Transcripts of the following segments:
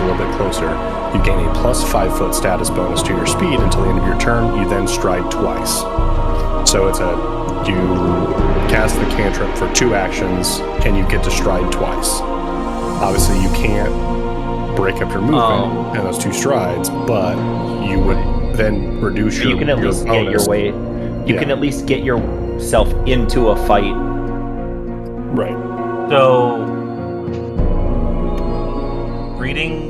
a little bit closer, you gain a plus 5 foot status bonus to your speed until the end of your turn. You then stride twice. So you cast the cantrip for 2 actions, and you get to stride twice. Obviously, you can't break up your movement in those 2 strides, but you would then reduce your bonus. You can at least get your way. You can at least get yourself into a fight. Right. So, reading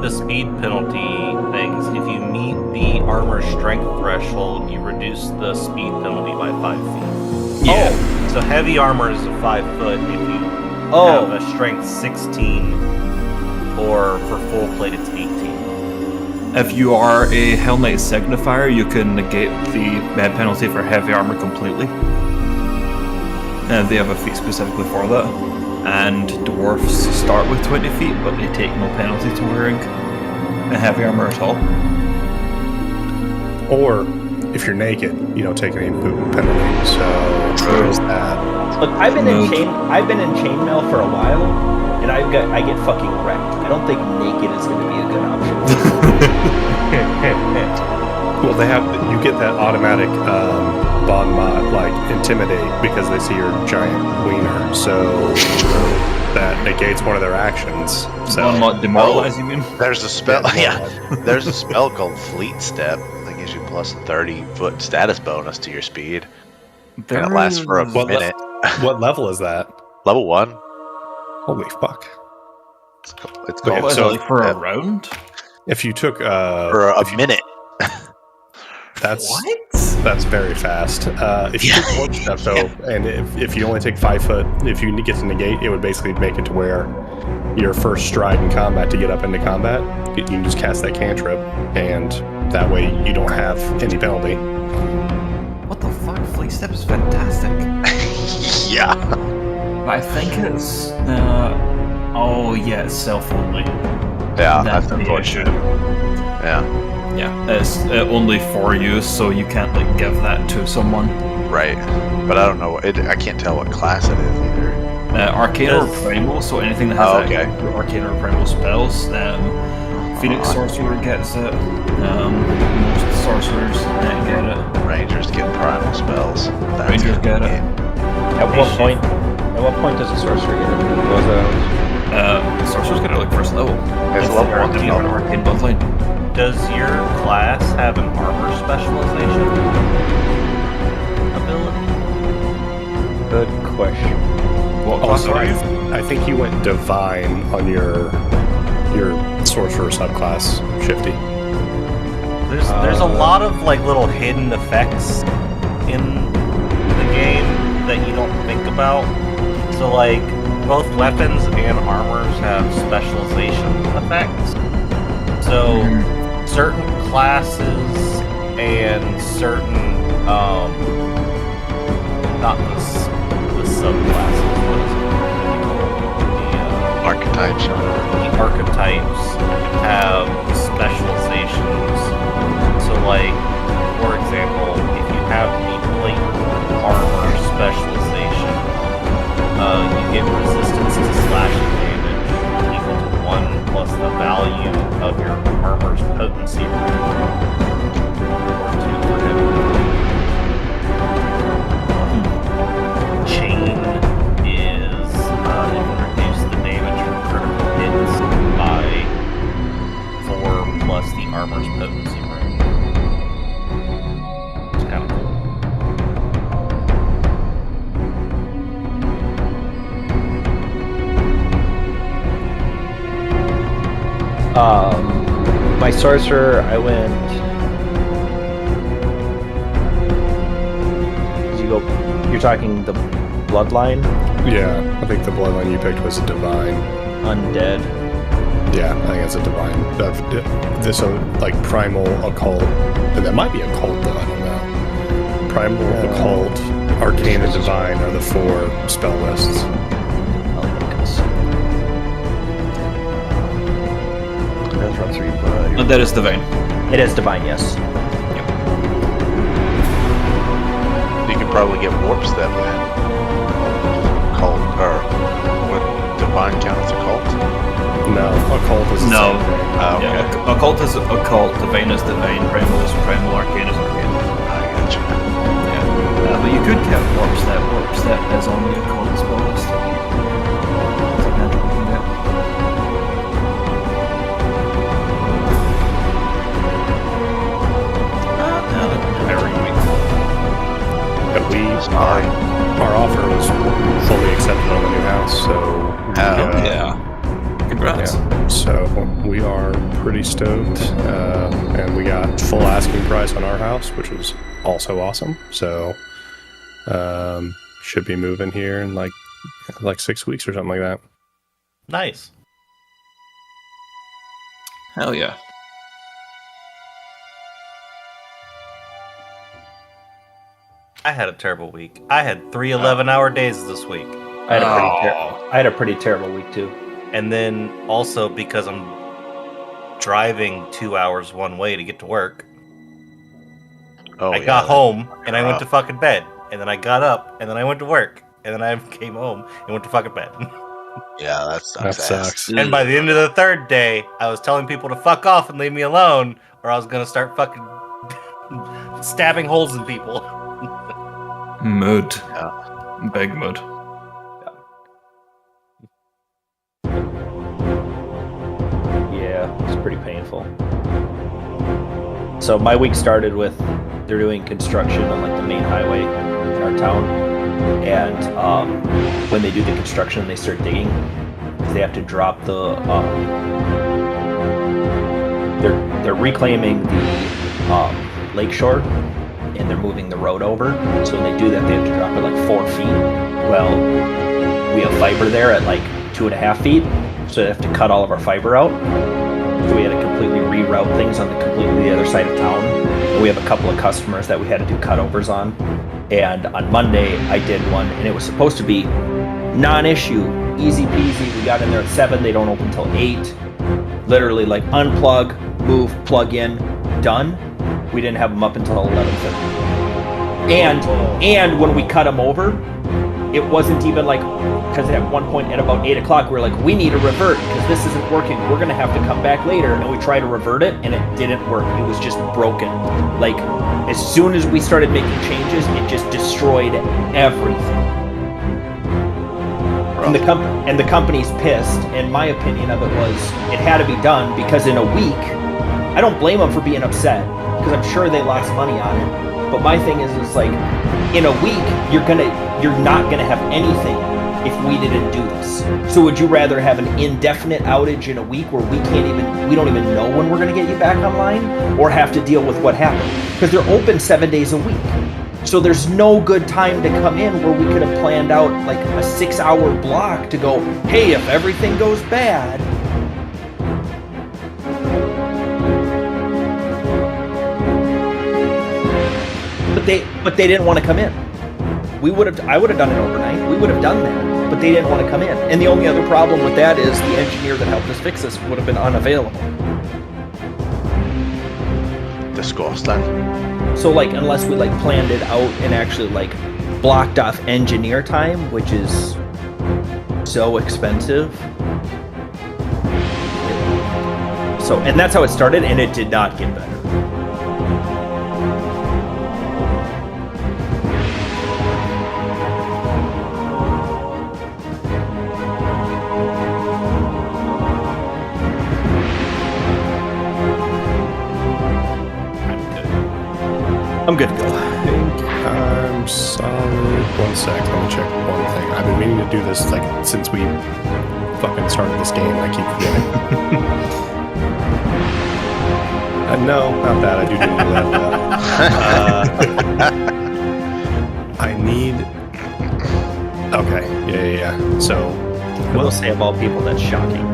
the speed penalty things, if you meet the armor strength threshold, you reduce the speed penalty by 5 feet. Yeah. So heavy armor is a 5 foot if you have a strength 16, or for full plate it's 18. If you are a Hell Knight Signifier, you can negate the med penalty for heavy armor completely. They have a feat specifically for that. And dwarves start with 20 feet, but they take no penalty to wearing a heavy armor at all. Or, if you're naked, you don't take any boot penalty, so there's that. Look, I've been in chainmail for a while, and I get fucking wrecked. I don't think naked is going to be a good option. Well, you get that automatic bond mod, like intimidate, because they see your giant wiener, so that negates one of their actions. So Bond mod demoralize, you mean? There's a spell. There's a spell called Fleet Step that gives you plus 30-foot status bonus to your speed. And it lasts for a minute. What level is that? Level 1. Holy fuck! It's called So for a round? If you took for a minute. That's very fast. If you took warp step though, and if you only take 5 foot, if you get to negate, it would basically make it to where your first stride in combat to get up into combat, you can just cast that cantrip, and that way you don't have any penalty. What the fuck? Fleet Step is fantastic. Yeah. I think it's it's self only. Yeah, That's that's the unfortunate. issue. Yeah. Yeah, it's only for you, so you can't give that to someone. Right. But I don't know. I can't tell what class it is either. Arcane or Primal, so anything that has Arcane or Primal spells. Phoenix Sorcerer gets it. Most sorcerers get it. Rangers get primal spells. Rangers get it. At what point does a sorcerer get it? What was that? Sorcerers get it like first level. It's level 1 to level. Arcane bloodline. Does your class have an armor specialization ability? Good question. What class Also, are you? I think you went divine on your sorcerer subclass, Shifty. There's a lot of like little hidden effects in the game that you don't think about. So like both weapons and armors have specialization effects. So certain classes and certain not the subclasses, what is it? Archetypes. The archetypes have specializations. So like, for example, if you have the plate armor specialization, you get resistance to slashing damage equal to 1 plus the value of your armor's potency or 2 for heavy. Chain is it can reduce the damage from critical hits by 4 plus the armor's potency range. It's kind of cool. My sorcerer, I went. You're talking the bloodline? Yeah, I think the bloodline you picked was a divine. Undead. Yeah, I think it's a divine. So, like, primal, occult. That might be occult, though, I don't know. Primal, occult, arcane, and divine are the 4 spell lists. Let's run through. And that is divine. It is divine, yes. You can probably get warp step then. Cold or No, occult is No. Oh, okay. Yeah, occult is occult, divine is divine, primal is primal, arcane is arcane. I gotcha. Yeah. But you could get warp step. Warp step is on the occult spell list. It's a magic you can get. But our offer was fully accepted on the new house, so Congrats. yeah, so we are pretty stoked, and we got full asking price on our house, which was also awesome. So should be moving here in like 6 weeks or something like that. Nice. Hell yeah. I had a terrible week. I had 3 11-hour days this week. I had a pretty terrible week too. And then also because I'm driving 2 hours one way to get to work, I got home and I went to fucking bed. And then I got up and then I went to work. And then I came home and went to fucking bed. Yeah, that sucks. And by the end of the third day, I was telling people to fuck off and leave me alone, or I was gonna start fucking stabbing holes in people. Mood. Yeah. Big mood. Yeah, it's pretty painful. So my week started with they're doing construction on like the main highway in our town, and when they do the construction, they start digging. They have to drop the. They're reclaiming the lake shore, and they're moving the road over. So when they do that, they have to drop it like 4 feet. Well, we have fiber there at like 2.5 feet, so they have to cut all of our fiber out. So we had to completely reroute things on the other side of town. And we have a couple of customers that we had to do cutovers on. And on Monday, I did one, and it was supposed to be non-issue, easy peasy. We got in there at 7. They don't open till 8. Literally, like unplug, move, plug in, done. We didn't have them up until 11:30. And when we cut them over, it wasn't even like, because at one point at about 8 o'clock, we were like, we need to revert because this isn't working. We're going to have to come back later. And we tried to revert it, and it didn't work. It was just broken. Like, as soon as we started making changes, it just destroyed everything. And the company's pissed. And my opinion of it was, it had to be done because in a week, I don't blame them for being upset because I'm sure they lost money on it. But my thing is like, in a week, you're not gonna have anything if we didn't do this. So would you rather have an indefinite outage in a week where we don't even know when we're gonna get you back online, or have to deal with what happened? Because they're open 7 days a week. So there's no good time to come in where we could have planned out like a 6-hour block to go, hey, if everything goes bad. But they didn't want to come in. I would have done it overnight. We would have done that, but they didn't want to come in. And the only other problem with that is the engineer that helped us fix this would have been unavailable. Disgusting. So like, unless we like planned it out and actually like blocked off engineer time, which is so expensive. So, and that's how it started, and it did not get better. I'm good to go. I think I'm solid. 1 sec, let me check one thing. I've been meaning to do this like since we fucking started this game. I keep forgetting. No, not that. I do need to do that. I need. Okay. Yeah. So, I will say of all people, that's shocking.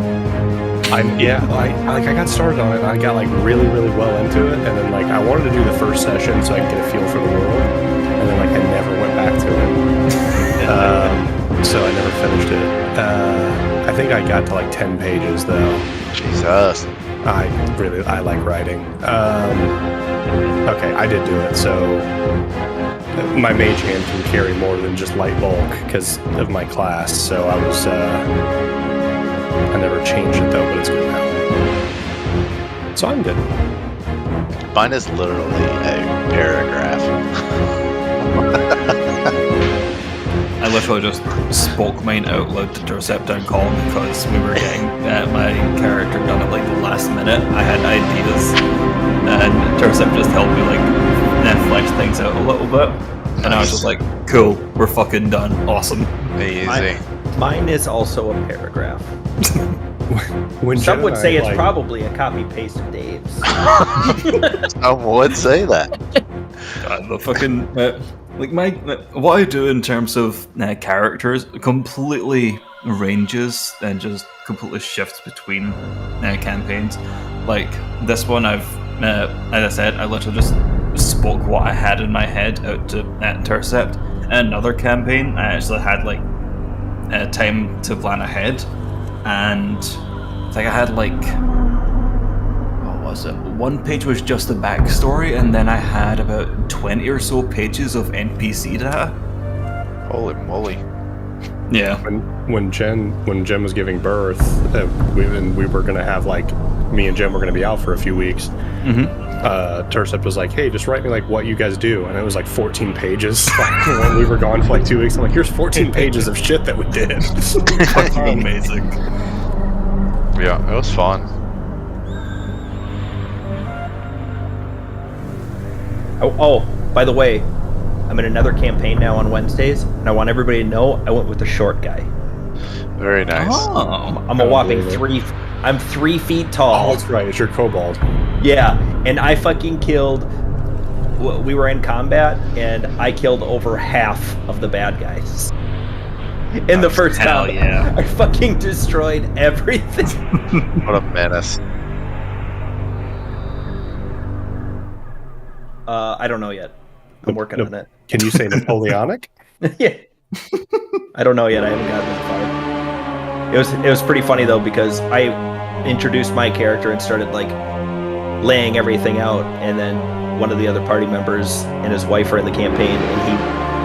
I got started on it and I got like really, really well into it, and then like I wanted to do the first session so I could get a feel for the world, and then like I never went back to it. So I never finished it. I think I got to like 10 pages though. Jesus. I like writing. Okay, I did do it. So my mage hand can carry more than just light bulk because of my class. So I never changed it though, but it's good now. So I'm good. Mine is literally a paragraph. I literally just spoke mine out loud to Intercept and Colin because we were getting my character done at like the last minute. I had ideas, and Intercept just helped me like flesh things out a little bit. Nice. And I was just like, "Cool, we're fucking done. Awesome." Easy. Mine is also a paragraph. When some would say it's probably a copy paste of Dave's. Some would say that. God, the fucking what I do in terms of characters completely ranges and just completely shifts between campaigns. Like this one, I've as I said, I literally just spoke what I had in my head out to Intercept. And another campaign, I actually had like time to plan ahead, and I think I had like, what was it? One page was just the backstory, and then I had about 20 or so pages of NPC data. Holy moly! Yeah. When Jen was giving birth, we were gonna have like, me and Jen were gonna be out for a few weeks. Mm-hmm. Tercept was like, "Hey, just write me like what you guys do," and it was like 14 pages. Like when we were gone for like 2 weeks, I'm like, "Here's 14 pages of shit that we did." Fucking amazing. Yeah, it was fun. Oh, by the way, I'm in another campaign now on Wednesdays, and I want everybody to know I went with the short guy. Very nice. Oh, I'm a whopping 3. I'm 3 feet tall. Oh, that's right. It's your kobold. Yeah, and I fucking killed. We were in combat, and I killed over half of the bad guys. In the first round, yeah. I fucking destroyed everything. What a menace. I don't know yet. I'm working on it. Can you say Napoleonic? Yeah. I don't know yet. I haven't gotten that far. It was pretty funny though, because I introduced my character and started like laying everything out, and then one of the other party members and his wife are in the campaign, and he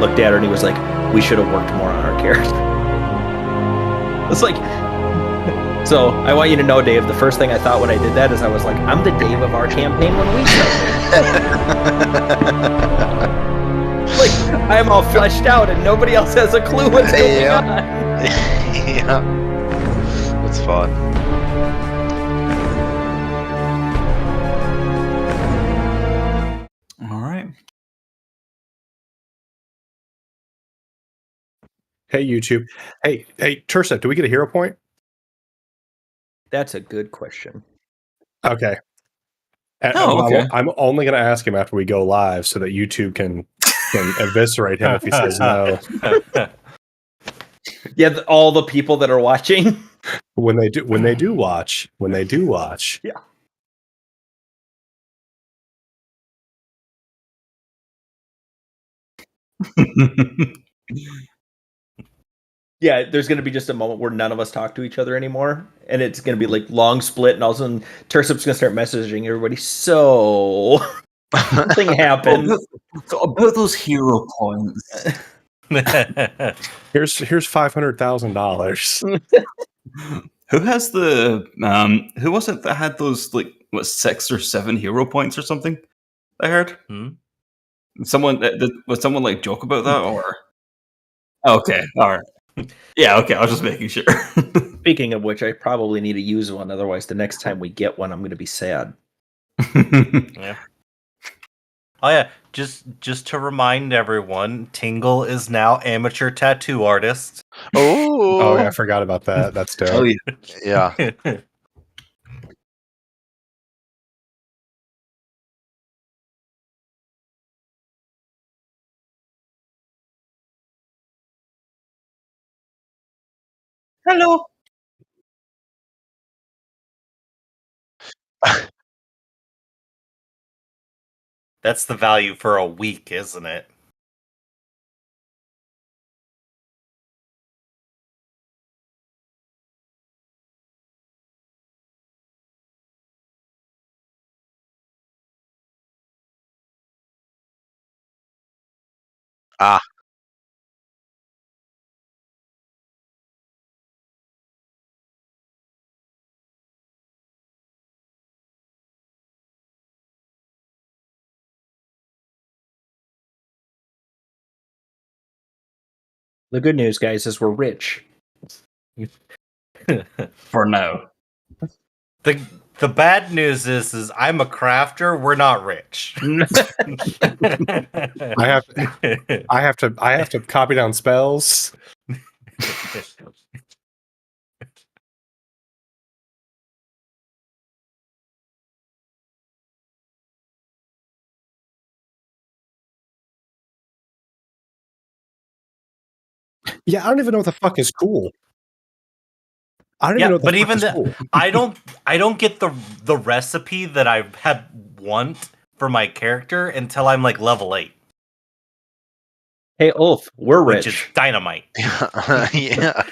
looked at her and he was like, "We should have worked more on our character." It's like, so I want you to know, Dave, the first thing I thought when I did that is I was like, I'm the Dave of our campaign when we started. Like, I'm all fleshed out and nobody else has a clue what's going on. Yeah. That's fun. All right. Hey, YouTube. Hey, Tercept, do we get a hero point? That's a good question. Okay. Okay. I'm only going to ask him after we go live so that YouTube can eviscerate him if he says no. Yeah, all the people that are watching. When they do watch. Yeah. Yeah, there's going to be just a moment where none of us talk to each other anymore, and it's going to be like long split, and all of a sudden Tercept's going to start messaging everybody. So something happened. So about those hero points. Here's $500,000. Who has the who was it that had those like 6 or 7 hero points or something? I heard. Someone was someone like joke about that, or okay, all right. Yeah, okay. I was just making sure. Speaking of which, I probably need to use one. Otherwise, the next time we get one, I'm going to be sad. Yeah. Oh yeah, just to remind everyone, Tingle is now amateur tattoo artist. Oh, yeah, I forgot about that. That's dope. Oh yeah. Hello. That's the value for a week, isn't it? Ah. The good news, guys, is we're rich. For now. The bad news is I'm a crafter. We're not rich. I have to copy down spells. Yeah, I don't even know what the fuck is cool. I don't even know what the but fuck even is cool. I don't get the recipe that I had want for my character until I'm like level 8, Hey, Ulf, we're which is rich. dynamite. Yeah.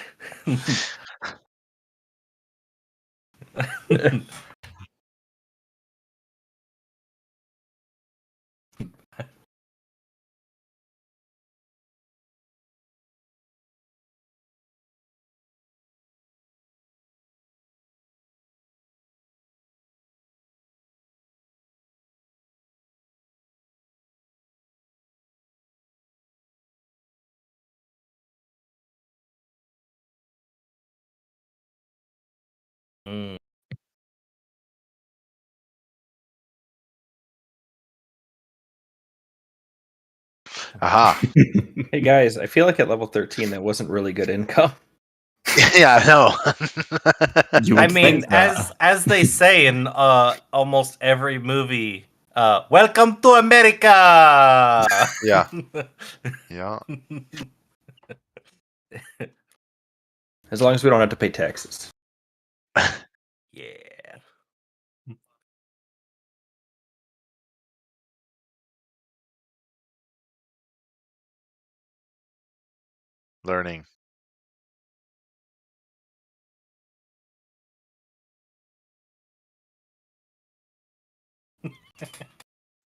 Mm. Aha. Hey, guys, I feel like at level 13, that wasn't really good income. Yeah, I know. You I would mean, think that. as they say in almost every movie, welcome to America. Yeah. Yeah. As long as we don't have to pay taxes. Yeah. Learning.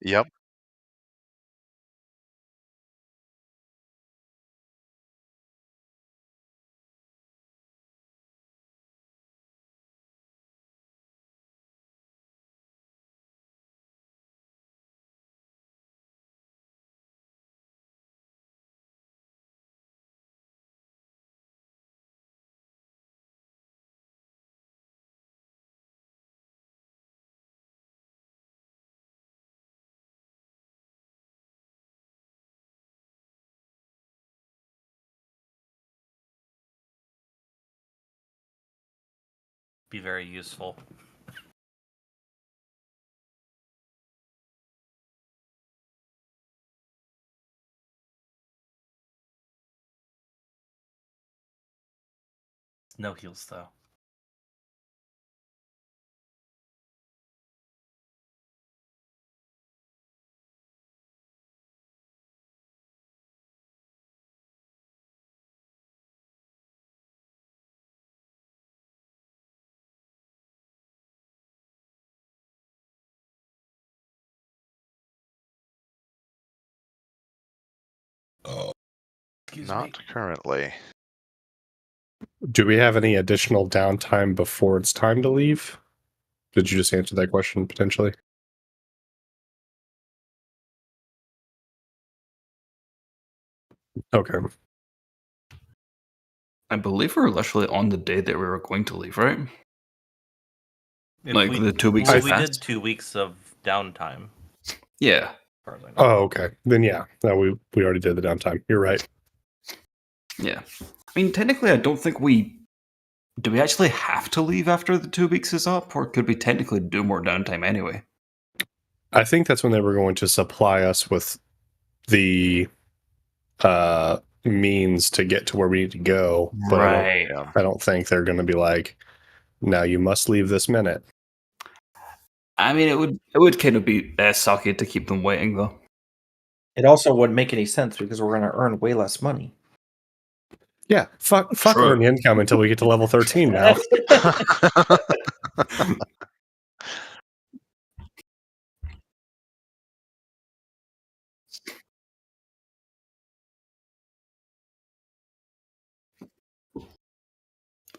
Yep. Be very useful. No heals though. Excuse Not me. currently. Do we have any additional downtime before it's time to leave? Did you just answer that question potentially? Okay. I believe we were literally on the day that we were going to leave, right? If Like we, the 2 weeks well, of we fast? did 2 weeks of downtime. Yeah. As far as I know. Oh, okay. Then yeah. No, we already did the downtime. You're right. Yeah. I mean, technically, I don't think we. Do we actually have to leave after the 2 weeks is up, or could we technically do more downtime anyway? I think that's when they were going to supply us with the means to get to where we need to go. But Right. I don't think they're going to be like, now you must leave this minute. I mean, it would kind of be sucky to keep them waiting, though. It also wouldn't make any sense because we're going to earn way less money. Yeah, fuck True. earn income until we get to level 13 now.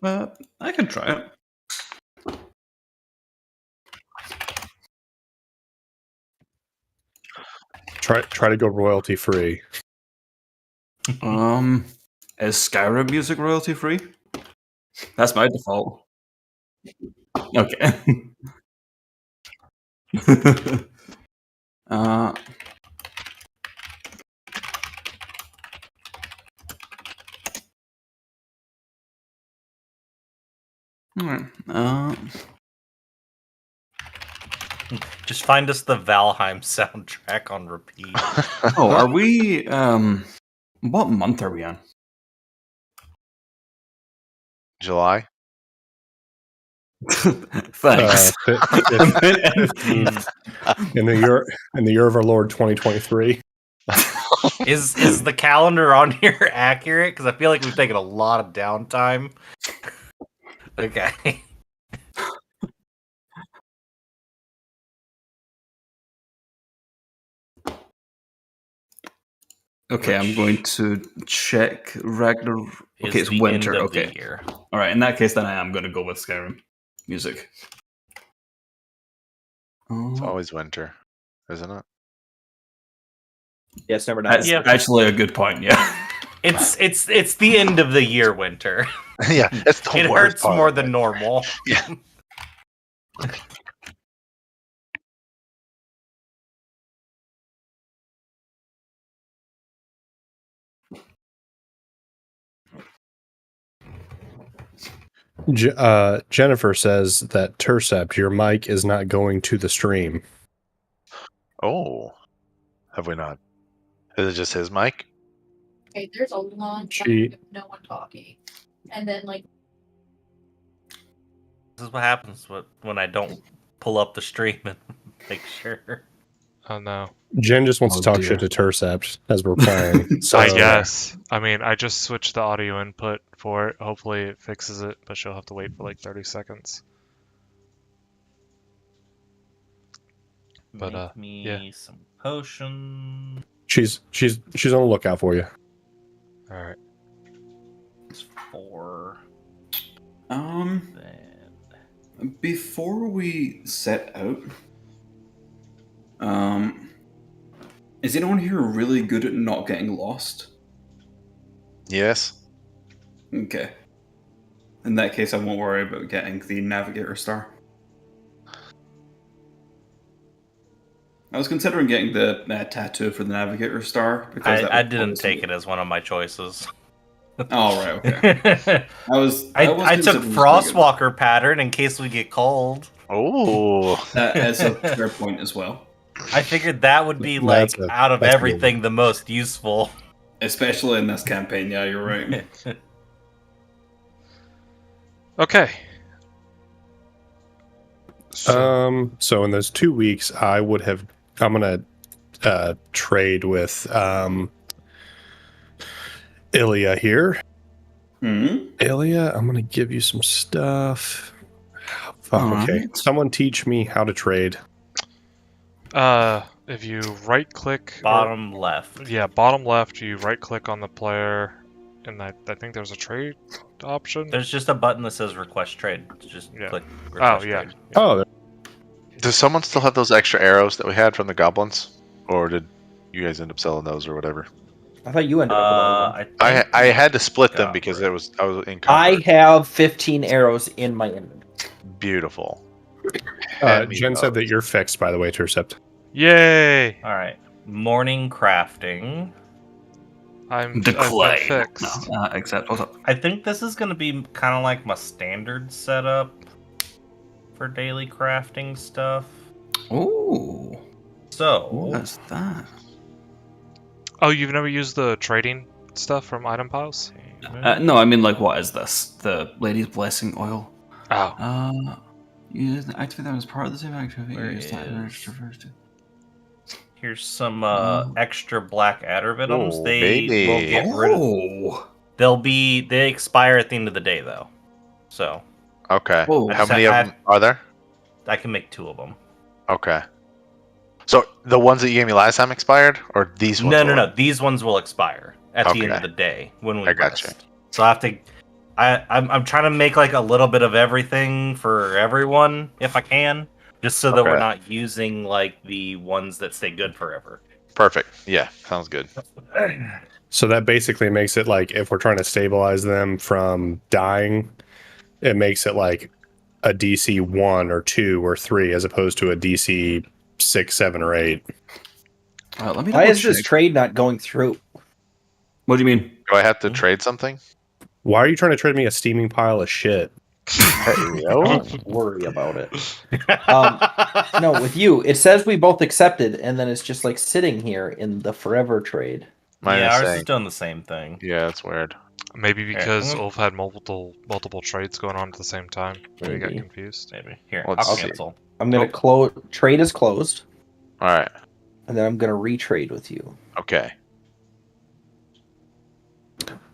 I can try it. Try to go royalty free. Um, Is Skyrim music royalty free? That's my default. Okay. uh, alright. Just find us the Valheim soundtrack on repeat. Oh, are we? What month are we on? July. Thanks. 15 in the year of our Lord 2023. Is the calendar on here accurate? Because I feel like we've taken a lot of downtime. Okay. Okay, I'm going to check Ragnarok. Okay, it's the winter. end of Okay. the year. All right, in that case, then I am going to go with Skyrim music. It's always winter, isn't it? Yeah, it's never That's not. actually a good point. Yeah. It's the end of the year winter. Yeah, it's the It worst hurts part more of than it. normal. Yeah. Jennifer says that Tercept, your mic is not going to the stream. Oh, have we not? Is it just his mic? Okay, there's a long She- time of no one talking. And then, like, This is what happens when I don't pull up the stream and make sure. Oh no. Jen just wants Oh, to talk dear. shit to Tercept as we're playing. So I guess. I mean, I just switched the audio input for it. Hopefully it fixes it, but she'll have to wait for like 30 seconds. But, Make me yeah. some potion. she's on the lookout for you. Alright. It's 4. Um, Then before we set out, is anyone here really good at not getting lost? Yes. Okay. In that case, I won't worry about getting the Navigator Star. I was considering getting the tattoo for the Navigator Star because I didn't take it as one of my choices. Oh right, okay. I took considering Frostwalker pattern in case we get cold. Oh, That's a fair point as well, I figured that would be like That's out of that's everything the most useful. especially in this campaign. Yeah, you're right. Okay. So, So in those 2 weeks, I'm gonna trade with Ilya here. Ilya, I'm gonna give you some stuff. Fuck, okay. Alright. Someone teach me how to trade. if you right click Bottom left. yeah, bottom left, you right click on the player, and I think there's a trade option. There's just a button that says request trade. Just Yeah. click Oh, request yeah. trade. Oh, does someone still have those extra arrows that we had from the goblins, or did you guys end up selling those or whatever? I thought you ended up with all of them. I I had to split them got because rid- I was encumbered. I have 15 arrows in my inventory. Beautiful. Hand me Jen said that those. you're fixed, by the way, Tercept. Yay! All right. Morning crafting. I'm Declare. fixed. No, except what's up? I think this is going to be kind of like my standard setup for daily crafting stuff. Oh, So, what's that? Oh, you've never used the trading stuff from item piles? No, I mean like, what is this? The Lady's Blessing oil. Oh. You activate that as part of the same activity. Where Use that is- register first. here's some extra black adder venoms. Oh, They baby. will get rid of. Oh, They expire at the end of the day though. So, Okay. Oh. How many of them are there? I can make 2 of them. Okay. So the ones that you gave me last time expired, or these ones? No. These ones will expire at the end Okay. of the day when we I gotcha. rest. So I have to. I'm trying to make like a little bit of everything for everyone if I can, just so that we're Okay. not using like the ones that stay good forever. Perfect. Yeah, sounds good. So that basically makes it like if we're trying to stabilize them from dying, it makes it like a DC 1 or 2 or 3 as opposed to a DC 6, 7, or 8. Let me Why double is this check. trade not going through? What do you mean? Do I have to trade something? Why are you trying to trade me a steaming pile of shit? Don't worry about it. No, with you, it says we both accepted, and then it's just like sitting here in the forever trade. Mine yeah, is ours saying- is doing the same thing. Yeah, that's weird. Maybe because Mhm. Ulf had multiple trades going on at the same time. Maybe he got Maybe. confused. Maybe. Here, Let's I'll see. cancel. I'm gonna close. Trade is closed, All right. and then I'm gonna retrade with you. Okay.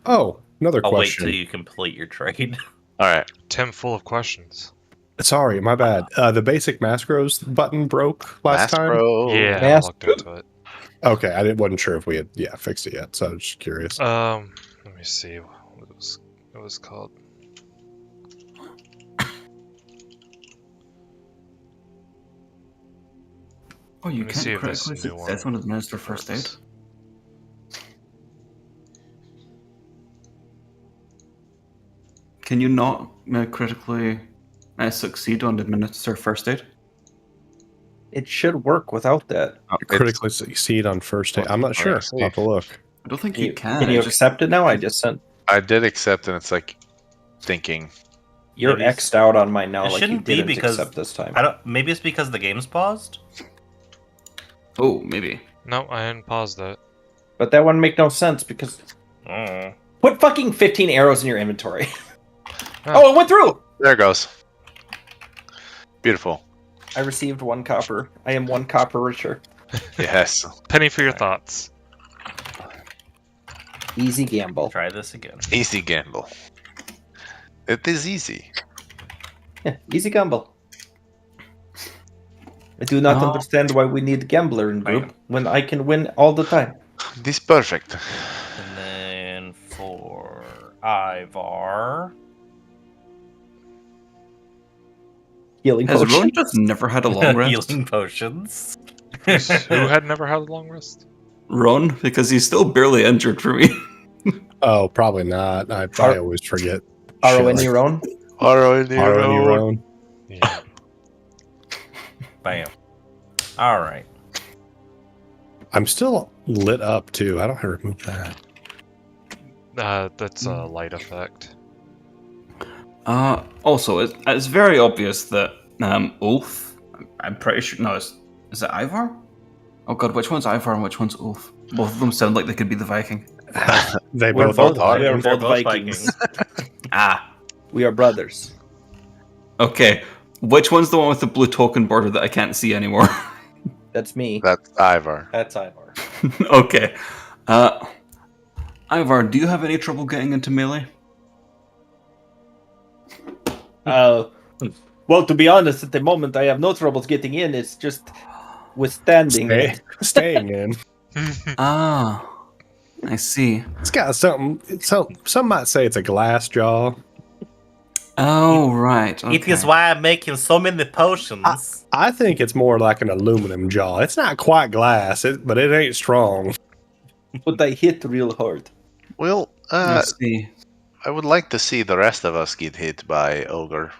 Oh, another I'll wait question. till you complete your trade. All right. Tim full of questions. Sorry, my bad. The basic Mascros button broke last time. Macro. Yeah, I Mask- looked into it. Okay, wasn't sure if we had fixed it yet, so I was just curious. Let me see what it was called. Oh, you Let me see can't if this critically new success one one administer first aid. works. Can you not critically succeed on administer first aid? It should work without that. Critically succeed on first aid. I'm not sure. I'll have to look. I don't think Can you you, can. can you It just- accept it now? I just sent. I did accept, and it's like thinking. You're Maybe x'd out on mine now, It like you shouldn't be didn't because accept this time. I don't. Maybe it's because the game's paused. Oh, maybe. No, I hadn't paused it. But that wouldn't make no sense because Oh. put fucking 15 arrows in your inventory. Oh. Oh, it went through. There it goes. Beautiful. I received 1 copper. I am 1 copper richer. Yes. Penny for your thoughts. Easy gamble. Try this again. Easy gamble. It is easy. Yeah, easy gamble. I do not Oh. understand why we need gambler in group when I can win all the time. This perfect. And then for Ivar. Healing Has potion. Ron just never had a long rest? Healing potions. Who had never had a long rest? Ron, because he's still barely injured for me. Oh, probably not. I always forget. Arrow in Shit. your own. Arrow in your Arrow in your own. Yeah. Bam. All right. I'm still lit up too. I don't have to remove that. That's a light effect. Also, it's very obvious that Ulf, I'm pretty sure, no, is it Ivar? Oh god, which one's Ivar and which one's Ulf? Both of them sound like they could be the Viking. They We're both both, are. we are They're both both Vikings. Ah, We are brothers. okay. Which one's the one with the blue token border that I can't see anymore? That's me. That's Ivar. That's Ivar. Okay. Ivar, do you have any trouble getting into melee? Well, to be honest, at the moment I have no troubles getting in. It's just withstanding. Staying in. Ah, I see. It's got something. Some might say it's a glass jaw. Oh, right. It is why I'm making so many potions. I think it's more like an aluminum jaw. It's not quite glass, but it ain't strong. But I hit real hard. Well, I see. I would like to see the rest of us get hit by ogre.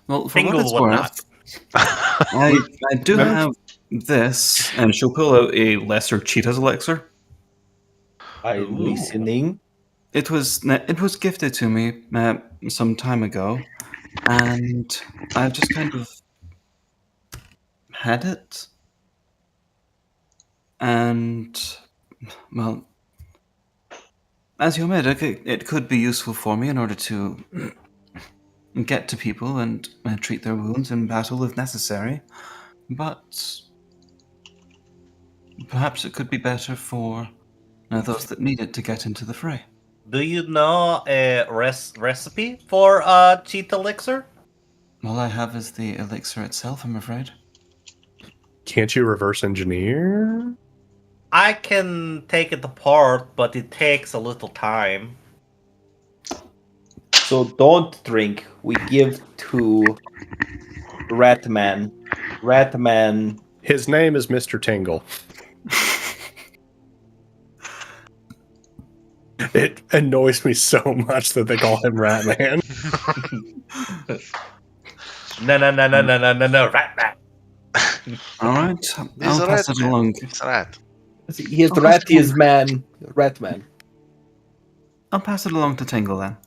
Well, for Fingal what it's would worth, not. I do have this, and she'll pull out a lesser cheetah's elixir. I'm Ooh. listening. It was gifted to me some time ago, and I just kind of had it, and well, as your medic, it could be useful for me in order to get to people and treat their wounds in battle if necessary, but perhaps it could be better for those that need it to get into the fray. Do you know a recipe for cheat elixir? All I have is the elixir itself, I'm afraid. Can't you reverse engineer? I can take it apart, but it takes a little time. So don't drink. We give to Ratman. Ratman. His name is Mr. Tingle. It annoys me so much that they call him Ratman. No, Ratman. All right, He's I'll a pass rat, it man. along. He's a rat. He is the Oh, that's rattiest man. Ratman. I'll pass it along to Tingle then.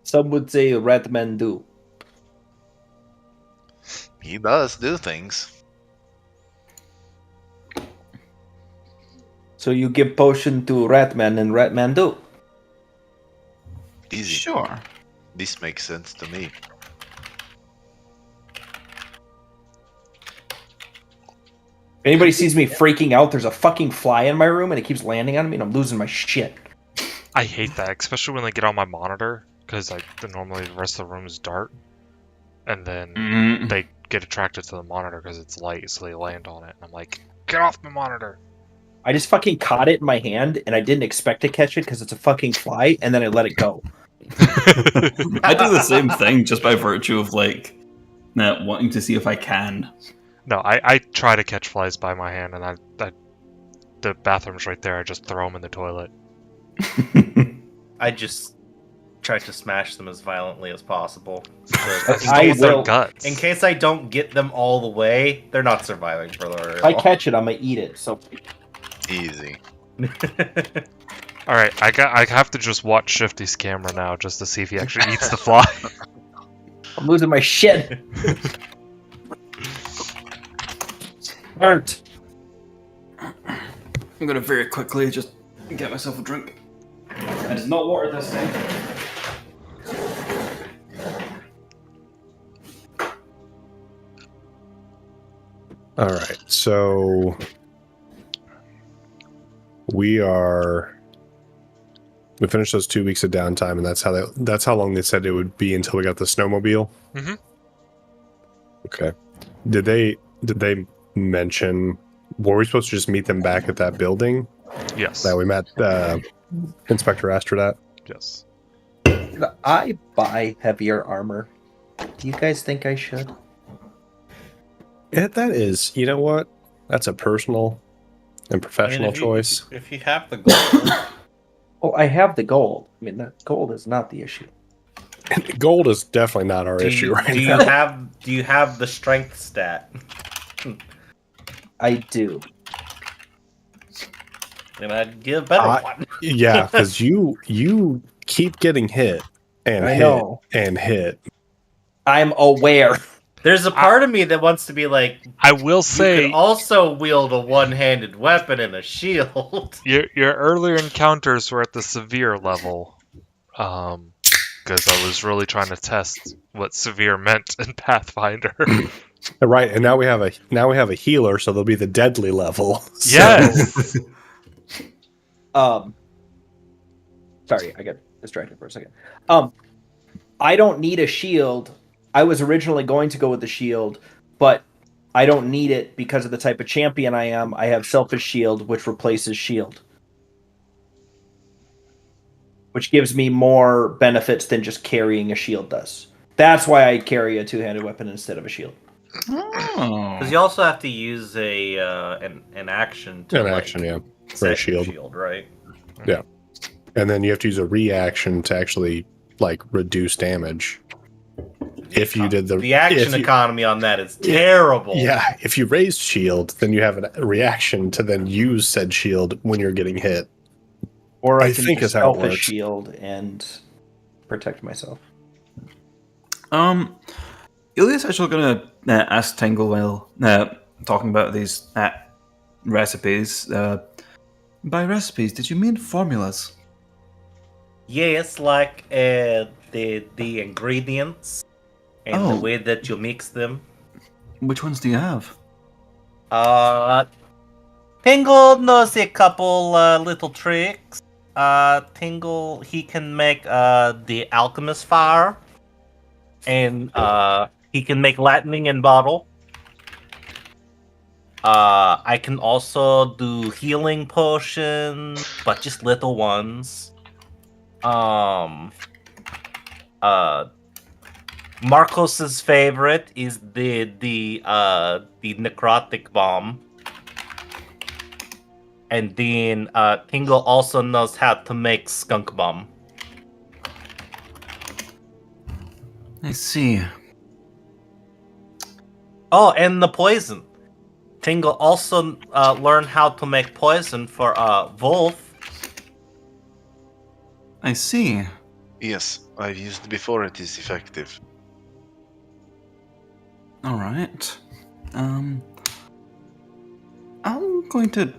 Some would say Ratman do. He does do things. So you give potion to Ratman and Ratman do. Easy. Sure. This makes sense to me. If anybody sees me freaking out, there's a fucking fly in my room and it keeps landing on me and I'm losing my shit. I hate that, especially when they get on my monitor, because normally the rest of the room is dark, and then they get attracted to the monitor because it's light, so they land on it. And I'm like, get off my monitor! I just fucking caught it in my hand and I didn't expect to catch it because it's a fucking fly and then I let it go. I do the same thing just by virtue of wanting to see if I can. No, I try to catch flies by my hand, and the bathroom's right there. I just throw them in the toilet. I just try to smash them as violently as possible. I will. Guts. In case I don't get them all the way, they're not surviving for very If I long. catch it, I'm gonna eat it. So Easy. All right, I have to just watch Shifty's camera now just to see if he actually eats the fly. I'm losing my shit. Burnt. I'm gonna very quickly just get myself a drink. And it's not water this time. All right, so we finished those 2 weeks of downtime, and that's how long they said it would be until we got the snowmobile. Mhm. Okay. Did they mention, were we supposed to just meet them back at that building Yes. that we met Inspector Astrid at? Yes. Should I buy heavier armor? Do you guys think I should? That is, you know what? That's a personal and professional choice. If you have the gold, Oh, I have the gold. I mean, the gold is not the issue. Gold is definitely not our issue right now. Do you have the strength stat? I do. Then I'd get a better one. Yeah, because you keep getting hit and I hit know. and hit. I'm aware. There's a part of me that wants to be like, I will you say could also wield a one-handed weapon and a shield. your earlier encounters were at the severe level, because I was really trying to test what severe meant in Pathfinder. Right, and now we have a healer, so they'll be the deadly level. So- Yes. Sorry, I got distracted for a second. I don't need a shield. I was originally going to go with the shield, but I don't need it because of the type of champion I am. I have Selfish Shield, which replaces shield. Which gives me more benefits than just carrying a shield does. That's why I carry a two-handed weapon instead of a shield. Oh. Because you also have to use an action to yeah, for a set your shield. right? Yeah, and then you have to use a reaction to actually reduce damage. If you did The action economy on that is terrible. Yeah, if you raised shield, then you have a reaction to then use said shield when you're getting hit. Or I I can think just is how it Selfish works. Shield and protect myself. Ilias actually gonna ask Tingle while talking about these recipes. By recipes, did you mean formulas? Yes, like the ingredients and the Oh. way that you mix them. Which ones do you have? Tingle knows a couple little tricks. Tingle, he can make the alchemist fire, and he can make lightning in bottle. I can also do healing potions, but just little ones. Marcos's favorite is the necrotic bomb. And then Tingle also knows how to make skunk bomb. I see. Oh, and the poison. Tingle also learned how to make poison for Wolf. I see. Yes, I've used it before. It is effective. All right. I'm going to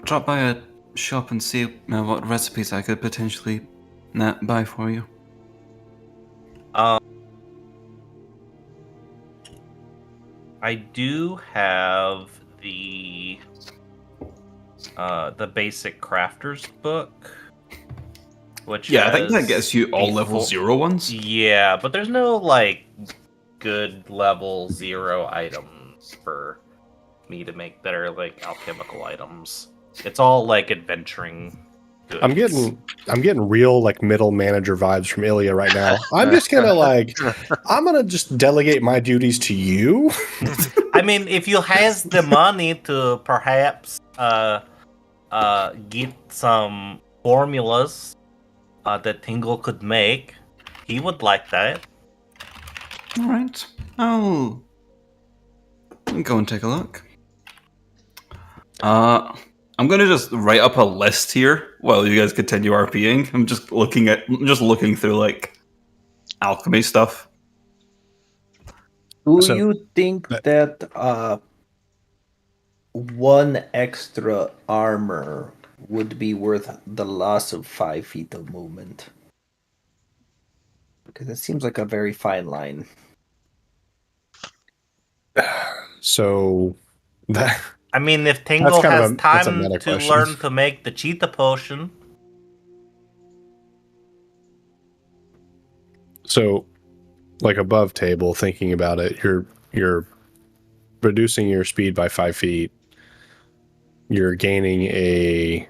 drop by a shop and see what recipes I could potentially buy for you. I do have the basic crafters book, which Yeah, I think that has gets you all the level full- 0 ones. Yeah, but there's no like good level 0 items for me to make that are like alchemical items. It's all like adventuring goods. I'm getting real like middle manager vibes from Ilya right now. I'm just gonna just delegate my duties to you. I mean, if you has the money to perhaps get some formulas that Tingle could make, he would like that. All right. I'll go and take a look. I'm gonna just write up a list here while you guys continue RPing. I'm just looking through like alchemy stuff. Do So- you think that one extra armor would be worth the loss of 5 feet of movement? Because it seems like a very fine line. So that I mean, if Tingle kind of has that's a time meta to question. learn to make the cheetah potion, so like above table, thinking about it, you're reducing your speed by 5 feet. You're gaining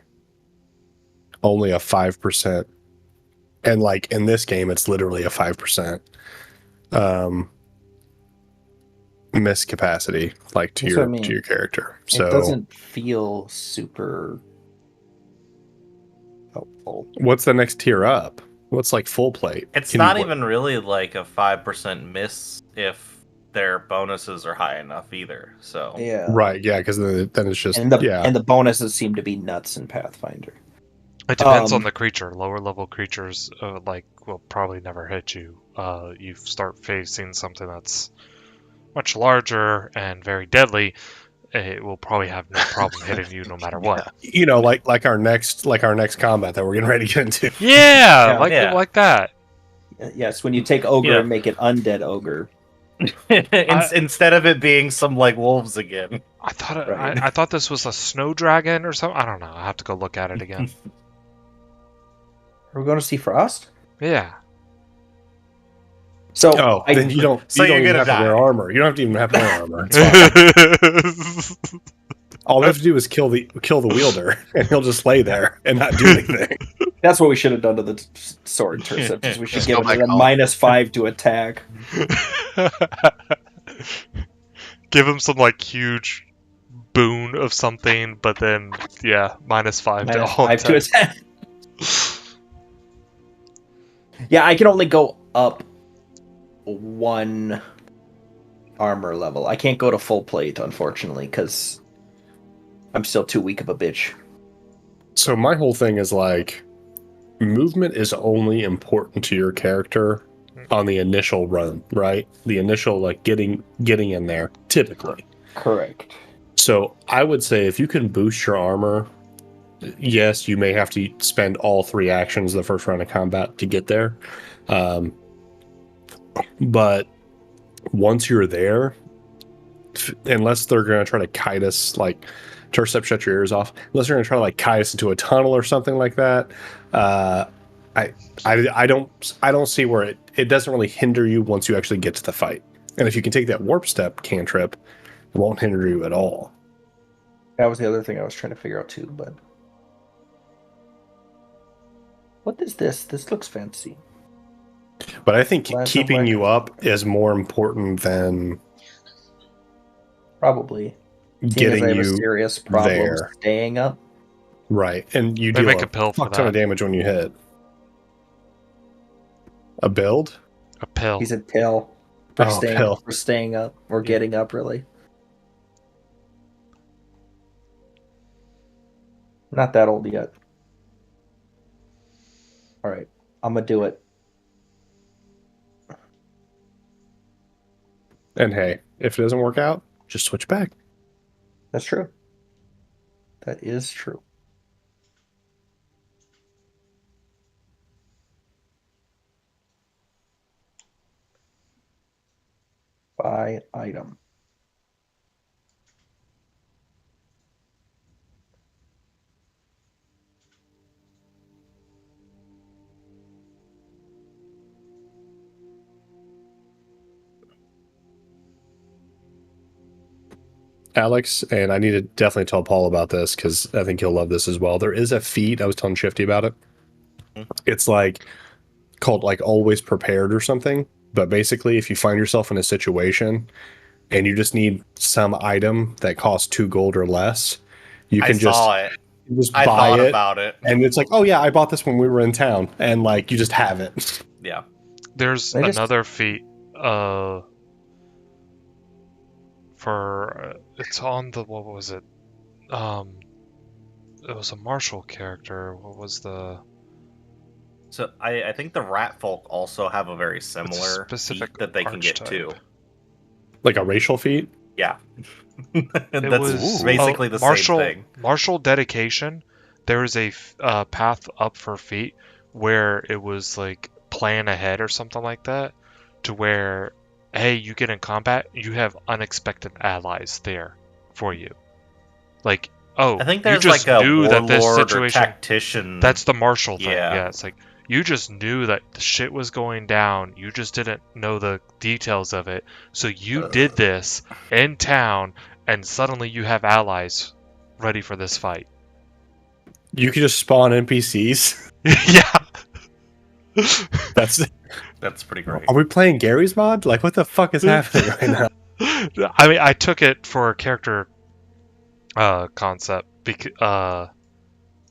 only a 5%, and like in this game, it's literally a 5% miss capacity, like to That's your what I mean. to your character. So It doesn't feel super helpful. what's the next tier up? What's like full plate? it's Can you not wo- even really like a 5% miss if their bonuses are high enough either. So Yeah. right, yeah, because then it's just And the yeah. and the bonuses seem to be nuts in Pathfinder. It depends on Um, the creature. Lower level creatures will probably never hit you. You start facing something that's much larger and very deadly. It will probably have no problem hitting you no matter what. You know, like our next combat that we're getting ready to get into. Yeah, Yeah. like that. Yes, when you take ogre Yeah. and make it undead ogre. instead of it being some like wolves again. I thought Right. I thought this was a snow dragon or something. I don't know. I have to go look at it again. Are we going to see Frost? Yeah. So Oh, then you don't So you're even gonna have to wear die. armor. You don't have to even have to wear armor. It's fine. All we have to do is kill the wielder, and he'll just lay there and not do anything. that's what we should have done to the sword interceptors. We should Just give go it back a home. -5 to attack. Give him some like huge boon of something, but then yeah, -5 to all -5 to attack. attack. Yeah, I can only go up 1 armor level. I can't go to full plate, unfortunately, because I'm still too weak of a bitch. So my whole thing is like, movement is only important to your character on the initial run, right? The initial like getting in there, typically. Correct. So I would say if you can boost your armor, yes, you may have to spend all 3 actions the first round of combat to get there. But once you're there, unless they're going to try to kite us, like Tercep, shut your ears off. Unless they're going to try to like kite us into a tunnel or something like that, I don't see where it doesn't really hinder you once you actually get to the fight. And if you can take that warp step cantrip, it won't hinder you at all. That was the other thing I was trying to figure out too, but what is this? This looks fancy. But I think Last keeping of you up is more important than Probably. Seeing as getting I have a you serious problem there. staying up. Right, and you They deal make a a pill for fuck ton of that. damage when you hit. A build? A pill. He's a pill for Oh, staying pill. for staying up or getting up. Really, not that old yet. All right, I'm gonna do it. And hey, if it doesn't work out, just switch back. That's true. That is true. Buy item. Alex, and I need to definitely tell Paul about this because I think he'll love this as well. There is a feat, I was telling Shifty about it. It's like called like always prepared or something. But basically, if you find yourself in a situation and you just need some item that costs 2 gold or less, you I can just saw it. just I buy thought it, about it. and it's like, oh yeah, I bought this when we were in town, and like you just have it. Yeah. There's They just- another feat. For it's on the what was it? It was a martial character. What was the? So I think the rat folk also have a very similar specific feat that they can get archetype. too. Like a racial feat. Yeah. It That's was basically the martial, same thing. Martial dedication. There was a path up for feat where it was like plan ahead or something like that, to where, hey, you get in combat, you have unexpected allies there for you. Like, oh, I think you there's just like a knew that this warlord or situation. tactician. That's the martial thing. Yeah. Yeah, it's like you just knew that the shit was going down. You just didn't know the details of it. So you did this in town, and suddenly you have allies ready for this fight. You could just spawn NPCs. Yeah. That's pretty great. Are we playing Gary's mod? Like, what the fuck is happening right now? I mean, I took it for a character concept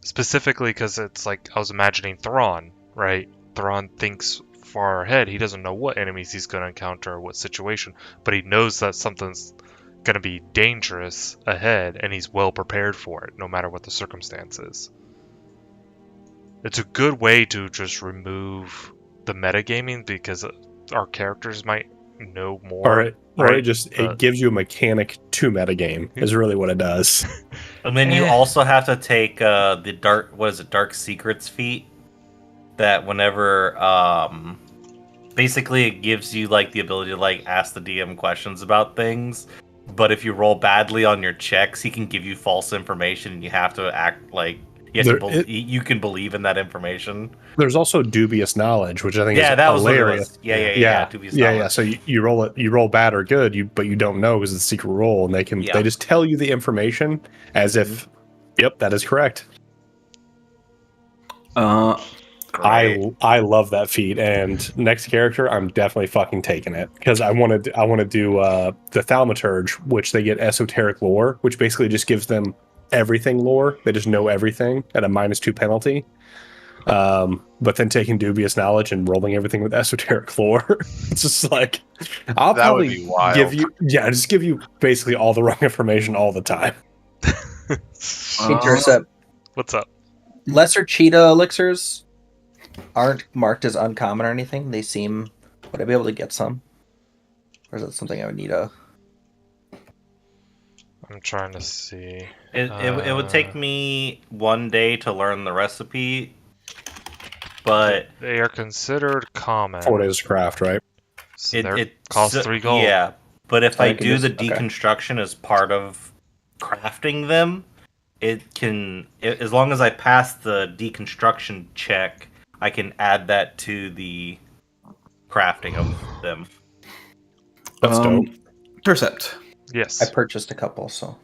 specifically because it's like I was imagining Thrawn, right? Thrawn thinks far ahead. He doesn't know what enemies he's going to encounter or what situation, but he knows that something's going to be dangerous ahead, and he's well prepared for it, no matter what the circumstances. It's a good way to just remove the metagaming because our characters might know more. Or it just it gives you a mechanic to metagame is really what it does. And then you also have to take the dark secrets feat. That whenever basically it gives you like the ability to like ask the DM questions about things, but if you roll badly on your checks, he can give you false information, and you have to act like you can believe in that information. There's also dubious knowledge, which I think is that hilarious. Was yeah. Dubious knowledge. So you roll bad or good, but you don't know because it's a secret roll, and they just tell you the information as if, yep, that is correct. I love that feat, and next character, I'm definitely fucking taking it because I want to do the Thaumaturge, which they get esoteric lore, which basically just gives them everything lore. They just know everything at a -2 penalty. But then taking dubious knowledge and rolling everything with esoteric lore, it's just like I'll That probably would be wild. just give you basically all the wrong information all the time. Intercept. What's up? Lesser cheetah elixirs aren't marked as uncommon or anything. They seem. Would I be able to get some? Or is that something I would need a? I'm trying to see. It would take me 1 day to learn the recipe, but they are considered common. 4 days to craft, right? So it costs 3 gold. Yeah, but if I do the okay. deconstruction as part of crafting them, as long as I pass the deconstruction check, I can add that to the crafting of them. That's dope. Intercept. Yes. I purchased a couple, so.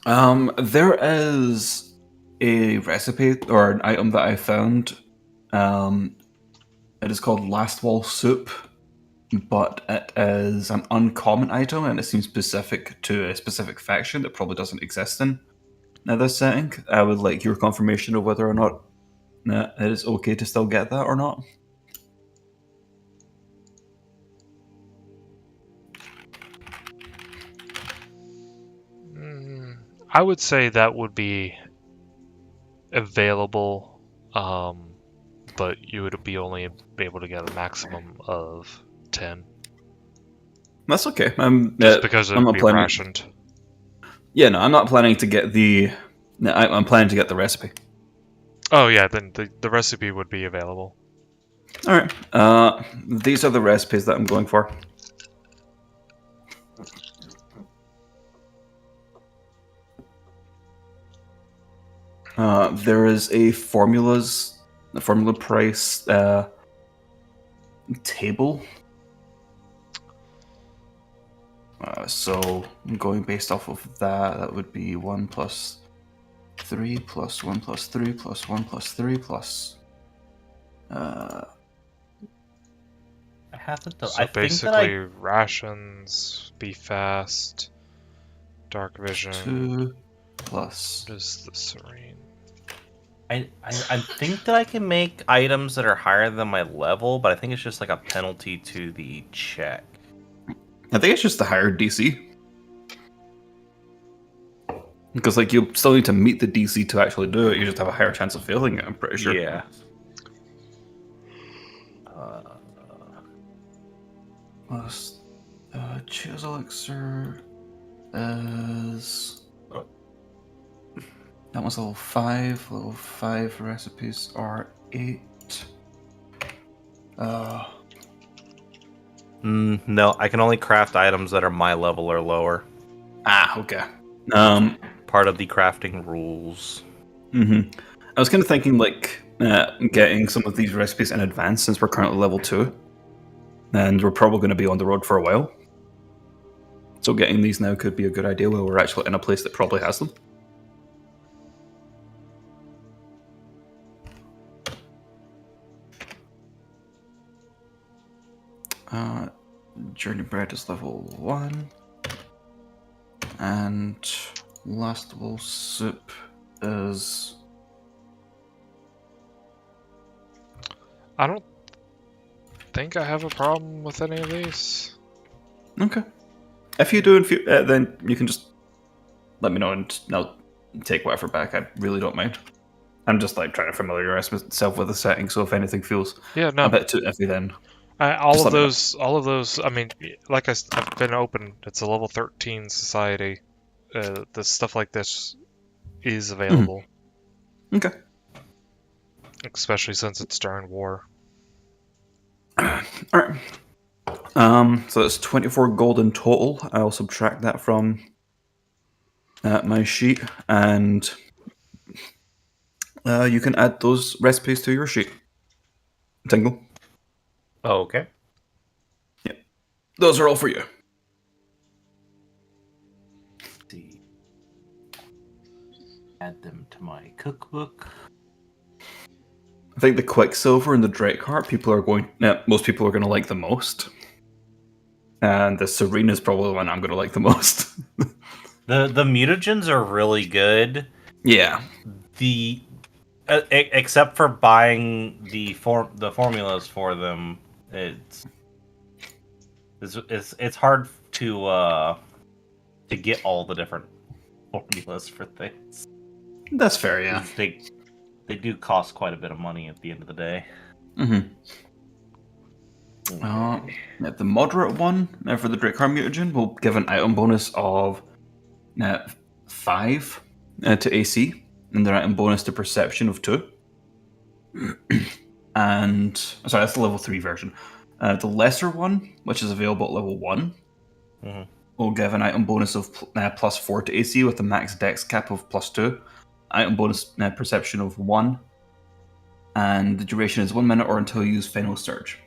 There is a recipe or an item that I found. It is called Last Wall Soup, but it is an uncommon item and it seems specific to a specific faction that probably doesn't exist in. this setting. I would like your confirmation of whether or not it is okay to still get that or not. I would say that would be available, but you would be only able to get a maximum of 10. That's okay. Just because it I'm would not be planning. rationed. Yeah, no, I'm not planning to get the. No, I'm planning to get the recipe. Oh yeah, then the recipe would be available. All right. These are the recipes that I'm going for. There is a formula price table. So I'm going based off of that. That would be 1 plus 3 plus 1 plus 3 plus 1 plus 3 plus. I haven't done. So I think basically, that rations, be fast, dark vision. 2 plus. What is the serene? I think that I can make items that are higher than my level, but I think it's just like a penalty to the check. I think it's just the higher DC. Because like you still need to meet the DC to actually do it. You just have a higher chance of failing it. I'm pretty sure. Yeah. Plus, choose elixir is. That was level 5. Level 5 recipes are 8. No, I can only craft items that are my level or lower. Okay. Part of the crafting rules. I was kind of thinking like getting some of these recipes in advance since we're currently level 2. And we're probably going to be on the road for a while. So getting these now could be a good idea while we're actually in a place that probably has them. Journey bread is level 1. And last level soup is... I don't think I have a problem with any of these. Okay. If you do, then you can just let me know and I'll take whatever back. I really don't mind. I'm just like trying to familiarize myself with the setting, so if anything feels a bit too iffy, then all of those. I mean, like I've been open. It's a level 13 society. The stuff like this is available. Okay. Especially since it's during war. Alright. So that's 24 gold in total. I'll subtract that from my sheet, and you can add those recipes to your sheet. Tingle. Oh, okay. Yep. Those are all for you. Let's see. Add them to my cookbook. I think the Quicksilver and the Drakeheart most people are going to like the most. And the Serene is probably the one I'm going to like the most. The mutagens are really good. Yeah. Except for buying the formulas for them, it's hard to get all the different formulas for things. That's fair, yeah. They do cost quite a bit of money at the end of the day. The moderate one for the Drakeheart mutagen will give an item bonus of 5 to AC, and their item bonus to perception of 2. And sorry, that's the level 3 version. The lesser one, which is available at level 1, will give an item bonus of plus 4 to AC with a max dex cap of plus 2. Item bonus perception of 1. And the duration is 1 minute or until you use Final Surge.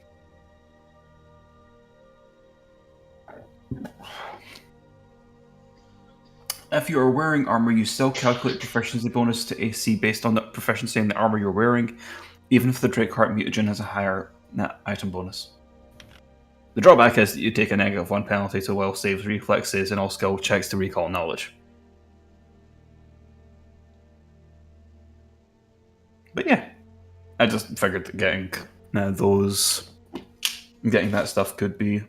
If you are wearing armor, you still calculate proficiency bonus to AC based on the proficiency in the armor you're wearing, even if the Drakeheart mutagen has a higher item bonus. The drawback is that you take a -1 penalty to will saves, reflexes, and all skill checks to recall knowledge. I just figured that getting that stuff could be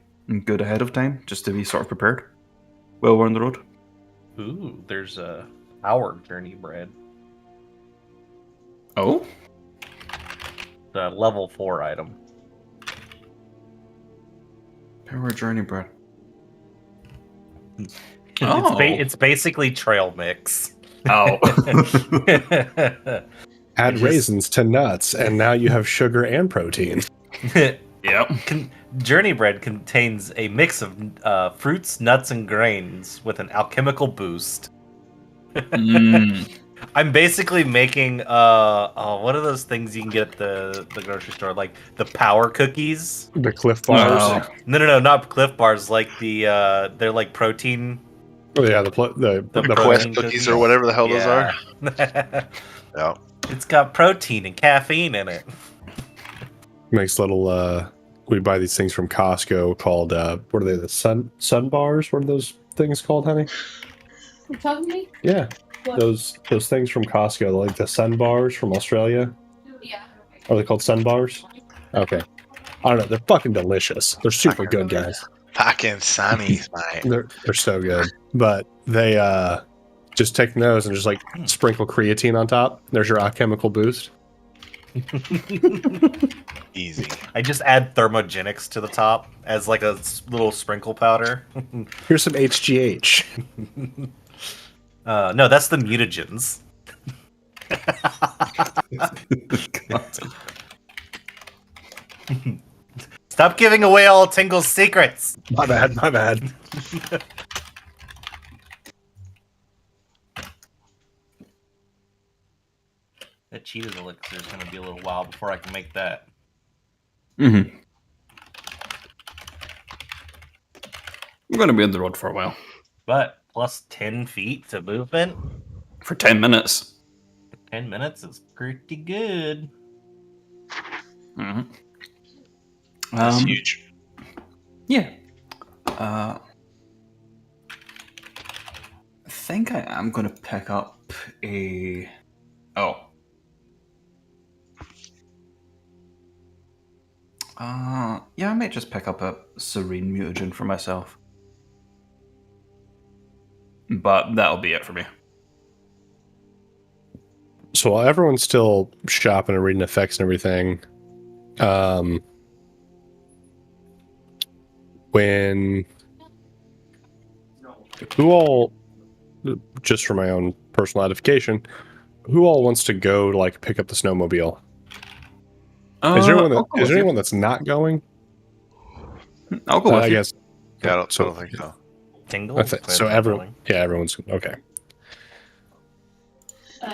good ahead of time, just to be sort of prepared while we're on the road. Ooh, there's a our journey bread. Oh? The level 4 item. Power Journey Bread. It's basically trail mix. Oh. Add raisins to nuts, and now you have sugar and protein. Yep. Journey bread contains a mix of fruits, nuts, and grains with an alchemical boost. I'm basically making what are those things you can get at the grocery store, like the power cookies? The Cliff Bars. Oh. No, not Cliff Bars. Like the they're like protein. Oh, yeah, the Quest cookies or whatever the hell those are. Yeah. It's got protein and caffeine in it. Makes little. We buy these things from Costco called what are they? The sun bars. What are those things called, honey? You talking to me? Yeah, What? those things from Costco, like the sun bars from Australia. Yeah. Are they called sun bars? Okay. I don't know. They're fucking delicious. They're super good, guys. Fucking sunnies, mate. They're so good. But they just take those and just like sprinkle creatine on top. There's your alchemical boost. Easy. I just add thermogenics to the top as like a little sprinkle powder. Here's some HGH. No, that's the mutagens. Stop giving away all Tingle's secrets. My bad. That cheetah's elixir is going to be a little while before I can make that. Mm-hmm. We're going to be on the road for a while. But plus 10 feet to movement For 10 minutes. 10 minutes is pretty good. Mm-hmm. That's huge. Yeah. I think I am going to pick up a... Oh. Yeah, I might just pick up a Serene Mutagen for myself. But that'll be it for me. So while everyone's still shopping and reading effects and everything, who all, just for my own personal edification, who all wants to go to like pick up the snowmobile? Is there anyone that's not going? I'll go with I you. guess. Yeah, I don't think so. Tingle? So everyone, everyone's okay.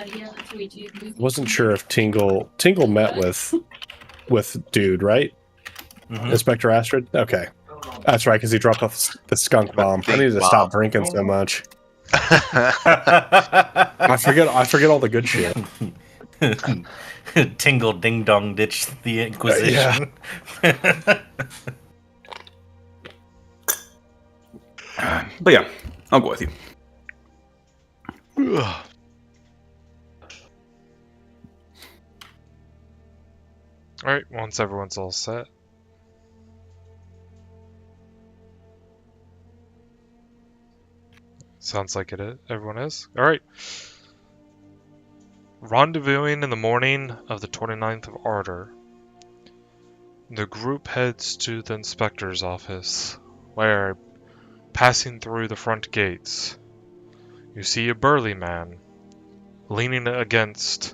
Yeah, that's way too. Wasn't sure if Tingle met with dude, right? Mhm. Inspector Astrid. Okay, that's right, because he dropped off the skunk bomb. I need to stop drinking so much. I forget all the good shit. Tingle ding dong ditch the Inquisition. But yeah, I'll go with you. Alright, once everyone's all set. Sounds like everyone is. Alright. Rendezvousing in the morning of the 29th of Ardor, the group heads to the inspector's office, where, passing through the front gates, you see a burly man leaning against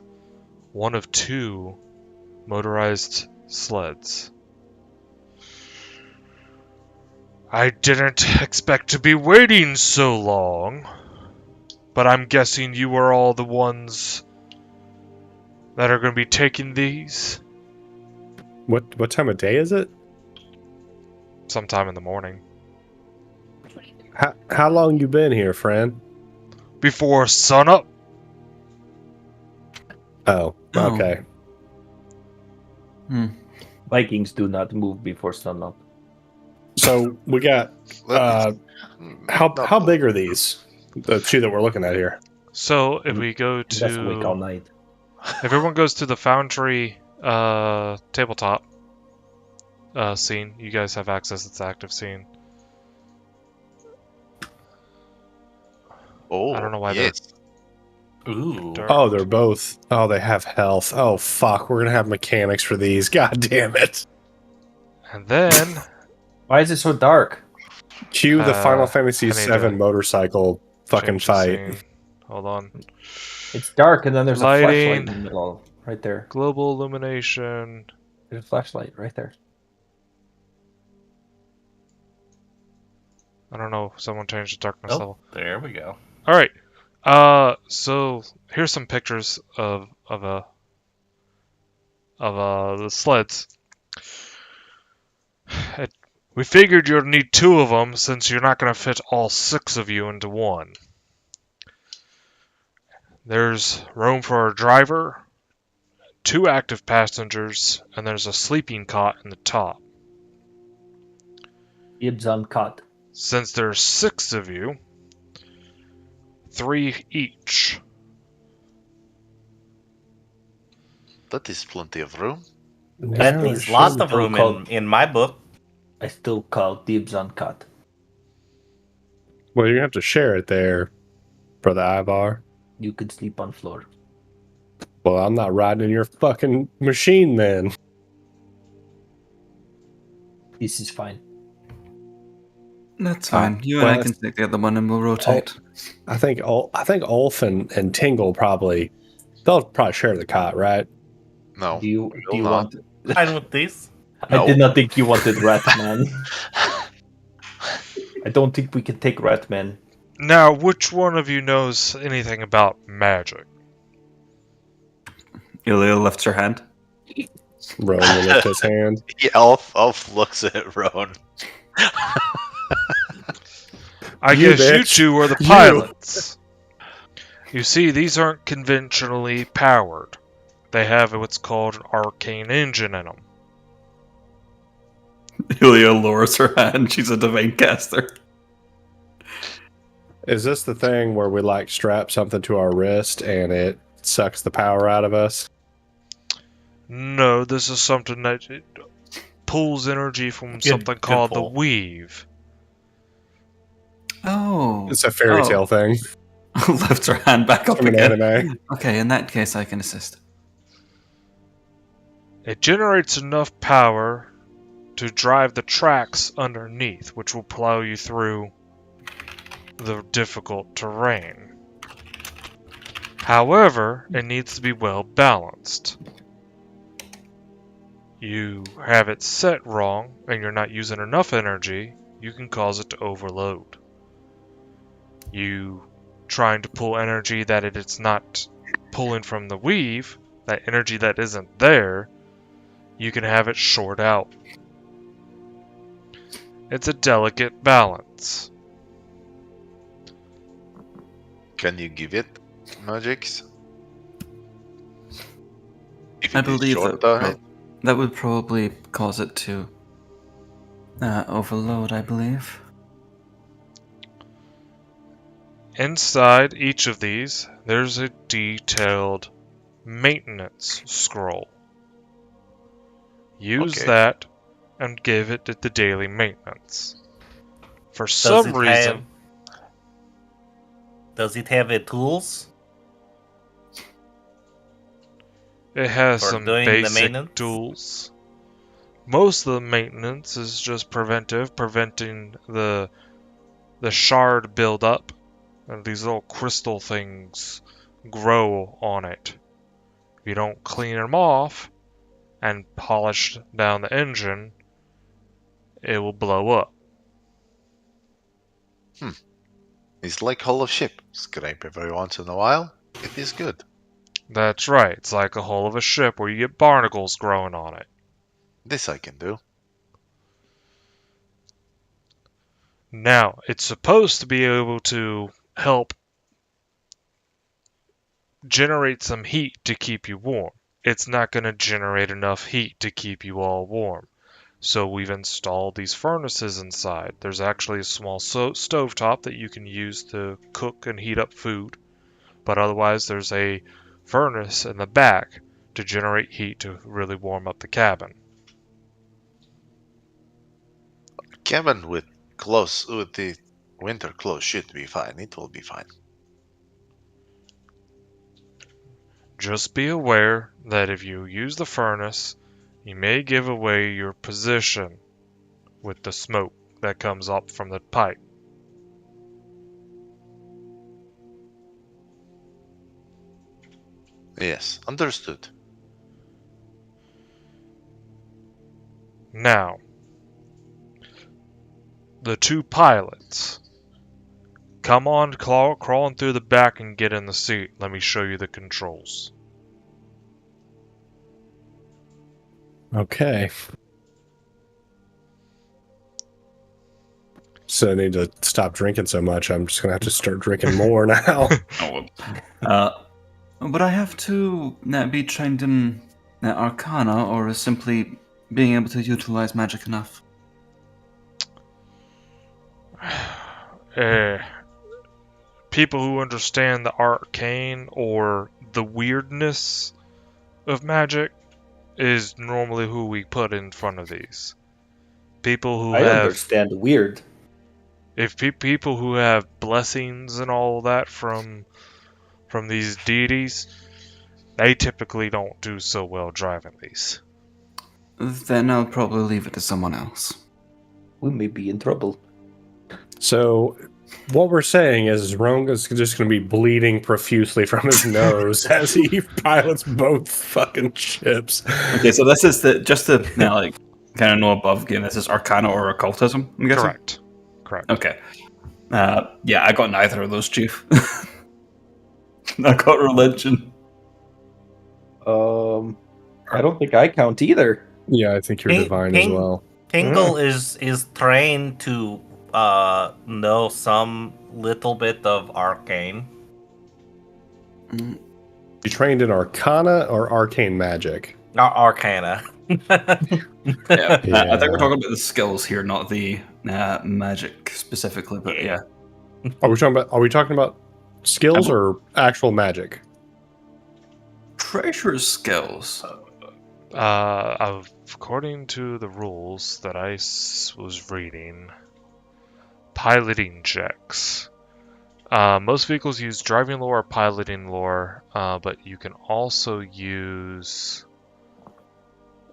one of two motorized sleds. I didn't expect to be waiting so long, but I'm guessing you are all the ones that are going to be taking these? What time of day is it? Sometime in the morning. How long you been here, friend? Before sunup? Oh, okay. Vikings do not move before sunup. So we got how big are these? The two that we're looking at here. So if we go That's awake all to... night. If everyone goes to the foundry Tabletop. Scene. You guys have access. It's active scene. Oh, I don't know why yes. Ooh. Dark. Oh, they're both. Oh, they have health. Oh, fuck. We're gonna have mechanics for these. God damn it. And then Why is it so dark? Cue the Final Fantasy I need to VII motorcycle fucking change the fight. scene. Hold on. It's dark, and then there's a flashlight in Lighting. the middle, right there. Global illumination. There's a flashlight right there. I don't know. Someone changed the darkness Oh, level. there we go. All right. So here's some pictures of the sleds. We figured you'd need 2 of them since you're not going to fit all 6 of you into one. There's room for a driver, 2 active passengers, and there's a sleeping cot in the top. Dibs on cut. Since there's 6 of you, 3 each. That is plenty of room. That is lots of room in my book. I still call dibs on cut. Well, you're gonna have to share it there, Brother Ivar. You could sleep on floor. Well, I'm not riding in your fucking machine then. This is fine. That's fine. You and well, I can take the other one and we'll rotate. I think Ulf and Tingle they'll probably share the cot, right? No. Do you not. want? Fine with this. I did not think you wanted Ratman. I don't think we can take Ratman. Now, which one of you knows anything about magic? Ilya lifts her hand. Rowan will lift his hand. Elf looks at Roan. I You guess you bitch. 2 are the You. pilots. You see, these aren't conventionally powered. They have what's called an arcane engine in them. Ilya lowers her hand. She's a divine caster. Is this the thing where we like strap something to our wrist and it sucks the power out of us? No, this is something that it pulls energy from something good called the pull. weave. Oh. It's a fairy tale thing Lifts her hand back up from an again. anime. Okay, in that case, I can assist. It generates enough power to drive the tracks underneath, which will plow you through the difficult terrain. However, it needs to be well balanced. You have it set wrong and you're not using enough energy, you can cause it to overload. You trying to pull energy that it's not pulling from the weave, that energy that isn't there, you can have it short out. It's a delicate balance. Can you give it magics? If I it is believe short, that would probably cause it to overload, I believe. Inside each of these, there's a detailed maintenance scroll. Use Okay. that and give it the daily maintenance. For some reason, Does it have tools? it has for some doing the basic maintenance? tools. Most of the maintenance is just preventive, preventing the shard buildup, and these little crystal things grow on it. If you don't clean them off and polish down the engine, it will blow up. It's like hull of ship. Scrape every once in a while. It is good. That's right, it's like a hull of a ship where you get barnacles growing on it. This I can do. Now, it's supposed to be able to help generate some heat to keep you warm. It's not going to generate enough heat to keep you all warm. So we've installed these furnaces inside. There's actually a small stovetop that you can use to cook and heat up food. But otherwise there's a furnace in the back to generate heat to really warm up the cabin. Cabin with the winter clothes should be fine. It will be fine. Just be aware that if you use the furnace, you may give away your position with the smoke that comes up from the pipe. Yes, understood. Now, the two pilots. Come on, crawling through the back and get in the seat. Let me show you the controls. Okay. So I need to stop drinking so much. I'm just gonna have to start drinking more now. Would I have to be trained in Arcana, or is simply being able to utilize magic enough? People who understand the arcane or the weirdness of magic is normally who we put in front of these. People who I understand weird. If people who have blessings and all that from these deities, they typically don't do so well driving these. Then I'll probably leave it to someone else. We may be in trouble. So, what we're saying is Roan is just going to be bleeding profusely from his nose as he pilots both fucking ships. Okay, so this is just to kind of know above game. This is Arcana or Occultism, I'm guessing? Correct. Okay. Yeah, I got neither of those, Chief. I got Religion. I don't think I count either. Yeah, I think you're divine as well. Tingle is trained to know some little bit of arcane. You trained in Arcana or Arcane Magic? Arcana. I think we're talking about the skills here, not the magic specifically. But yeah, Are we talking about skills or actual magic? treasure skills. According to the rules that I was reading, piloting checks. Most vehicles use driving lore or piloting lore, but you can also use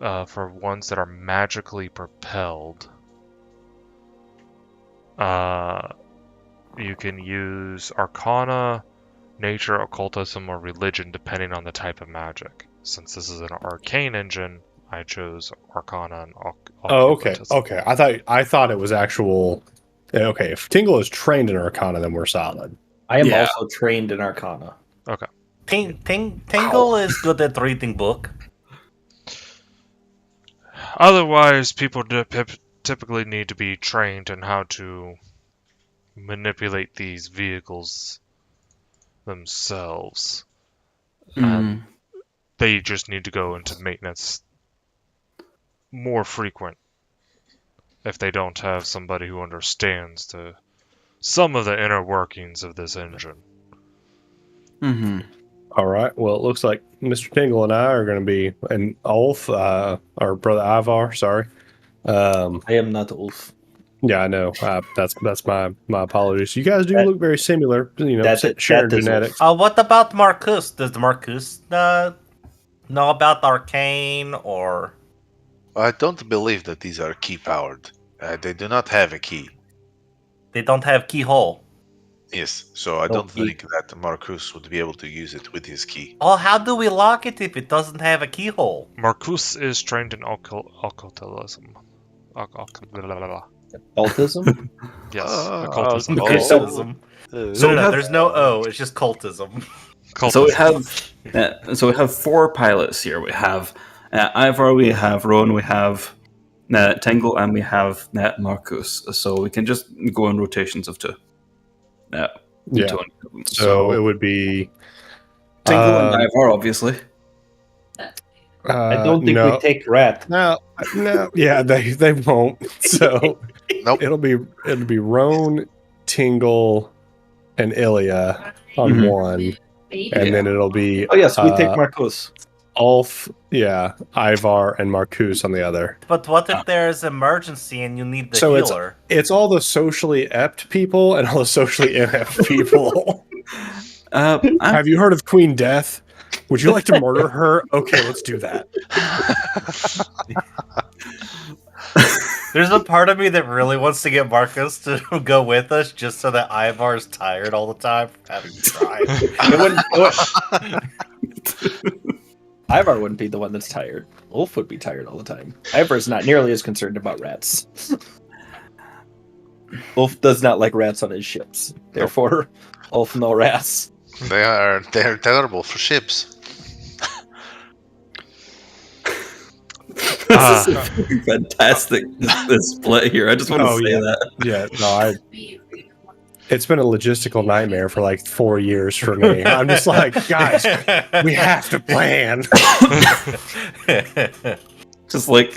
for ones that are magically propelled. You can use Arcana, Nature, Occultism, or Religion, depending on the type of magic. Since this is an arcane engine, I chose Arcana and Occultism. Okay. I thought it was actual. Okay, if Tingle is trained in Arcana, then we're solid. I am also trained in Arcana. Okay. Tingle is good at reading book. Otherwise, people typically need to be trained in how to manipulate these vehicles themselves. And they just need to go into maintenance more frequent if they don't have somebody who understands some of the inner workings of this engine. All right. Well, it looks like Mr. Tingle and I are going to be, and Ulf, our brother Ivar. Sorry. I am not Ulf. Yeah, I know. That's my apologies. You guys do look very similar. Sharing genetics. What about Marcus? Does Marcus know about arcane or? I don't believe that these are key powered. They do not have a key. They don't have keyhole. Yes, so I don't think that Marcus would be able to use it with his key. Oh, how do we lock it if it doesn't have a keyhole? Marcus is trained in occultism. Occultism? Yes, occultism. Okay, Cultism. There's no O. It's just cultism. So we have 4 pilots here. We have Ivar, we have Rowan, we have Tingle, and we have Marcus. So we can just go in rotations of 2. So it would be Tingle and Ivar, obviously. I don't think we take Rat. No. Yeah, they won't. So Nope. it'll be Roan, Tingle, and Ilya on one, and then it'll be Oh yes, we take Marcus. Ulf, Ivar, and Marcus on the other. But what if there's emergency and you need the So healer? it's all the socially apt people and all the socially inept people. Have you heard of Queen Death? Would you like to murder her? Okay, let's do that. There's a part of me that really wants to get Marcus to go with us just so that Ivar is tired all the time from having tried. Ivar wouldn't be the one that's tired. Ulf would be tired all the time. Ivar's not nearly as concerned about rats. Ulf does not like rats on his ships. Therefore, Ulf no rats. They're terrible for ships. This is a fucking fantastic split here. I just want to say that. Yeah, no, it's been a logistical nightmare for like 4 years for me. I'm just like, guys, we have to plan. Just like,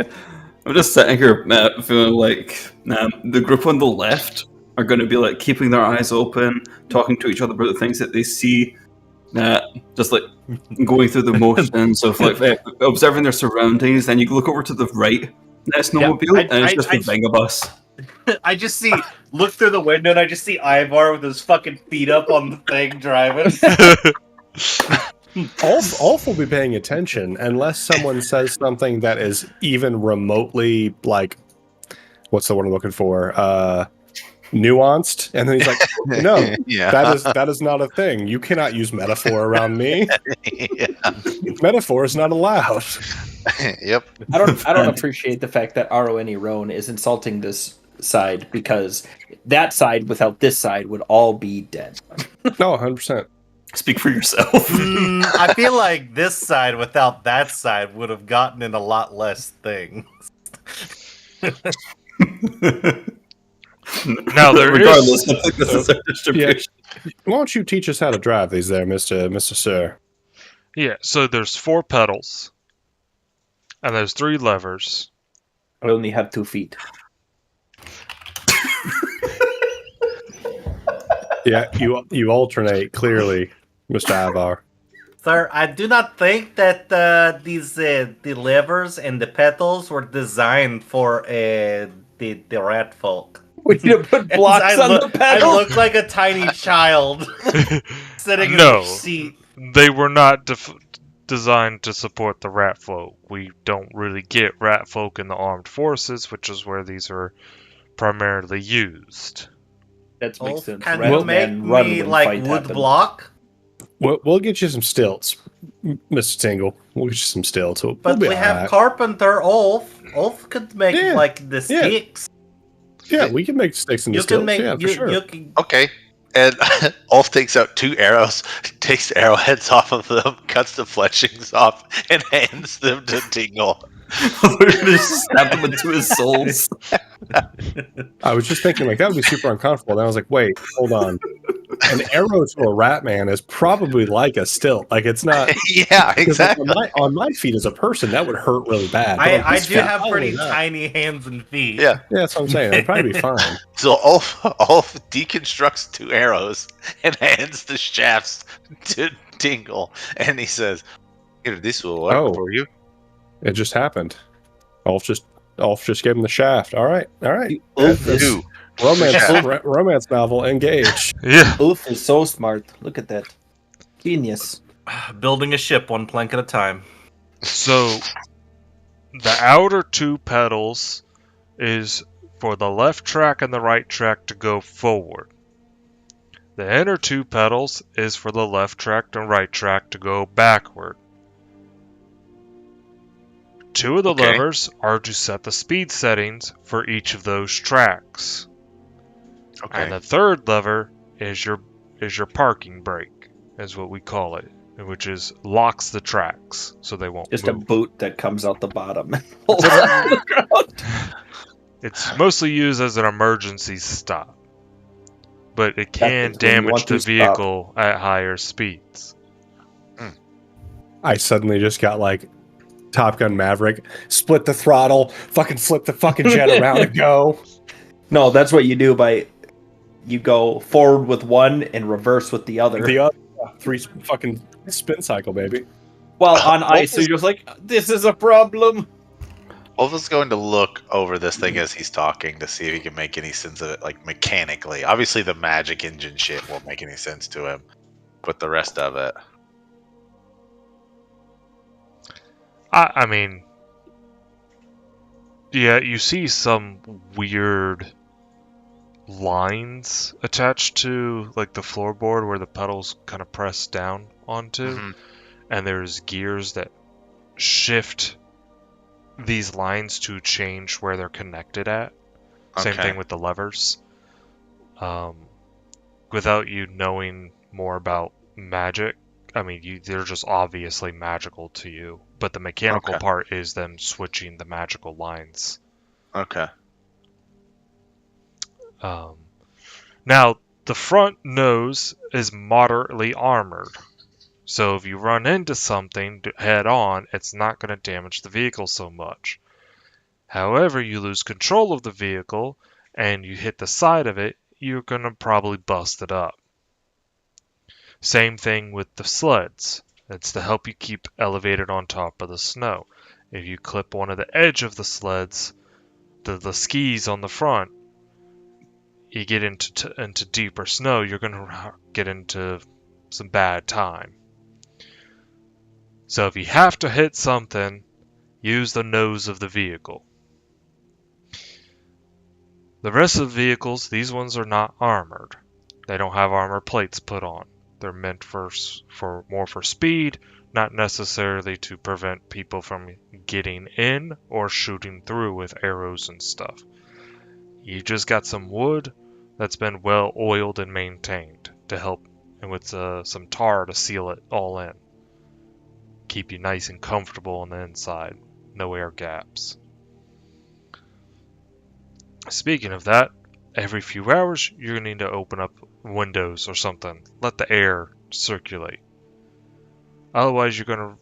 I'm just sitting here feeling like the group on the left are going to be like keeping their eyes open, talking to each other about the things that they see, just like going through the motions of like observing their surroundings. Then you look over to the right, next snowmobile, and it's just a Vengabus. I just look through the window and I just see Ivar with his fucking feet up on the thing driving. Ulf will be paying attention unless someone says something that is even remotely like, what's the word I'm looking for? Nuanced, and then he's like, "No, that is not a thing. You cannot use metaphor around me. Metaphor is not allowed." Yep. I don't appreciate the fact that Aroni Roan is insulting this side, because that side without this side would all be dead. No, 100%. Speak for yourself. I feel like this side without that side would have gotten in a lot less things. Now there regardless, I think this is our distribution. Why don't you teach us how to drive these there, Mr. Sir? Yeah, so there's 4 pedals, and there's 3 levers. I only have 2 feet. Yeah, you alternate clearly, Mr. Ivar. Sir, I do not think that these the levers and the pedals were designed for the rat folk. We need to put blocks on the pedal. I look like a tiny child sitting in No. the seat. They were not designed to support the rat folk. We don't really get rat folk in the armed forces, which is where these are primarily used. That makes sense. Can Rat you make men run me when like fight wood happen. block? We'll get you some stilts, Mr. Tingle. We'll get you some stilts. We'll But be we all have right. Carpenter Ulf. Ulf could make Yeah. like the sticks. Yeah, we can make sticks and You stilts. can make Yeah, for sure. you can. Okay. And Ulf takes out 2 arrows, takes arrowheads off of them, cuts the fletchings off, and hands them to Tingle. We're gonna just snap them into his souls. I was just thinking, like, that would be super uncomfortable. Then I was like, wait, hold on. An arrow to a rat man is probably like a stilt. Like, it's not. Yeah, Because, like, exactly. on my feet as a person, that would hurt really bad. But on I his do feet, have pretty probably not. tiny hands and feet. Yeah. Yeah, that's what I'm saying. It'd probably be fine. So Ulf deconstructs 2 arrows and hands the shafts to Tingle, and he says, "Here, this will work for you." It just happened. Ulf just gave him the shaft. All right. Ulf is, Two. Romance novel, engage. Yeah. Ulf is so smart. Look at that. Genius. Building a ship one plank at a time. So the outer 2 pedals is for the left track and the right track to go forward. The inner 2 pedals is for the left track and right track to go backward. 2 of the Okay. levers are to set the speed settings for each of those tracks. Okay. And the 3rd lever is your parking brake, is what we call it, which is locks the tracks so they won't Just a move. boot that comes out the bottom and pulls on the ground. It's mostly used as an emergency stop, but it can That's when you damage want the to stop. vehicle at higher speeds. I suddenly just got like Top Gun Maverick. Split the throttle, fucking flip the fucking jet around and go. No, that's what you do by you go forward with one and reverse with the other. The other 3 fucking spin cycle, baby. While on ice, so you're just like, this is a problem. Wolf is going to look over this thing as he's talking to see if he can make any sense of it, like mechanically. Obviously, the magic engine shit won't make any sense to him, but the rest of it. I mean, yeah, you see some weird lines attached to like the floorboard where the pedals kind of press down onto, Mhm. and there's gears that shift these lines to change where they're connected at. Same Okay. thing with the levers. Without you knowing more about magic, I mean, they're just obviously magical to you. But the mechanical Okay. part is them switching the magical lines. Okay. Now, the front nose is moderately armored. So if you run into something head on, it's not going to damage the vehicle so much. However, you lose control of the vehicle and you hit the side of it, you're going to probably bust it up. Same thing with the sleds. It's to help you keep elevated on top of the snow. If you clip one of the edge of the sleds, the skis on the front, you get into deeper snow, you're going to get into some bad time. So if you have to hit something, use the nose of the vehicle. The rest of the vehicles, these ones are not armored. They don't have armor plates put on. They're meant for more for speed, not necessarily to prevent people from getting in or shooting through with arrows and stuff. You just got some wood that's been well oiled and maintained to help, and with some tar to seal it all in. Keep you nice and comfortable on the inside. No air gaps. Speaking of that, every few hours you're going to need to open up windows or something. Let the air circulate. Otherwise you're going to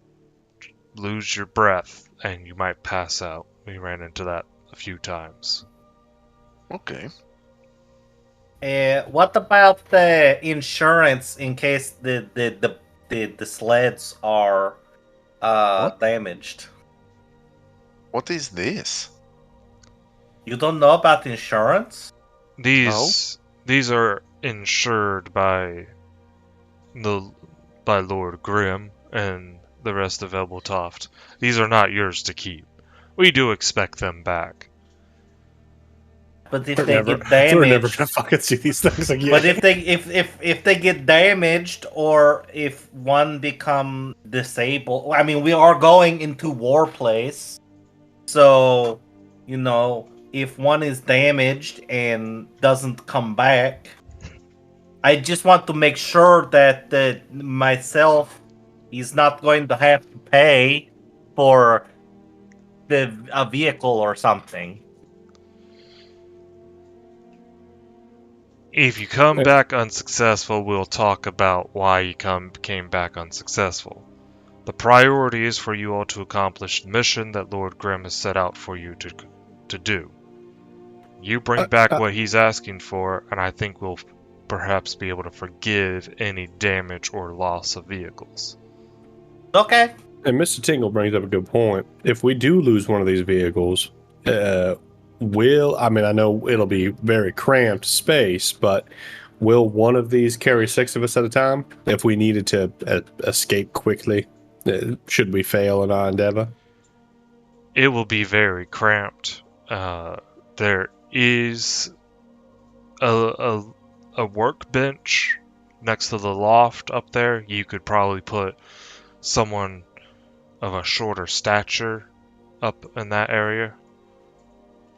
lose your breath and you might pass out. We ran into that a few times. Okay. What about the insurance in case the sleds are damaged? What is this? You don't know about insurance? These are insured by Lord Grimm and the rest of Ebeltoft. These are not yours to keep. We do expect them back. But if We're they never, get damaged, we're never gonna fucking see these things again. but if they get damaged or if one become disabled, I mean, we are going into war place, so if one is damaged and doesn't come back, I just want to make sure that myself is not going to have to pay for a vehicle or something. If you come back unsuccessful, we'll talk about why you came back unsuccessful. The priority is for you all to accomplish the mission that Lord Grimm has set out for you to do. You bring back what he's asking for, and I think we'll perhaps be able to forgive any damage or loss of vehicles. Okay. And Mr. Tingle brings up a good point. If we do lose one of these vehicles, I know it'll be very cramped space, but will one of these carry 6 of us at a time if we needed to escape quickly? Should we fail in our endeavor? It will be very cramped. There is a workbench next to the loft up there. You could probably put someone of a shorter stature up in that area.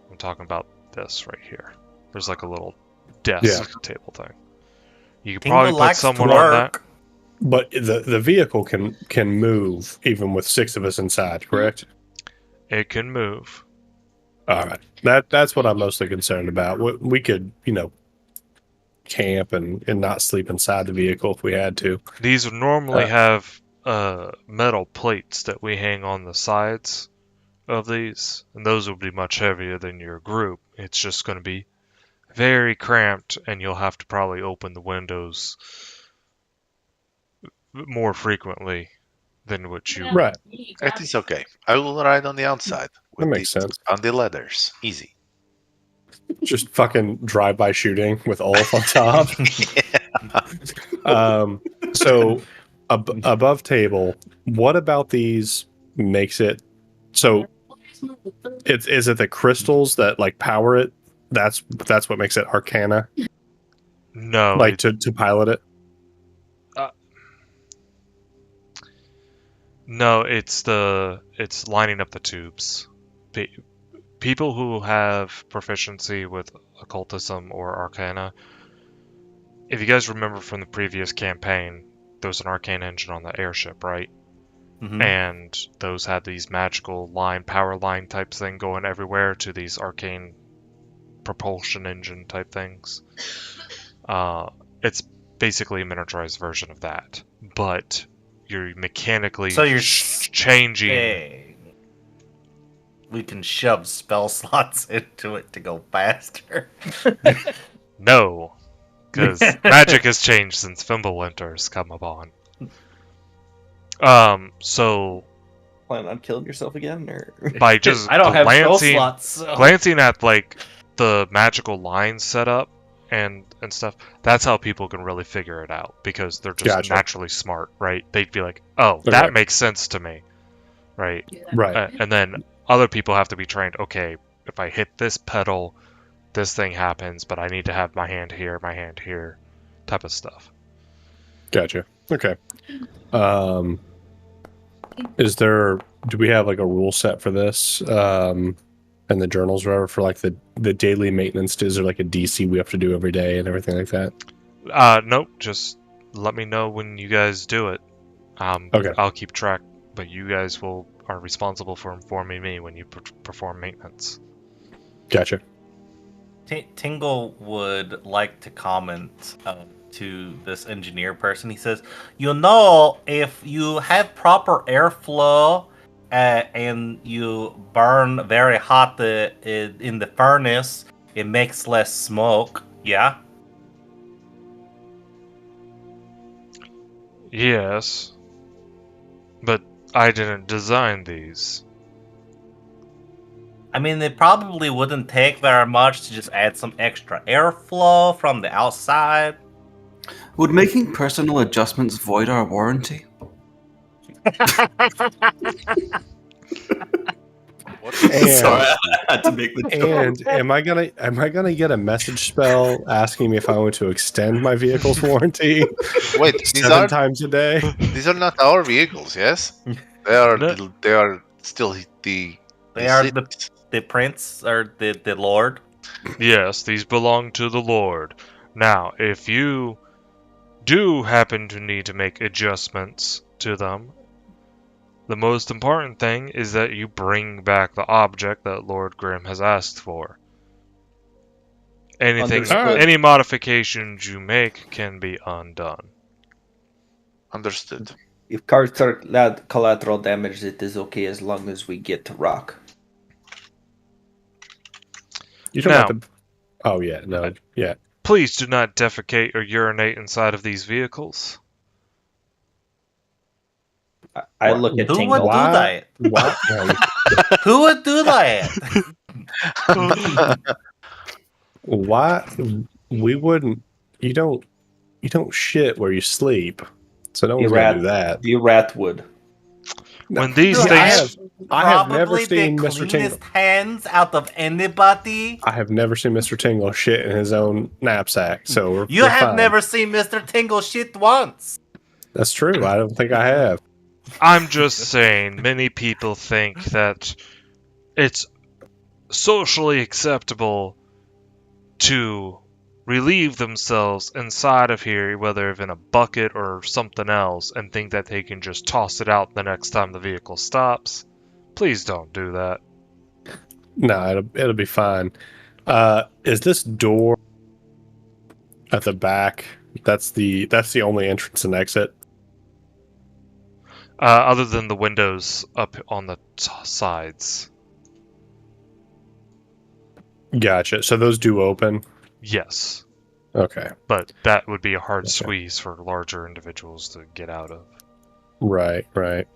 I'm talking about this right here. There's like a little desk table thing. You could probably put someone on that. But the vehicle can move even with 6 of us inside, correct? It can move. All right. That's what I'm mostly concerned about. We could, camp and not sleep inside the vehicle if we had to. These would normally have metal plates that we hang on the sides of these, and those would be much heavier than your group. It's just going to be very cramped, and you'll have to probably open the windows more frequently than what you. Right. It is okay. I will ride on the outside. That makes sense. On the ladders. Easy. Just fucking drive-by shooting with Olaf on top. So above table, what about these makes it so? Is it the crystals that like power it? That's what makes it Arcana. No, Like to pilot it. No, it's lining up the tubes. People who have proficiency with occultism or arcana, if you guys remember from the previous campaign, there was an arcane engine on the airship, right? Mhm. And those had these magical power line type thing going everywhere to these arcane propulsion engine type things. It's basically a miniaturized version of that, but you're mechanically So you're changing. Hey. We can shove spell slots into it to go faster. No, because magic has changed since Fimbulwinter's come upon. So Plan on killing yourself again, or by just I don't have spell glancing, slots. So. glancing at like the magical lines set up and stuff, that's how people can really figure it out because they're just Gotcha. naturally smart, right? They'd be like, "Oh, Okay. that makes sense to me," right? Right. And then other people have to be trained. Okay, if I hit this pedal, this thing happens, but I need to have my hand here, type of stuff. Gotcha. Okay. Do we have like a rule set for this? In the journals or whatever for like the daily maintenance? Is there like a DC we have to do every day and everything like that? Nope. Just let me know when you guys do it. Okay. I'll keep track, but you guys are responsible for informing me when you perform maintenance. Gotcha. Tingle would like to comment to this engineer person. He says, if you have proper airflow and you burn very hot in the furnace, it makes less smoke. Yeah? Yes, but I didn't design these. I mean, it probably wouldn't take very much to just add some extra airflow from the outside. Would making personal adjustments void our warranty? Sorry, I had to make the joke. And am I gonna get a message spell asking me if I want to extend my vehicle's warranty? Wait, these 7 are times a day? these are not our vehicles, yes? They are still the They are city's. the prince or the lord. Yes, these belong to the Lord. Now, if you do happen to need to make adjustments to them, the most important thing is that you bring back the object that Lord Grimm has asked for. Understood. Any modifications you make can be undone. Understood. if cards are collateral damage, it is okay as long as we get to rock. You don't Now- have to. Oh yeah, no, yeah. Please do not defecate or urinate inside of these vehicles. I look at Who Tingle. would do that? Why? Who would do that? Why? We wouldn't. You don't shit where you sleep, so no one's gonna do that. The rat would. When these Dude, things, I have never Probably seen the Mr. Tingle. cleanest hands out of anybody. I have never seen Mr. Tingle shit in his own knapsack, so we're You have fine. never seen Mr. Tingle shit once. That's true. I don't think I have. I'm just saying, many people think that it's socially acceptable to relieve themselves inside of here, whether in a bucket or something else, and think that they can just toss it out the next time the vehicle stops. Please don't do that. No, it'll be fine. Is this door at the back? That's the only entrance and exit. Other than the windows up on the sides. Gotcha. So those do open. Yes. Okay. But that would be a hard Okay. squeeze for larger individuals to get out of. Right.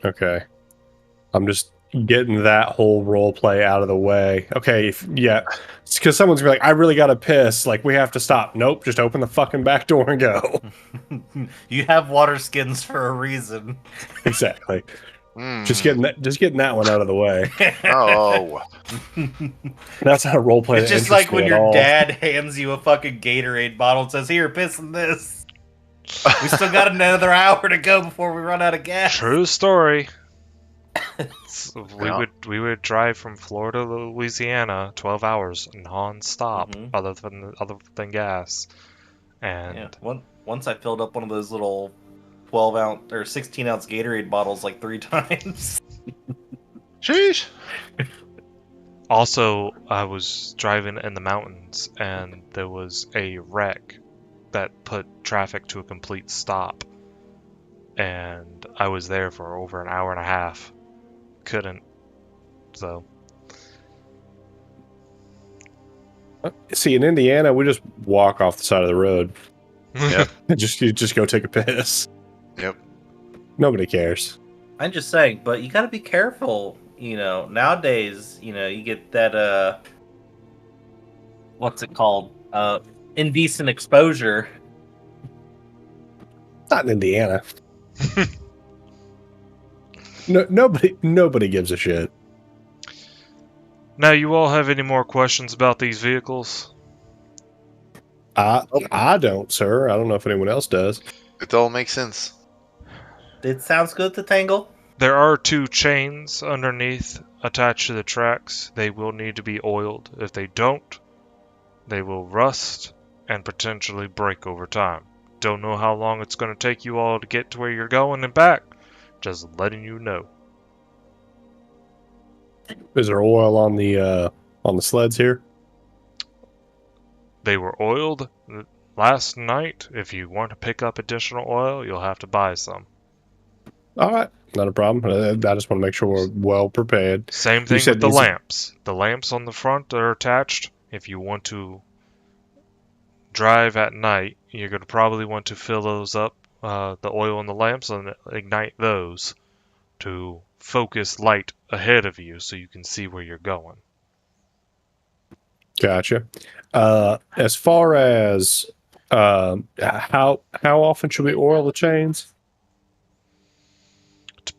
Okay. I'm just getting that whole role play out of the way. Okay, it's because someone's gonna be like, I really gotta piss. Like, we have to stop. Nope, just open the fucking back door and go. You have water skins for a reason. Exactly. Mm. Just getting that one out of the way. Oh, That's how role play. It's just like when your dad hands you a fucking Gatorade bottle and says, "Here, piss in this." We still got another hour to go before we run out of gas. True story. Yeah. We would drive from Florida to Louisiana 12 hours non-stop, Mhm. other than gas. And Yeah. Once I filled up one of those little 12-ounce or 16-ounce Gatorade bottles like 3 times. sheesh. also, I was driving in the mountains, and there was a wreck that put traffic to a complete stop. And I was there for over an hour and a half. Couldn't. So. See, in Indiana, we just walk off the side of the road. Yep. You just go take a piss. Yep. Nobody cares. I'm just saying, but you got to be careful. Nowadays, you get that what's it called? Indecent exposure. Not in Indiana. Nobody gives a shit. Now, you all have any more questions about these vehicles? I don't, sir. I don't know if anyone else does. It all makes sense. It sounds good to Tangle. There are 2 chains underneath attached to the tracks. They will need to be oiled. If they don't, they will rust and potentially break over time. Don't know how long it's going to take you all to get to where you're going and back. Just letting you know. Is there oil on the sleds here? They were oiled last night. If you want to pick up additional oil, you'll have to buy some. All right, not a problem. I just want to make sure we're well prepared. Same thing with the lamps. The lamps on the front are attached. If you want to drive at night, you're going to probably want to fill those up, the oil in the lamps, and ignite those to focus light ahead of you so you can see where you're going. Gotcha. As far as how often should we oil the chains?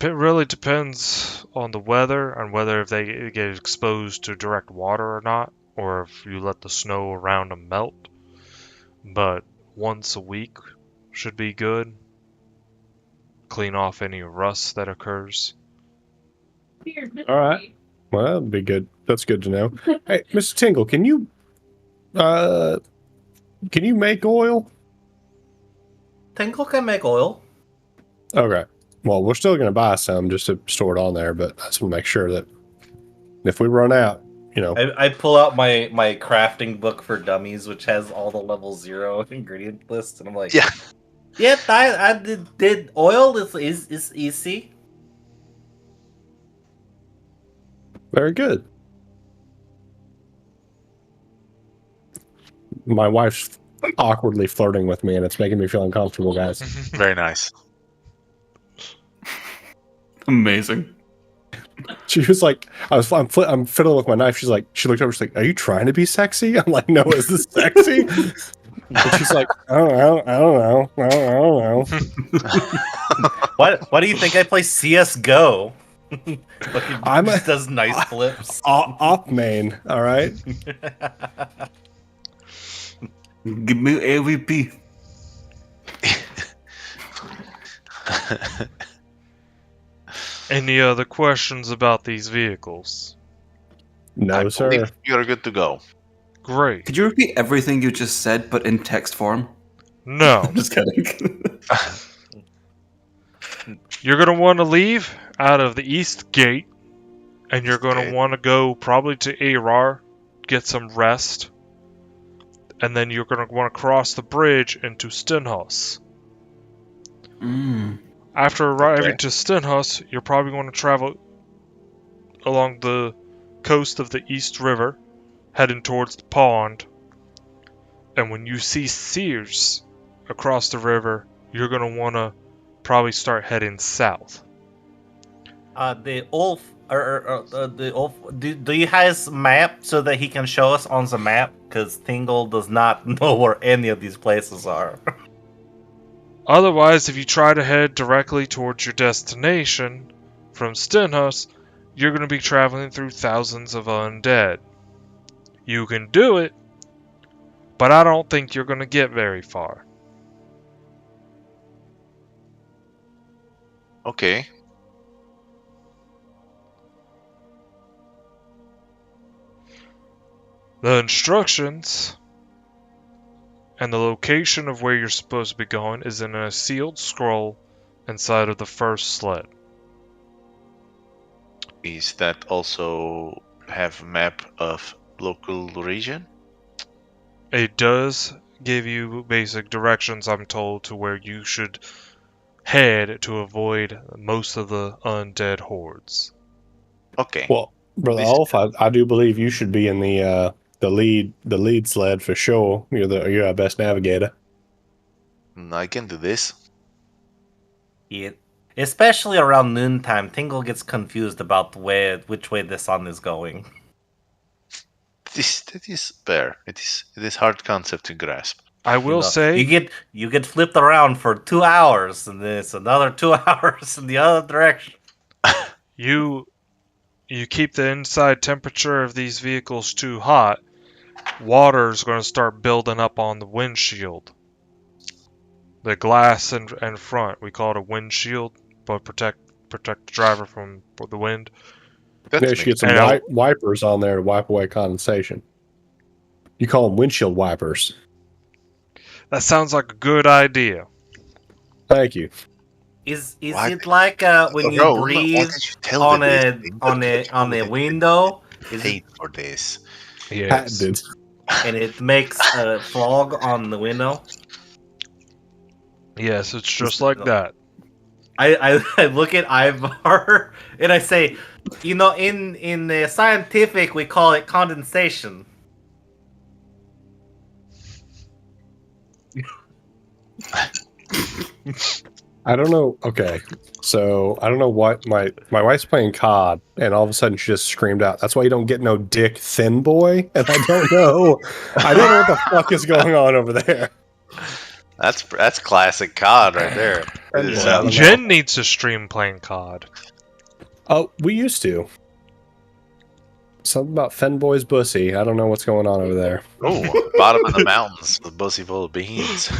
Really depends on the weather and whether if they get exposed to direct water or not, or if you let the snow around them melt. But once a week should be good. Clean off any rust that occurs. All right. Well, that'd be good. That's good to know. Hey, Mr. Tingle, can you make oil? Tingle can make oil. Okay. Well, we're still going to buy some just to store it on there, but I just want to make sure that if we run out, I pull out my crafting book for dummies, which has all the level 0 ingredient lists, and I'm like, Yeah. Yep, I did oil is easy. Very good. My wife's awkwardly flirting with me, and it's making me feel uncomfortable, guys. Very nice. Amazing. She was like, I'm fiddling with my knife. She looked over. She's like, "Are you trying to be sexy?" I'm like, "No, is this sexy?" And she's like, I don't know. Why do you think I play CS:GO? I'm just does nice flips. Op main, all right. Give me AVP. Any other questions about these vehicles? No, I sir. believe you're good to go. Great. Could you repeat everything you just said, but in text form? No. I'm just kidding. You're going to want to leave out of the east gate, and you're going to want to go probably to Arar, get some rest, and then you're going to want to cross the bridge into Stenhus. After arriving to Stenhus, you're probably going to travel along the coast of the East River, heading towards the pond. And when you see Sears across the river, you're going to want to probably start heading south. The Ulf, the Ulf. Do you guys map so that he can show us on the map? Because Tingle does not know where any of these places are. Otherwise, if you try to head directly towards your destination from Stenhus, you're going to be traveling through thousands of undead. You can do it, but I don't think you're going to get very far. Okay. The instructions and the location of where you're supposed to be going is in a sealed scroll inside of the first sled. Is that also have a map of local region? It does give you basic directions, I'm told, to where you should head to avoid most of the undead hordes. Okay. Well, Brother Ulf, I do believe you should be in the lead sled for sure. You're our best navigator. I can do this. Yeah. Especially around noontime, Tingle gets confused about which way the sun is going. That is fair. It is hard concept to grasp. I will say you get flipped around for 2 hours, and then it's another 2 hours in the other direction. you keep the inside temperature of these vehicles too hot, water is going to start building up on the windshield. The glass in front, we call it a windshield, but protect the driver from the wind. Maybe you should get some wipers on there to wipe away condensation. You call them windshield wipers. That sounds like a good idea. Thank you. Is it like when you breathe on a window? Is paid for this? Yes. And it makes a fog on the window? Yes, it's just like that. I look at Ivar and I say, in the scientific we call it condensation. I don't know. Okay, so I don't know what my wife's playing COD, and all of a sudden she just screamed out, "That's why you don't get no dick, thin boy." And I don't know what the fuck is going on over there. That's classic COD right there. Jen needs to stream playing COD. Oh, we used to. Something about Fenboy's bussy. I don't know what's going on over there. Oh, bottom of the mountains, the bussy full of beans.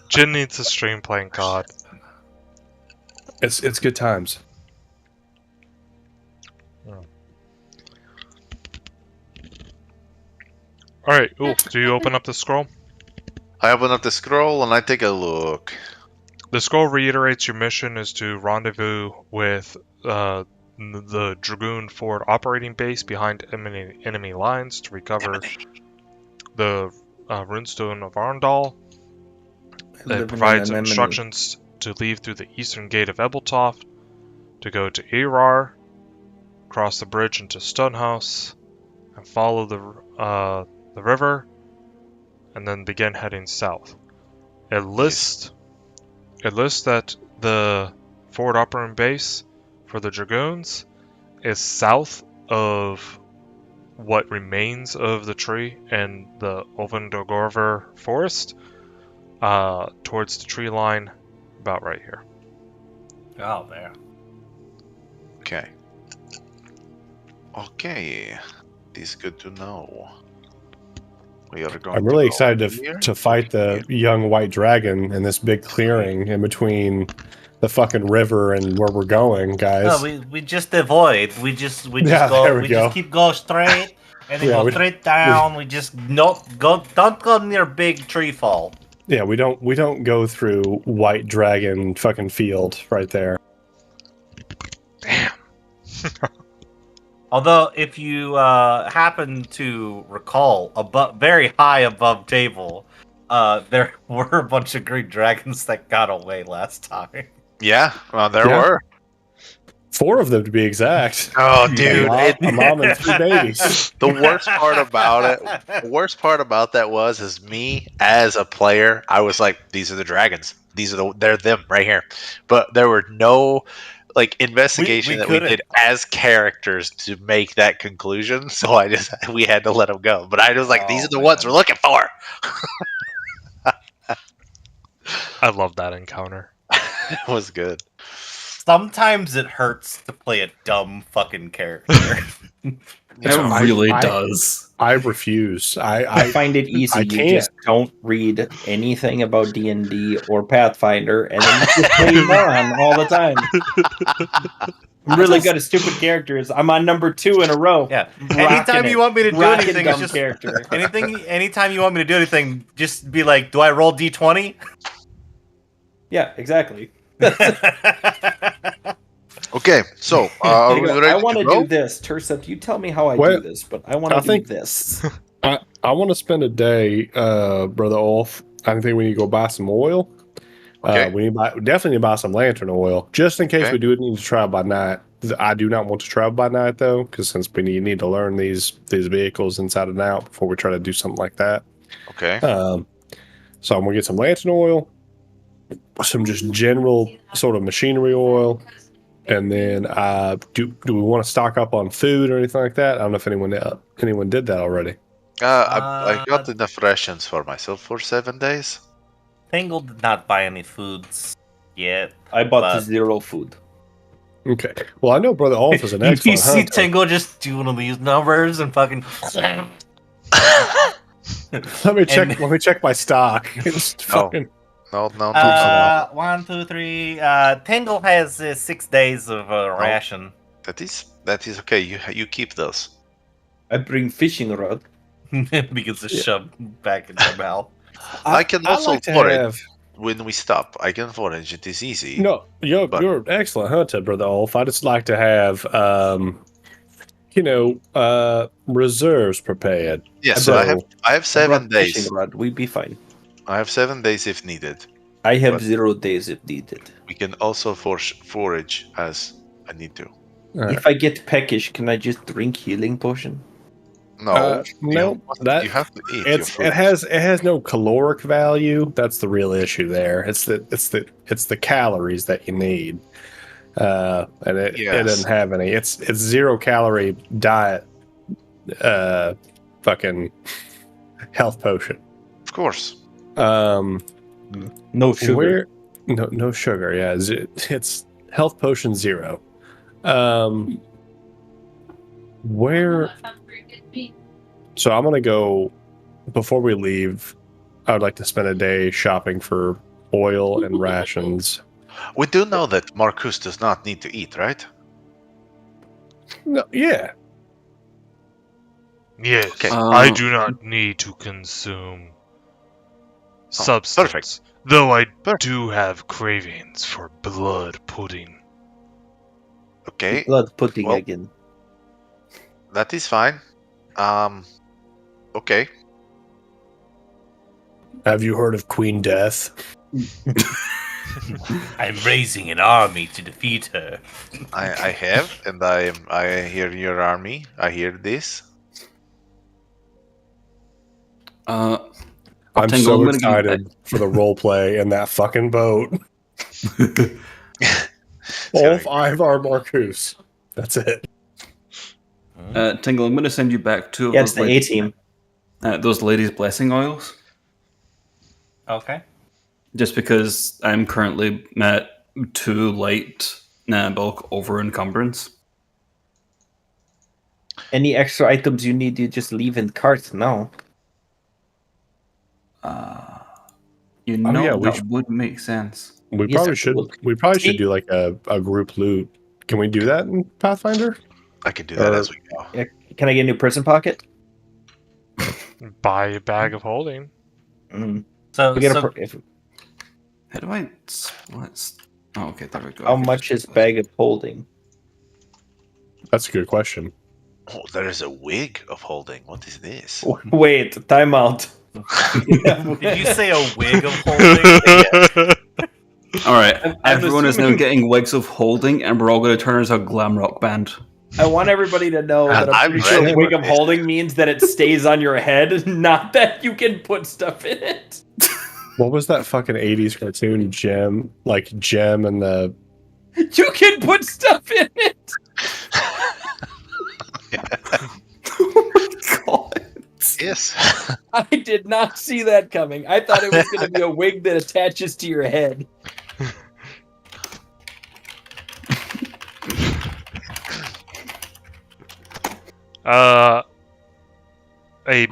Jen needs to stream playing COD. It's good times. Alright, do you open up the scroll? I open up the scroll and I take a look. The scroll reiterates your mission is to rendezvous with the Dragoon Ford operating base behind enemy lines to recover the runestone of Arndal. It provides instructions to leave through the eastern gate of Ebeltoft, to go to Erar, cross the bridge into Stunhouse, and follow the river, and then begin heading south. It lists that the forward operating base for the Dragoons is south of what remains of the tree and the Ovendogorver forest, towards the tree line, about right here. Oh, there. Okay. It's good to know. We are going. I'm really excited to fight the young white dragon in this big clearing in between the fucking river and where we're going, guys. No, we just avoid. We just just keep going straight and then go straight down. We just don't go near big tree fall. Yeah, we don't go through white dragon fucking field right there. Damn. Although, if you happen to recall, very high above table, there were a bunch of green dragons that got away last time. Yeah, well, there were. 4 of them to be exact. Oh, dude! A mom and 3 babies. The worst part about that is me as a player. I was like, "These are the dragons. They're them right here." But there were no investigation that we did as characters to make that conclusion. So we had to let them go. But I was like, "These are the ones we're looking for." I love that encounter. It was good. Sometimes it hurts to play a dumb fucking character. It really does. I refuse. I find it easy. I You can't. just don't read anything about D&D or Pathfinder, and then you just play moron all the time. I'm really good at stupid characters. I'm on number 2 in a row. Yeah. Anytime you want me to do anything, dumb it's just character. Anytime you want me to do anything, just be like, "Do I roll d20?" Yeah, exactly. Okay, so are we ready I want to to go? do this. Tursup, you tell me how I Well, do this, but I want to do think- this. I want to spend a day, Brother Ulf. I think we need to go buy some oil. Okay. We definitely need to buy some lantern oil, just in case Okay. we do need to travel by night. I do not want to travel by night, though, because since we need to learn these vehicles inside and out before we try to do something like that. Okay. So I'm going to get some lantern oil, some just general sort of machinery oil, and then do we want to stock up on food or anything like that? I don't know if anyone did that already. I got enough rations for myself for 7 days. Tingle did not buy any foods yet. I bought But- 0 food. Okay. Well, I know Brother Ulf is an You excellent see hunter. Tingle just doing these numbers and fucking. Let me check my stock. It's fucking. No. 1, 2, 3. Tingle has 6 days of ration. That is okay. You keep those. I bring fishing rod. Because it's shoved back in my mouth. I can also like to forage have- when we stop. I can forage. It is easy. No, you're But- an excellent hunter, Brother Ulf. I just like to have, reserves prepared. Yes, So- I have 7 days. Fishing rod. We'd be fine. I have 7 days if needed. I have But- 0 days if needed. We can also forage as I need to. If I get peckish, can I just drink healing potion? No, no, that you have to eat. your fruit. it has no caloric value. That's the real issue there. It's the calories that you need, and it doesn't have any. It's 0 calorie diet, fucking health potion. Of course. No sugar. No sugar. Yeah, it's health potion 0. Where? So I'm gonna go before we leave. I would like to spend a day shopping for oil and rations. We do know that Marcus does not need to eat, right? No, yeah. Yes, Okay. I do not need to consume substance, perfect. though I do have cravings for blood pudding. Okay, Blood pudding Well- again. that is fine. Okay. Have you heard of Queen Death? I'm raising an army to defeat her. I have, and I hear your army. I hear this. I'm Tingle, so I'm gonna give you excited for the role play in that fucking boat. Ulf, Ivar, Marcus. That's it. Tingle, I'm going to send you back 2 of Yeah, it's those the A team. those ladies' blessing oils, Okay. just because I'm currently at 2 light bulk over encumbrance. Any extra items you need, you just leave in cart now. You know yeah, we that should- would make sense. We Yes, probably it should. would. We probably should do like a group loot. Can we do that in Pathfinder? I can do that Or- as we go. Yeah, can I get a new prison pocket? Buy a bag of holding. So, We get a so per- if- How do I split? Oh, okay, there we go. how much is bag of holding? That's a good question. Oh, there is a wig of holding. What is this? Wait, time out. did you say a wig of holding? All right, I'm everyone is now assuming- getting wigs of holding, and we're all going to turn into a glam rock band. I want everybody to know that I'm I'm pretty sure ready wig for of this. holding means that it stays on your head, not that you can put stuff in it. What was that fucking 80s cartoon, Gem? Like Gem and the... You can put stuff in it. Oh my god. Yes. I did not see that coming. I thought it was going to be a wig that attaches to your head. A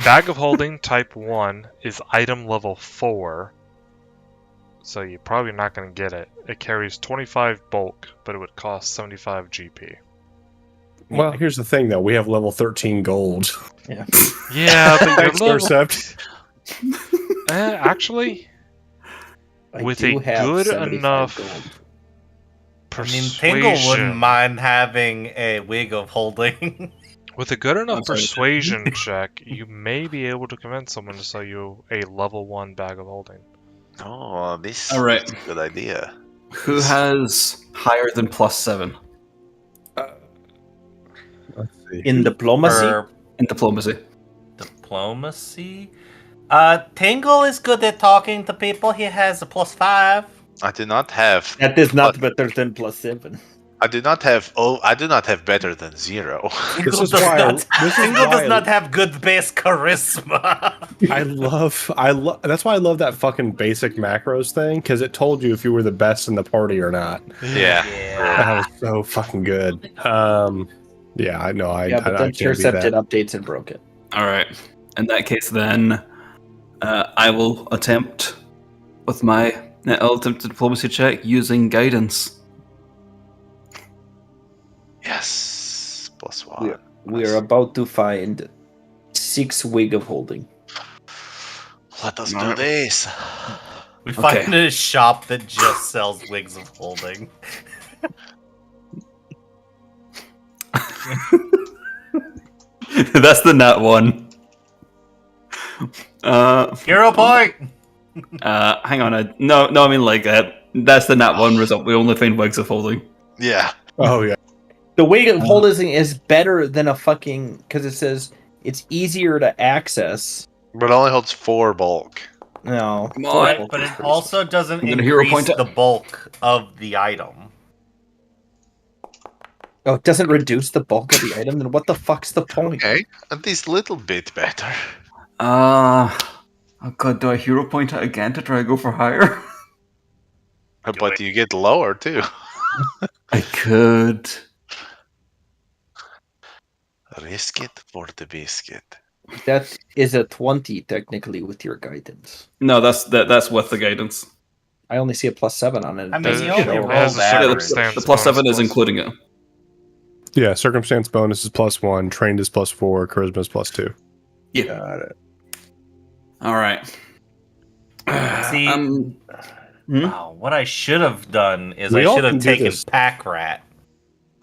bag of holding type 1 is item level 4. So you're probably not going to get it. It carries 25 bulk, but it would cost 75 GP. Well, here's the thing, though. We have level 13 gold. Yeah, but your Thanks, level... Intercept. Actually, I with do a have good 75 enough gold. I mean, persuasion, Tingle wouldn't mind having a wig of holding. with a good enough I'm sorry. persuasion check, you may be able to convince someone to sell you a level 1 bag of holding. Oh, this All right. is a good idea. Who has higher than +7 Let's see. In diplomacy? For in diplomacy? diplomacy? Tingle is good at talking to people. He has a +5. I do not have. That is not better than +7. I do not have. Oh, I do not have better than 0. Tingle is does why I- not. this is Tingle why does I- not have good base charisma. I love that's why I love that fucking basic macros thing, because it told you if you were the best in the party or not. Yeah. That was so fucking good. Yeah, I know. Yeah, but I then can't be Intercept did that. updates and broke it. All right. In that case, then I will attempt with my I'll attempt a diplomacy check using guidance. Yes. +1. We are about to find 6 wig of holding. Let us do Alright. this. We find Okay. a shop that just sells wigs of holding. That's the nat one. Hero point. Hang on. No, I mean like that's the nat one result. We only find wigs of holding. Yeah. Oh yeah. The wig of holding is better than a fucking... Because it says it's easier to access. But it only holds 4 bulk. No. Come on. But, but it also doesn't I'm gonna hero increase point it. the bulk of the item. Oh, it doesn't reduce the bulk of the item? Then what the fuck's the point? Okay. At least a little bit better. Oh god, do I hero point it again to try to go for higher? But you get lower too. I could. Risk it for the biscuit. That is a 20 technically with your guidance. No, that's with the guidance. I only see a +7 on it. I mean, Does you it only show- rolled it has a Yeah, average. the +7 is including it. Yeah, circumstance bonus is +1, trained is +4, charisma is +2. Yeah. Got it. All right. See, wow, what I should have done is We I all should have can do taken this. Pack Rat.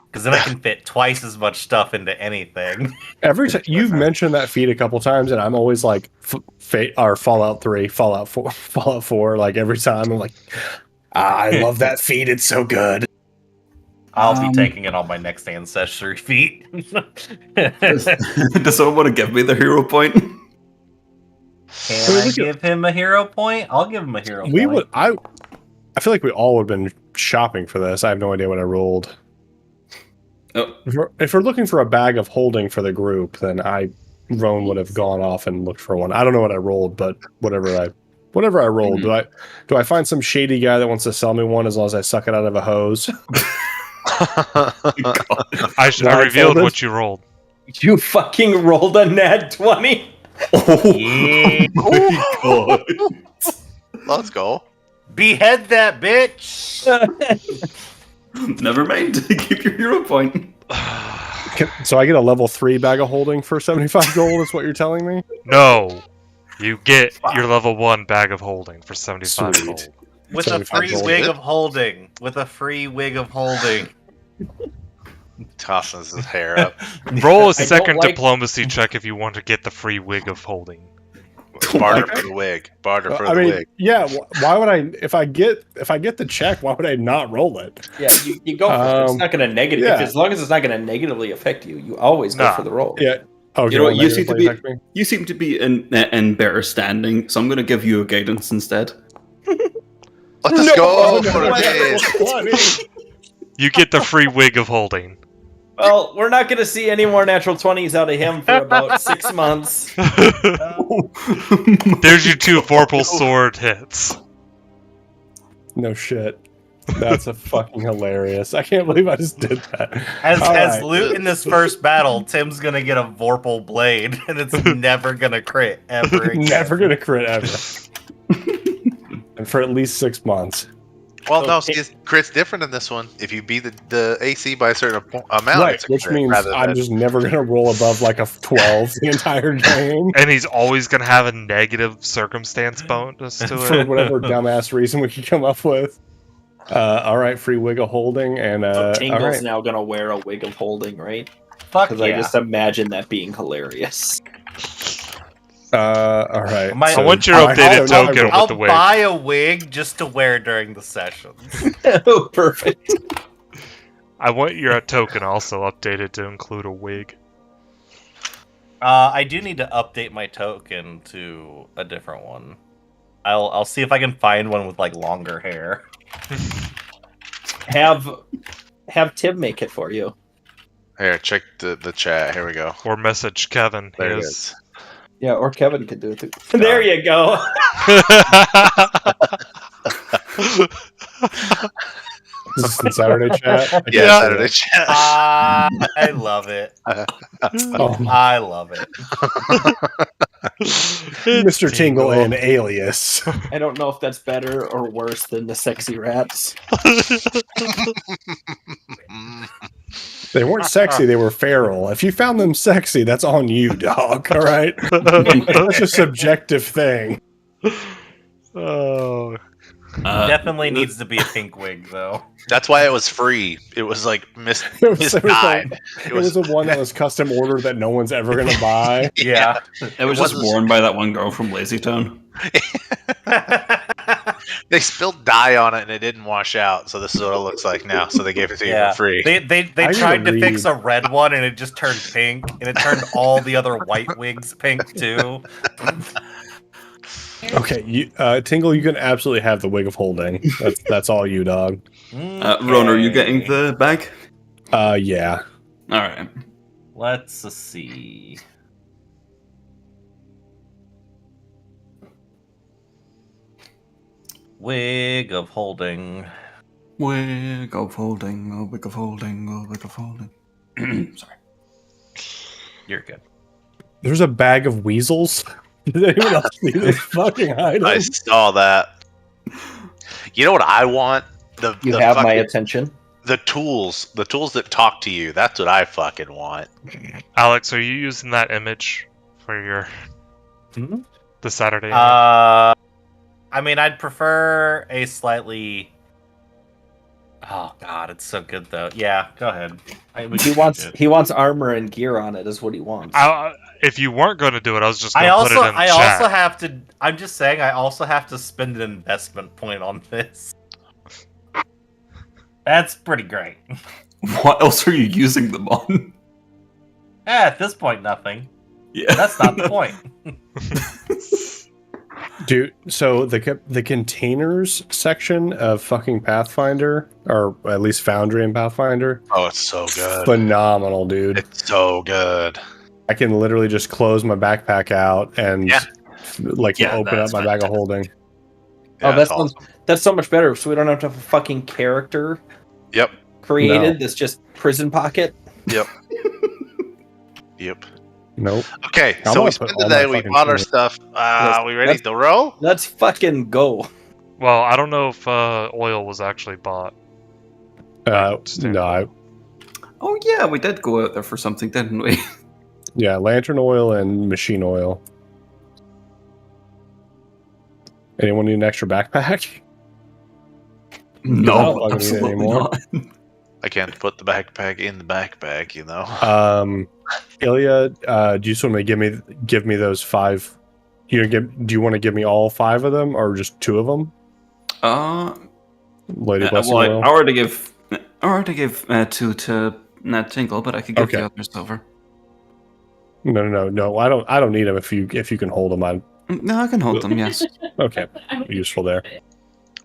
Because then I can fit twice as much stuff into anything. Every time you've mentioned that feat a couple times, and I'm always like, or Fallout 3, Fallout 4, Fallout 4. Like every time, I'm like, I love that feat. It's so good. I'll be taking it on my next ancestry feat. Does someone want to give me the hero point? Can I give him a hero point? I'll give him a hero We point. would. I feel like we all would have been shopping for this. I have no idea what I rolled. Oh. If we're looking for a bag of holding for the group, then Roan would have gone off and looked for one. I don't know what I rolled, but whatever I rolled, do I find some shady guy that wants to sell me one as long as I suck it out of a hose? I revealed what you rolled. You fucking rolled a nat 20. Yeah. Let's go. Behead that bitch! Never mind. Keep your hero point. So I get a level 3 bag of holding for 75 gold. Is what you're telling me? No, you get your level 1 bag of holding for 75 Sweet. gold. With a 75 free gold. wig of holding. With a free wig of holding. Tosses his hair up. Roll a I don't second like- diplomacy check if you want to get the free wig of holding. Barter for the wig. Barter for I the mean, wig. yeah. Why would I? If I get the check, why would I not roll it? Yeah, you go for it. It's not going to negative. yeah. As long as it's not going to negatively affect you, you always go Nah. for the roll. Yeah. Oh, You know, you you seem to be in better standing, so I'm going to give you a guidance instead. Let's go for it. You get the free wig of holding. Well, we're not going to see any more natural 20s out of him for about 6 months. There's your 2 Vorpal sword hits. No shit. That's a fucking hilarious. I can't believe I just did that. As All loot in this first battle, Tim's gonna get a Vorpal blade, and it's never gonna crit ever again. Never gonna crit ever. And for at least 6 months. Well, no, see, crit's different in this one. If you beat the AC by a certain amount, Right, it's a which crit, means rather I'm than- just never gonna roll above like a 12 the entire game. And he's always going to have a negative circumstance bonus to For it. whatever dumbass reason we could come up with. All right, free wig of holding, and So all Tingle's right. now going to wear a wig of holding, right? Fuck Because yeah. I just imagine that being hilarious. All right. I want your updated token I'll with the wig. buy a wig just to wear during the sessions. Oh, perfect. I want your token also updated to include a wig. I do need to update my token to a different one. I'll see if I can find one with like longer hair. Have Tim make it for you. Here, check the chat. Here we go. Or message Kevin. There it His- is. Yeah, or Kevin could do it too. There you go. Is this in Saturday chat? Yeah, Saturday chat. I love it. Oh my. I love it. Mr. Tingle and Alias. I don't know if that's better or worse than the sexy rats. They weren't sexy, they were feral. If you found them sexy, that's on you, dog. All right? That's a subjective thing. Oh. Definitely needs to be a pink wig, though. That's why it was free. It was like It was misguided. it was the one that was custom ordered that no one's ever going to buy. Yeah. It was just worn by that one girl from Lazy Town. They spilled dye on it and it didn't wash out, so this is what it looks like now. So they gave it to you Yeah. for free. They I tried to need to fix a red one and it just turned pink, and it turned all the other white wigs pink too. Okay, you, Tingle, you can absolutely have the wig of holding. That's all you, dog. Ron, are you getting the bag? Yeah. All right. Let's see. Wig of holding. Wig of holding, oh, wig of holding, oh, wig of holding. Sorry. You're good. There's a bag of weasels. Did anyone else see this fucking item? I saw that. You know what I want? You the have my fucking- attention. The tools that talk to you. That's what I fucking want. Alex, are you using that image for your the Saturday? image? I mean, I'd prefer a slightly. Oh God, it's so good though. Yeah, go ahead. He wants armor and gear on it. Is what he wants. If you weren't going to do it, I was just going I to also, put it in the I chat. also have to. I'm just saying, I also have to spend an investment point on this. That's pretty great. What else are you using them on? At this point, nothing. Yeah. That's not the point. Dude, so the containers section of fucking Pathfinder, or at least Foundry and Pathfinder, Oh, it's so good. phenomenal, dude. It's so good. I can literally just close my backpack out and open up that's my bag of holding. Oh, Yeah, it's awesome. that's so much better. So we don't have to have a fucking character Yep. created. That's just prison pocket. Yep. Yep. Nope. Okay, I'm so we gonna spent put the all my day. We fucking bought our shit. stuff. Yes, We ready that's- to roll? Let's fucking go. Well, I don't know if oil was actually bought. No, Oh yeah, we did go out there for something, didn't we? yeah, lantern oil and machine oil. Anyone need an extra backpack? No, fucking need it absolutely anymore. not. I can't put the backpack in the backpack, you know. Ilya, do you just want to give me those 5 Do you want to give me all 5 of them or just 2 of them? Lady Blessing well, Oil? I already give 2 to Tinkle, but I could give Okay. the others over. No. I don't need them if you can hold them. No, I can hold them. Yes. Okay. Useful there.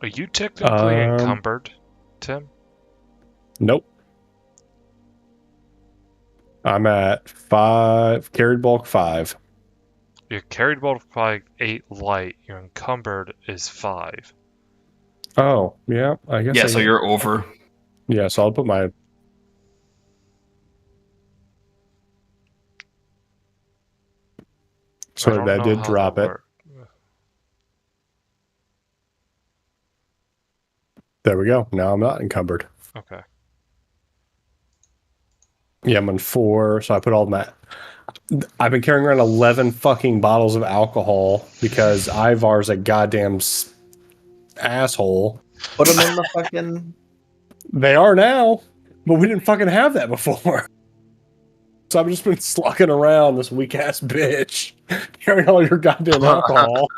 Are you technically encumbered, Tim? Nope. I'm at 5 carried bulk 5. Your carried bulk 8 light. Your encumbered is 5. Oh, yeah. I guess. Yeah, so you're over. Yeah, so I'll put my. So that did drop it. There we go. Now I'm not encumbered. Okay. Yeah, I'm on 4, so I put all that. I've been carrying around 11 fucking bottles of alcohol because Ivar's a goddamn asshole. Put them in the fucking. They are now, but we didn't fucking have that before. So I've just been slugging around this weak ass bitch, carrying all your goddamn alcohol.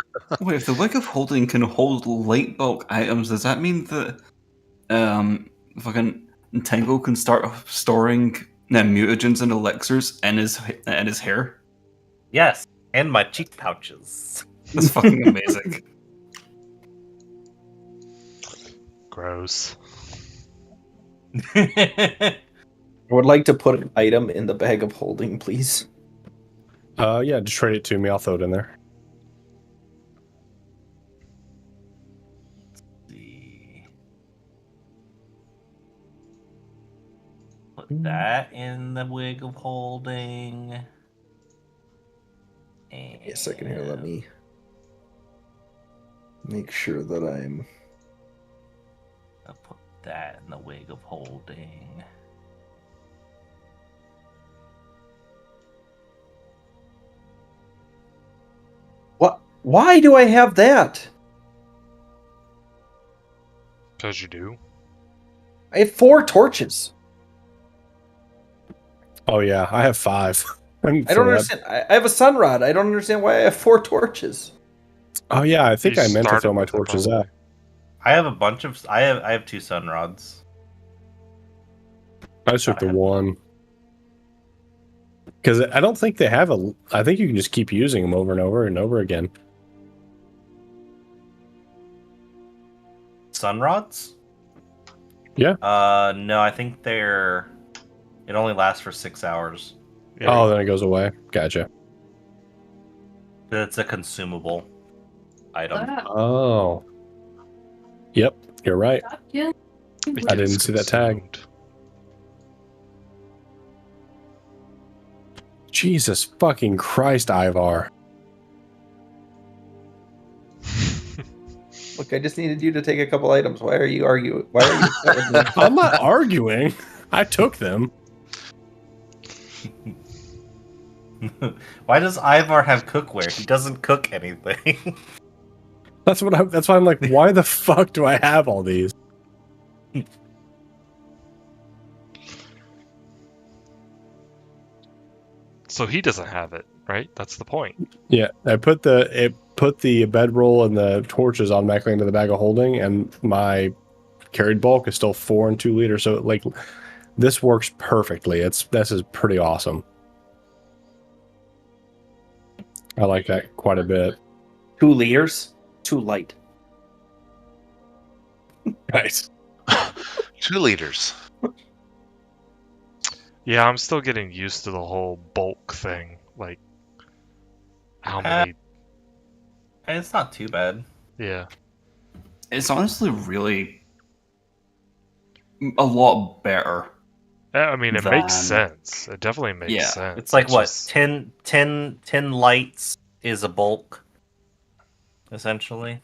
Wait, if the Wig of Holding can hold light bulk items, does that mean that fucking Tango can start storing mutagens and elixirs in his hair? Yes, and my cheek pouches. That's fucking amazing. Gross. I would like to put an item in the bag of holding, please. Yeah, just trade it to me. I'll throw it in there. Put that in the wig of holding. And Wait a second here. Let me make sure that I'm. I'll put that in the wig of holding. What? Why do I have that? Because you do. I have 4 torches. Oh yeah, I have 5. I don't understand. I have a sun rod. I don't understand why I have 4 torches. Oh yeah, I think You I meant to started throw my with it, torches probably. out. I have a bunch of. I have 2 sun rods. I just took the one. Because I don't think they have a. I think you can just keep using them over and over and over again. Sun rods? Yeah. No, I think they're. It only lasts for 6 hours. Oh, then it goes away. Gotcha. It's a consumable item. Oh. Yep, you're right. It I gets didn't see that tag. consumed. Jesus fucking Christ, Ivar. Look, I just needed you to take a couple items. Why are you arguing? Why are you upset with me? I'm not arguing. I took them. Why does Ivar have cookware? He doesn't cook anything. That's why I'm like, why the fuck do I have all these? So he doesn't have it, right? That's the point. Yeah, I put the bedroll and the torches automatically into the bag of holding, and my carried bulk is still 4 and 2 liters. So like, this works perfectly. This is pretty awesome. I like that quite a bit. 2 liters? Too light. Nice. 2 liters. Yeah, I'm still getting used to the whole bulk thing. Like, how many? It's not too bad. Yeah. It's honestly really a lot better. I mean, it makes Than- sense. It definitely makes Yeah. sense. It's like what? just- 10 lights is a bulk, essentially.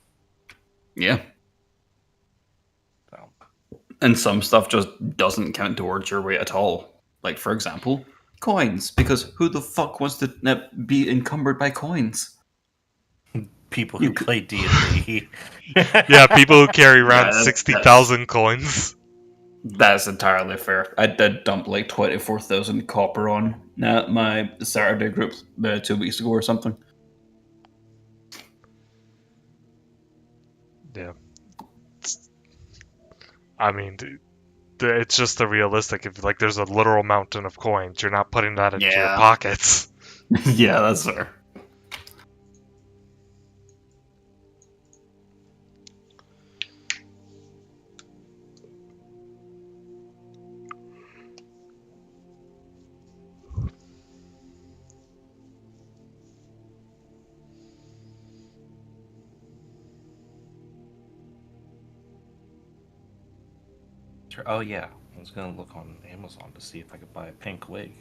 Yeah. So. And some stuff just doesn't count towards your weight at all. Like, for example, coins. Because who the fuck wants to be encumbered by coins? People who play D&D. Yeah, people who carry around Yeah, 60,000 coins. That's entirely fair. I did dump like 24,000 copper on my Saturday group 2 weeks ago or something. Yeah. I mean, it's just the realistic. If like there's a literal mountain of coins, you're not putting that into your Yeah. pockets. Yeah, that's fair. Oh yeah, I was gonna look on Amazon to see if I could buy a pink wig.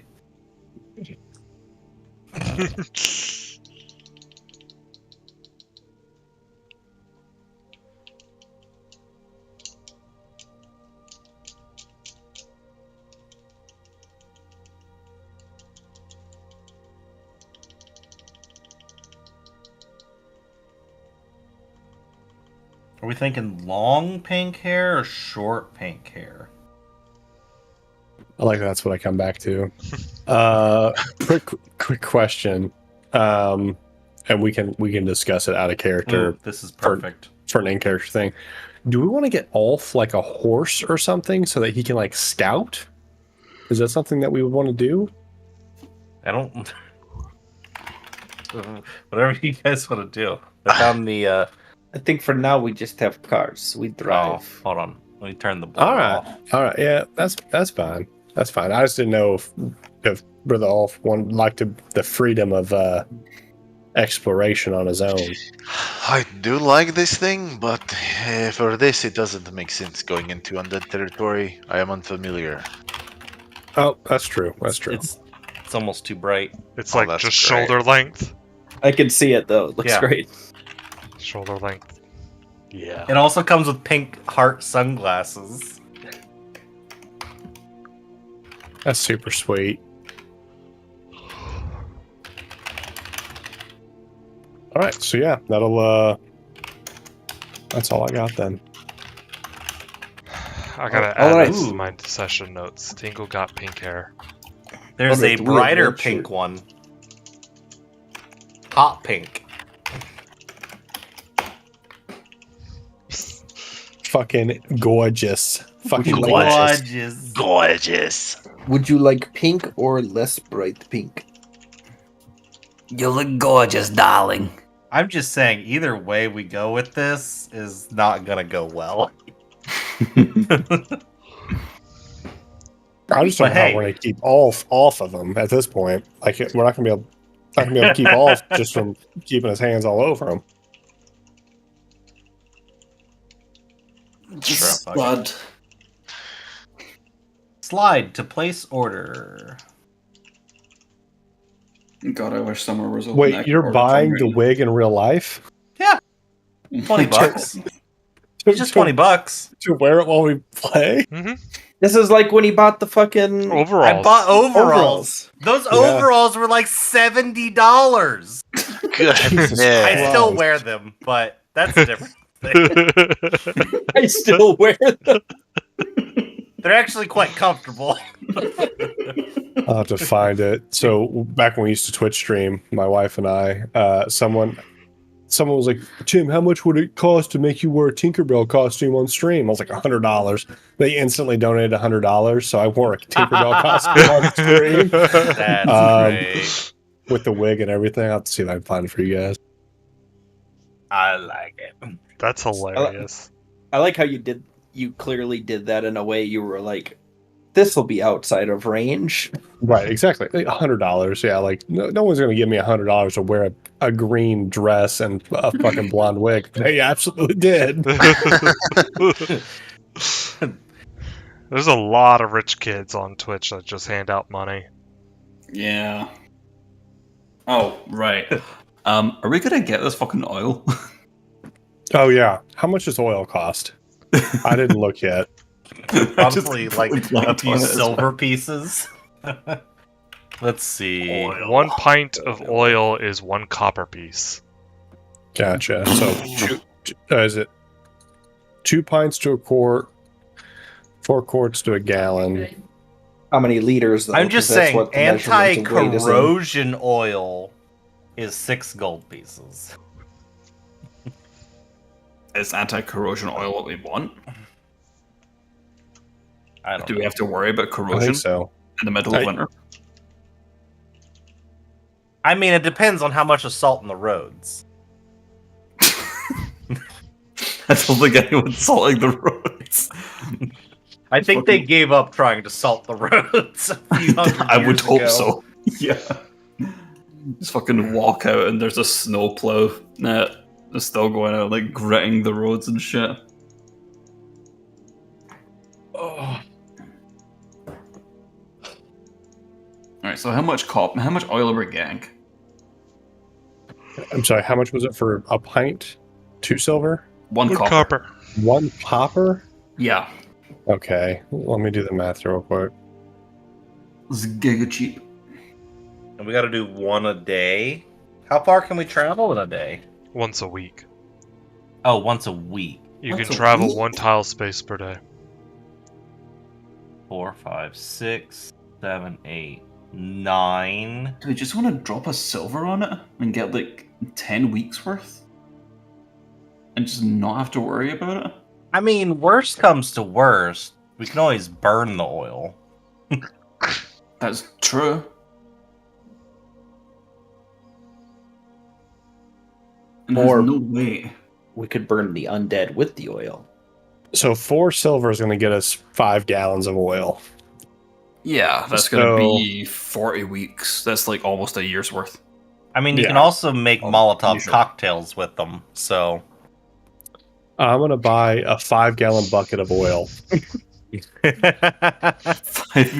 Are we thinking long pink hair or short pink hair? I like that's what I come back to. Quick question, and we can discuss it out of character. Ooh, this is perfect for an in-character thing. Do we want to get Ulf like a horse or something so that he can like scout? Is that something that we would want to do? I don't. Whatever you guys want to do. I found the. I think for now we just have cars. We drive. Hold on. Let me turn the blur off. All right. Yeah, that's fine. That's fine. I just didn't know if Brother Ulf wanted like the freedom of exploration on his own. I do like this thing, but for this it doesn't make sense going into undead territory. I am unfamiliar. Oh, that's true. That's true. It's almost too bright. It's like that's just great. shoulder length. I can see it though. It looks Yeah. great. Shoulder length. Yeah. It also comes with pink heart sunglasses. That's super sweet. All right, so yeah, that's all I got then. I gotta all add right. this to my session notes. Tingle got pink hair. There's Okay, a do we have brighter red pink shirt? one. Hot pink. Fucking gorgeous. Fucking you like gorgeous. Gorgeous. Would you like pink or less bright pink? You look gorgeous, darling. I'm just saying, either way we go with this is not gonna go well. I just don't But know how hey. we're gonna keep off of him at this point. Like we're not gonna be able to keep off just from keeping his hands all over him. Blood. Slide to place order. God, I wish summer was open. Wait, you're buying the wig in real life? Yeah. $20. It's just $20 to wear it while we play? Mm-hmm. This is like when he bought the fucking Overalls. I bought overalls. Those overalls were like $70. Goodness. I still wear them, but that's a different thing. I still wear them. They're actually quite comfortable. I'll have to find it. So back when we used to Twitch stream, my wife and I, someone was like, Tim, how much would it cost to make you wear a Tinkerbell costume on stream? I was like, $100. They instantly donated $100, so I wore a Tinkerbell costume on stream. That's great. With the wig and everything. I'll have to see if I can find it for you guys. I like it. That's hilarious. I like how you clearly did that in a way you were like, this will be outside of range. Right, exactly. $100. Yeah, like no one's gonna give me $100 to wear a green dress and a fucking blonde wig. They absolutely did. There's a lot of rich kids on Twitch that just hand out money. Yeah. Oh, right. Are we gonna get this fucking oil? Oh yeah. How much does oil cost? I didn't look yet. Probably like a blanked few on it as silver pieces. Let's see. Oil. 1 pint of oil is 1 copper piece. Gotcha. So is it 2 pints to a quart, 4 quarts to a gallon? How many liters, though? I'm just 'Cause that's saying, what the measurement of weight is in. anti-corrosion oil is 6 gold pieces. is anti-corrosion oil what we want? I don't Do know. we have to worry about I corrosion think so. in the middle of winter? I mean, it depends on how much is salt in the roads. I don't think anyone's salting the roads. I think they gave up trying to salt the roads a few hundred I would years hope ago. so. Yeah. Just fucking walk out and there's a snowplow that's still going out, like gritting the roads and shit. Oh. Alright, so how much oil are we getting? I'm sorry, how much was it for a pint? 2 silver? One One copper. copper. 1 copper? Yeah. Okay, let me do the math real quick. This is giga cheap. And we got to do 1 a day. How far can we travel in a day? Once a week. Oh, once a week. You Once can a travel week? 1 tile space per day. 4, 5, 6, 7, 8, 9. Do we just want to drop a silver on it and get like 10 weeks worth? And just not have to worry about it? I mean, worst comes to worst, we can always burn the oil. That's true. And Or- there's no way. We could burn the undead with the oil. So 4 silver is going to get us 5 gallons of oil. Yeah, that's going to So- be 40 weeks. That's like almost a year's worth. I mean, you Yeah. can also make Oh, Molotov sure. cocktails with them, so... I'm going to buy a 5-gallon bucket of oil. 5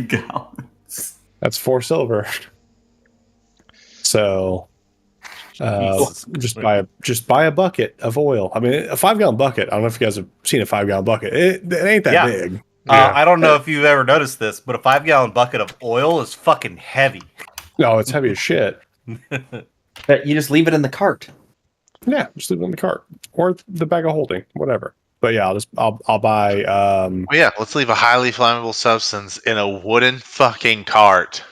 gallons. That's 4 silver. So just buy a bucket of oil. I mean, a 5-gallon bucket. I don't know if you guys have seen a 5-gallon bucket. It ain't that Yeah. big. Yeah. I don't know if you've ever noticed this, but a 5-gallon bucket of oil is fucking heavy. No, it's heavy as shit. But you just leave it in the cart. Yeah, just leave it in the cart or the bag of holding, whatever. But yeah, I'll buy. Well, yeah, let's leave a highly flammable substance in a wooden fucking cart.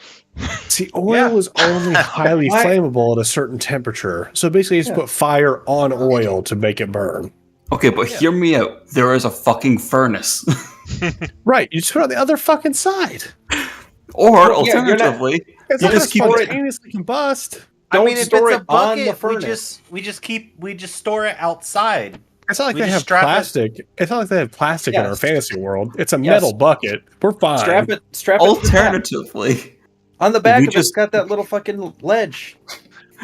See, oil Yeah. is only highly Why- flammable at a certain temperature. So basically, you just put fire on oil to make it burn. Okay, but hear me out. There is a fucking furnace. Right, you just put it on the other fucking side. Or Well, yeah, you're not- alternatively, It's You not just just keep it- spontaneously combust. Don't I mean, if store it's it a on the bucket, furnace. we just store it outside. It's not like We they just have strap it- plastic. It's not like they have plastic in Yes. our fantasy world. It's a Yes. metal bucket. We're fine. Strap it to the back. alternatively, On the back We of just- it's got that little fucking ledge.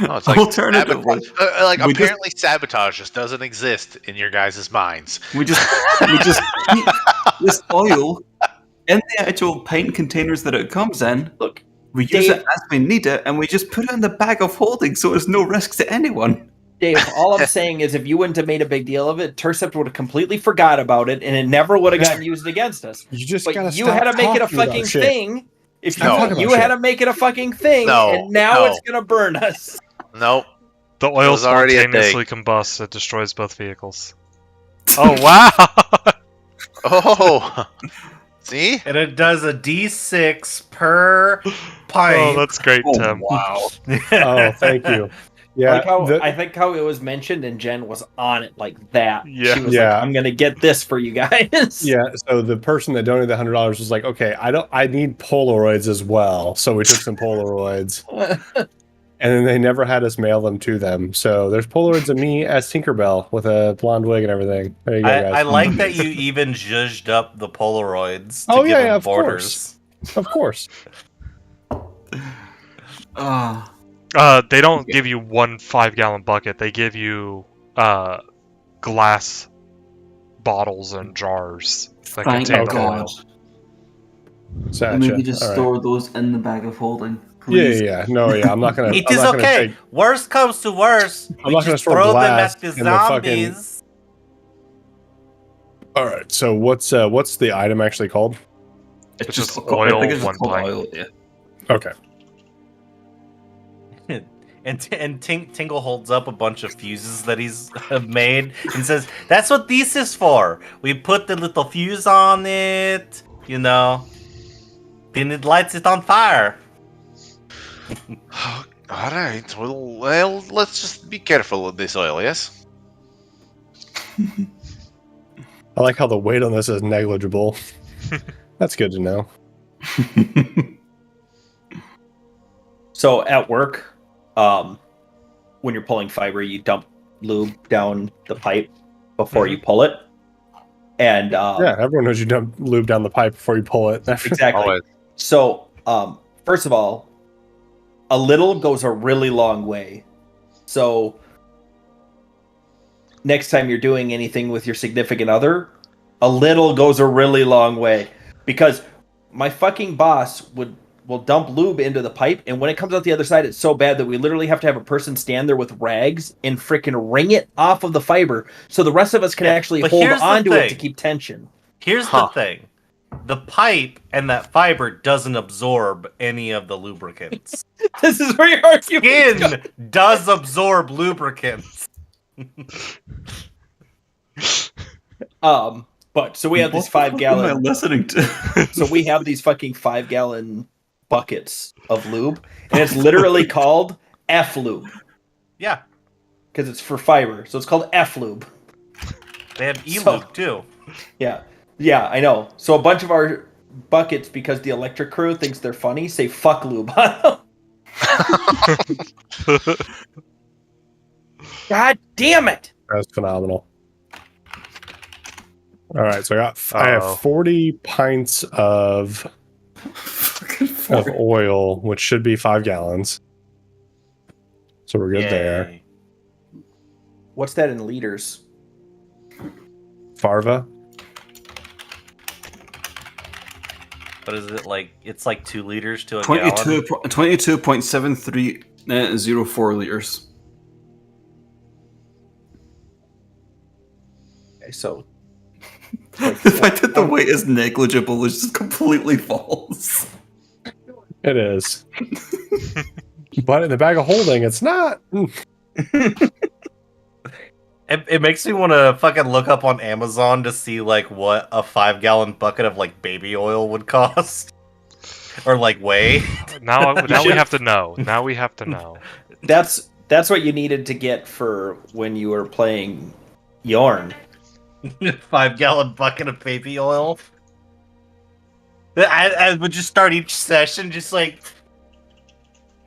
No, it's like Alternatively, like we just- apparently sabotage just doesn't exist in your guys' minds. we just keep this oil in the actual pint containers that it comes in. Look, We use Dave- it as we need it, and we just put it in the bag of holding, so there's no risk to anyone. Dave, all I'm saying is if you wouldn't have made a big deal of it, Tercept would have completely forgot about it, and it never would have gotten used against us. You just But gotta you stop had to make it a talking about fucking shit. thing. If you, No. you Talking had about to make it a fucking thing, No, and now no. it's gonna burn us. Nope. The oil was already a spontaneously combusts. It destroys both vehicles. Oh wow! Oh, see? And it does a D6 per pint. Oh, that's great, Tim. wow. Oh, thank you. Yeah, I think how it was mentioned, and Jen was on it like that. Yeah. She was Yeah. like, "I'm gonna get this for you guys." yeah. So the person that donated the $100 was like, "Okay, I need Polaroids as well." So we took some Polaroids, and then they never had us mail them to them. So there's Polaroids of me as Tinkerbell with a blonde wig and everything. There you go, guys. I like that you even zhuzhed up the Polaroids to Oh, give yeah, them yeah, of borders. Of course. They don't give you 1 5-gallon bucket. They give you glass bottles and jars that Thank contain the God. oil. Gotcha. Maybe just All right. store those in the bag of holding. Yeah, Please. yeah, yeah. No, yeah. I'm not gonna. It I'm is not gonna okay. take- Worst comes to worst, I'm we not gonna just store throw them glass at the in the fucking- zombies. All right. So what's the item actually called? It's just I oil, think it's just 1 called pint. oil, yeah. Okay. And Tingle holds up a bunch of fuses that he's made and says, "That's what this is for. We put the little fuse on it, you know, then it lights it on fire." All right. Well, let's just be careful with this oil, yes? I like how the weight on this is negligible. That's good to know. So at work, when you're pulling fiber, you dump lube down the pipe before you pull it. And yeah, everyone knows you dump lube down the pipe before you pull it. exactly. Always. So, first of all, a little goes a really long way. So, next time you're doing anything with your significant other, a little goes a really long way. Because my fucking boss will dump lube into the pipe, and when it comes out the other side, it's so bad that we literally have to have a person stand there with rags and freaking wring it off of the fiber so the rest of us can actually hold on to it to keep tension. Here's the thing. The pipe and that fiber doesn't absorb any of the lubricants. This is where your argument Skin does absorb lubricants. But so we have these 5 gallon. What am I listening to? So we have these fucking 5 gallon buckets of lube, and it's literally called F lube. Yeah, because it's for fiber, so it's called F lube. They have E lube too. Yeah, I know. So a bunch of our buckets, because the electric crew thinks they're funny, say fuck lube on them. God damn it! That's phenomenal. All right, so I have 40 pints of oil, which should be 5 gallons. So we're good there. What's that in liters? Farva? What is it like? It's like 2 liters to a 22.7304 liters. Okay, so the fact that the weight is negligible is just completely false. It is. But in the bag of holding, it's not. It makes me want to fucking look up on Amazon to see like what a 5 gallon bucket of like baby oil would cost, or like weigh. Now we have to know. Now we have to know. That's what you needed to get for when you were playing Yorn. 5 gallon bucket of baby oil. I would just start each session just like.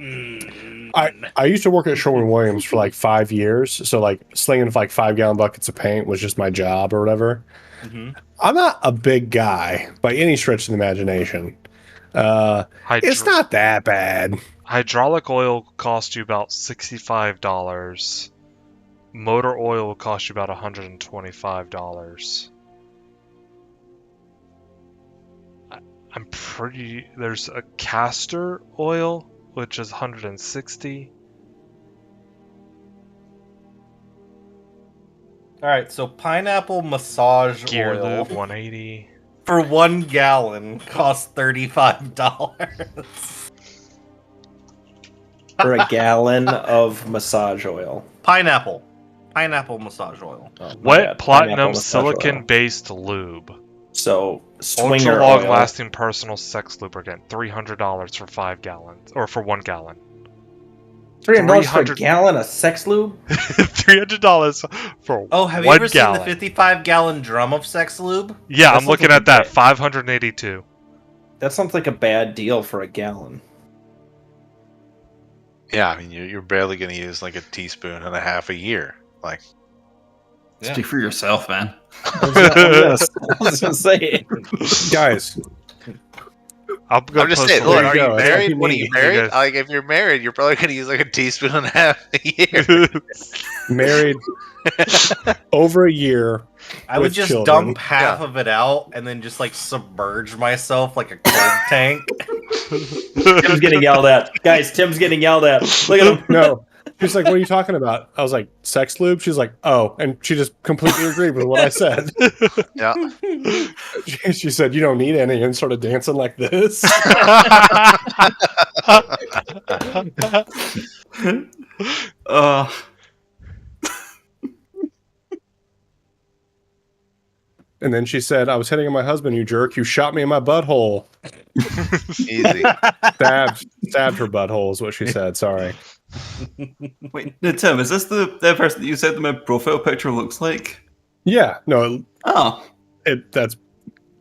I used to work at Sherwin-Williams for like 5 years, so like slinging like 5 gallon buckets of paint was just my job or whatever. Mm-hmm. I'm not a big guy by any stretch of the imagination. It's not that bad. Hydraulic oil cost you about $65. Motor oil will cost you about $125. I'm pretty. There's a castor oil, which is $160. All right, so pineapple massage Gear oil lube $180 for 1 gallon costs $35. For a gallon of massage oil. Pineapple massage oil. Wet platinum silicon-based lube. So swinger ultra-long oil. lasting personal sex lubricant, $300 for 5 gallons, or for 1 gallon. $300 for a gallon of sex lube? $300 for have you ever seen the 55-gallon drum of sex lube? Yeah, I'm looking at that. $582. That sounds like a bad deal for a gallon. Yeah, I mean, you're barely going to use like a teaspoon and a half a year. Like, speak for yourself, man. I was gonna say, guys. I'm just saying. Look, are you married? What are you married? Like, if you're married, you're probably going to use like a teaspoon and a half a year. Married over a year. I would just dump half of it out and then just like submerge myself like a cold tank. Tim's getting yelled at. Guys, Tim's getting yelled at. Look at him. No. She's like, what are you talking about? I was like, sex lube? She's like, oh. And she just completely agreed with what I said. Yeah. She said, you don't need any, and started dancing like this. And then she said, I was hitting on my husband, you jerk. You shot me in my butthole. Easy. Stabbed her butthole is what she said. Sorry. Wait, no, Tim, is this the person that you said that my profile picture looks like? Yeah, no, Oh, that's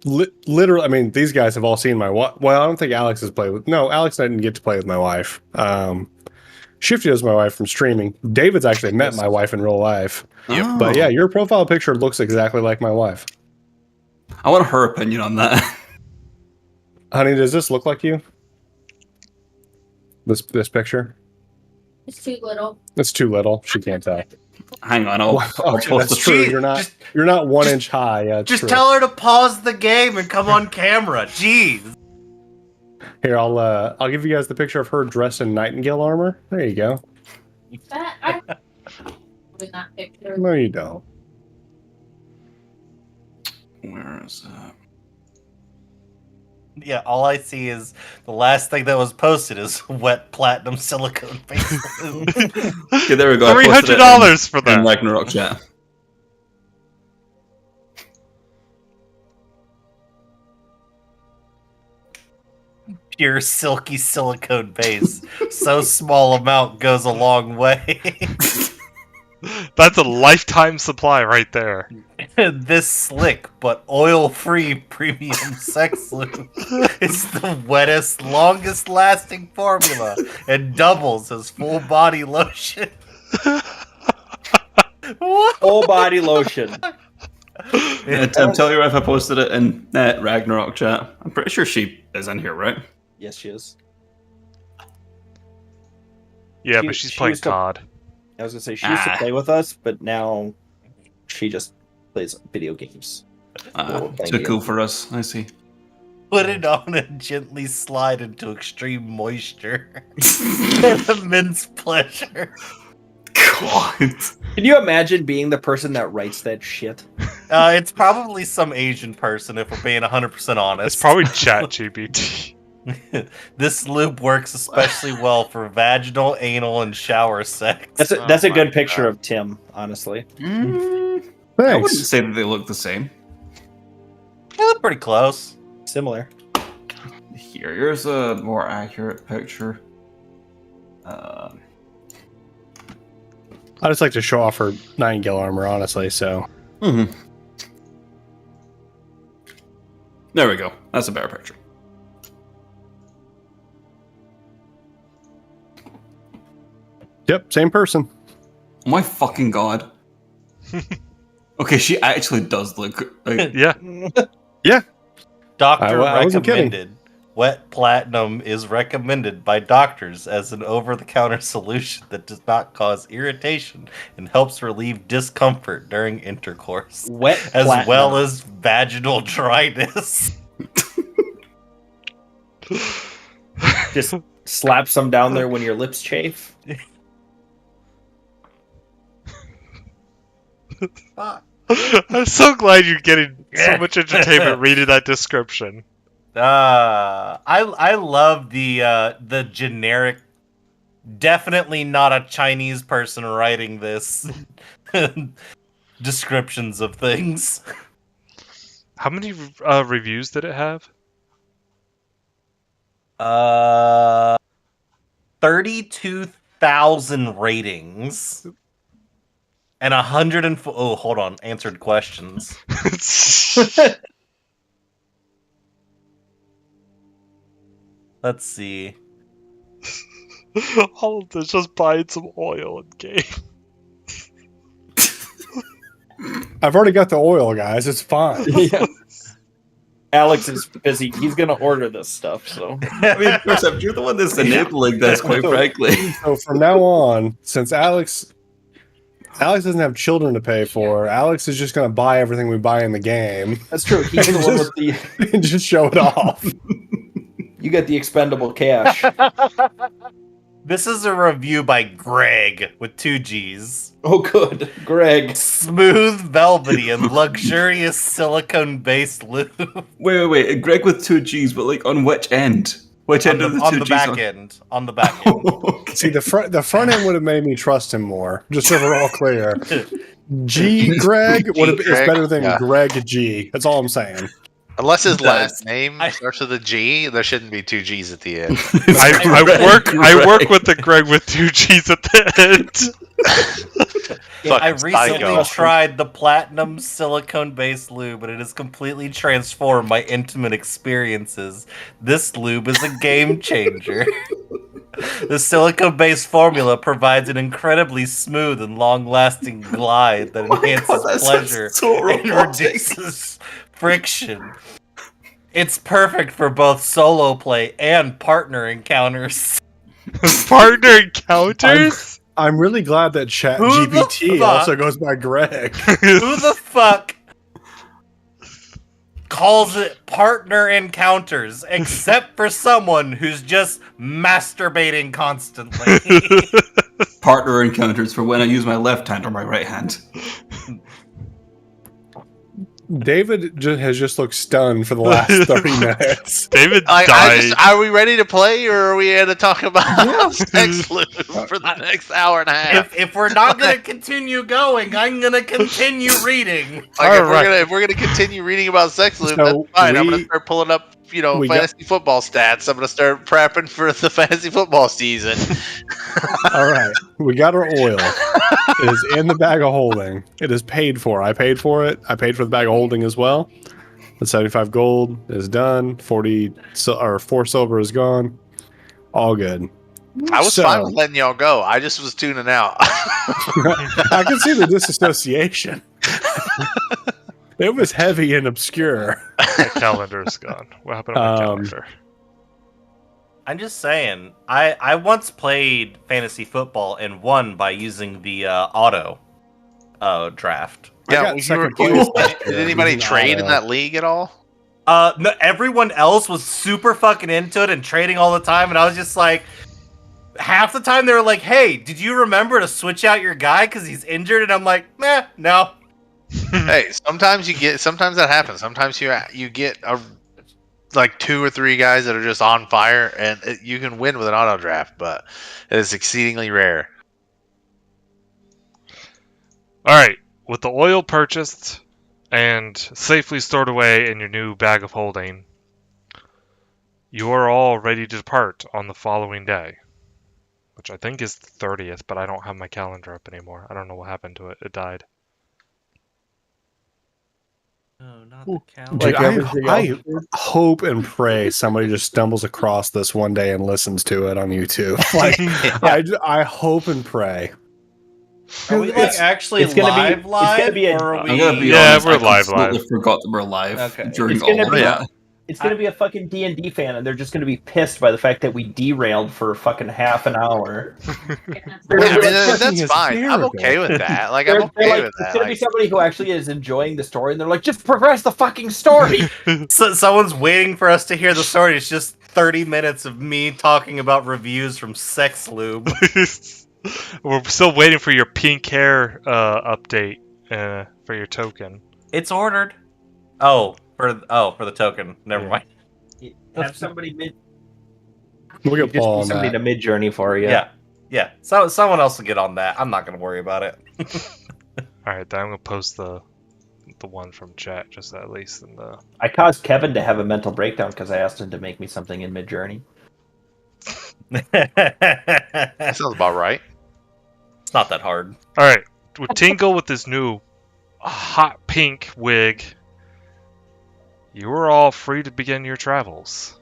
literally. I mean, these guys have all seen my wife. Well, I don't think Alex has played with. No, Alex didn't get to play with my wife. Shifty is my wife from streaming. David's actually met my wife in real life. oh. But yeah, your profile picture looks exactly like my wife. I want her opinion on that. Honey, does this look like you? This picture? It's too little. It's too little. She can't tell. Hang on, I'll Okay, post that's the true. Gee, You're not 1 inch high. Yeah, Just true. tell her to pause the game and come on camera. Jeez. Here, I'll give you guys the picture of her dressed in nightingale armor. There you go. That I in that picture. No, you don't. Where is that? Yeah, all I see is the last thing that was posted is wet platinum silicone face. Okay, there we go. I posted it $300 for in that. Ragnarok chat. Pure silky silicone base. So small amount goes a long way. That's a lifetime supply right there. This slick but oil-free premium sex lube is the wettest, longest-lasting formula and doubles as full body lotion. What? Full body lotion. Tim, tell your wife I posted it in Ragnarok chat. I'm pretty sure she is in here, right? Yes, she is. Yeah, She- but she's she playing used to- COD. I was gonna say she used to play with us, but now she just plays video games. Too cool for us. I see. Put it on and gently slide into extreme moisture. An immense pleasure. God. Can you imagine being the person that writes that shit? It's probably some Asian person, if we're being 100% honest. It's probably ChatGPT. This lube works especially well for vaginal, anal, and shower sex. That's a my good picture God. of Tim, honestly. I wouldn't Thanks. say that they look the same. They look pretty close. Similar. Here's a more accurate picture. I just like to show off her nightingale armor, honestly. So There we go. That's a better picture. yep, same person. Oh my fucking god. Okay, she actually does look like. Yeah. Doctor I wasn't kidding. recommended. Wet platinum is recommended by doctors as an over-the-counter solution that does not cause irritation and helps relieve discomfort during intercourse, Wet as platinum. well as vaginal dryness. Just slap some down there when your lips chafe. I'm so glad you're getting so much entertainment reading that description. I love the generic, definitely not a Chinese person writing this descriptions of things. How many reviews did it have? 32,000 ratings and 104. Oh, hold on, answered questions. Let's see. All of this just buying some oil in game. I've already got the oil, guys. It's fine. Yeah. Alex is busy. He's gonna order this stuff. So I mean, Percept, you're the one that's enabling this, quite frankly. So from now on, since Alex doesn't have children to pay for, Alex is just going to buy everything we buy in the game that's true. He's the one with the. and just show it off. You get the expendable cash. This is a review by Greg with 2 G's. Oh, good, Greg. Smooth, velvety, and luxurious silicone-based lube. Wait. Greg with 2 G's, but like on which end? Which end of the 2 on the G's? back end. On the back end. Okay. See, the front end would have made me trust him more, just so we're all clear. G Greg is better than yeah. Greg G. That's all I'm saying. Unless his last name starts with a G, there shouldn't be 2 G's at the end. I work with the Greg with 2 G's at the end. I Fucking recently psycho. tried the platinum silicone-based lube, and it has completely transformed my intimate experiences. This lube is a game changer. The silicone-based formula provides an incredibly smooth and long-lasting glide that enhances that pleasure sounds so and robotic. reduces friction. It's perfect for both solo play and partner encounters. Partner encounters? I'm really glad that Chat Who the GPT fuck? also goes by Greg. Who the fuck calls it partner encounters, except for someone who's just masturbating constantly? Partner encounters for when I use my left hand or my right hand. David has just looked stunned for the last 30 minutes. David I died. are we ready to play, or are we here to talk about sex lube for the next hour and a half? If we're not gonna continue going, I'm gonna continue reading. Like, Alright. if we're gonna continue reading about sex lube, So that's fine. I'm gonna we- start pulling up, we got- fantasy football stats. I'm gonna start prepping for the fantasy football season. All right. We got our oil. It is in the bag of holding. It is paid for. I paid for it. I paid for the bag of holding as well. The 75 gold is done. 4 silver is gone. All good. I was So- fine with letting y'all go. I just was tuning out. I can see the disassociation. It was heavy and obscure. My calendar is gone. What happened to my calendar? I'm just saying, I once played fantasy football and won by using the auto draft. I got second place last Did year anybody using trade in auto. that league at all? No, everyone else was super fucking into it and trading all the time, and I was just like, half the time they were like, "Hey, did you remember to switch out your guy because he's injured?" And I'm like, no. Hey, sometimes that happens. Sometimes you get like 2 or 3 guys that are just on fire, and you can win with an auto draft, but it is exceedingly rare. Alright, with the oil purchased and safely stored away in your new bag of holding, you are all ready to depart on the following day, which I think is the 30th, but I don't have my calendar up anymore. I don't know what happened to it. It died. No, not the Dude, calendar. I hope and pray somebody just stumbles across this one day and listens to it on YouTube. Like, I hope and pray. Are we like actually it's gonna be- live, it's gonna be a- or are I'm gonna we? be Yeah, honest, we're I live. completely forgot that we're live Okay. during It's all gonna of be- that. It's gonna be a fucking D&D fan, and they're just gonna be pissed by the fact that we derailed for fucking half an hour. I mean, that's fine. I'm okay with that. Like, I'm okay with It's that. gonna be Like, somebody who actually is enjoying the story, and they're like, just progress the fucking story. So someone's waiting for us to hear the story. It's just 30 minutes of me talking about reviews from Sex Lube. We're still waiting for your pink hair update for your token. It's ordered. Oh, for the token. Never mind. Have somebody mid. We'll get Just Paul need on somebody that. to mid journey for you. Yeah. So someone else will get on that. I'm not gonna worry about it. Alright, then I'm gonna post the one from chat, just at least in the. I caused Kevin to have a mental breakdown because I asked him to make me something in mid journey. that sounds about right. It's not that hard. Alright, with Tingle with this new hot pink wig, you are all free to begin your travels.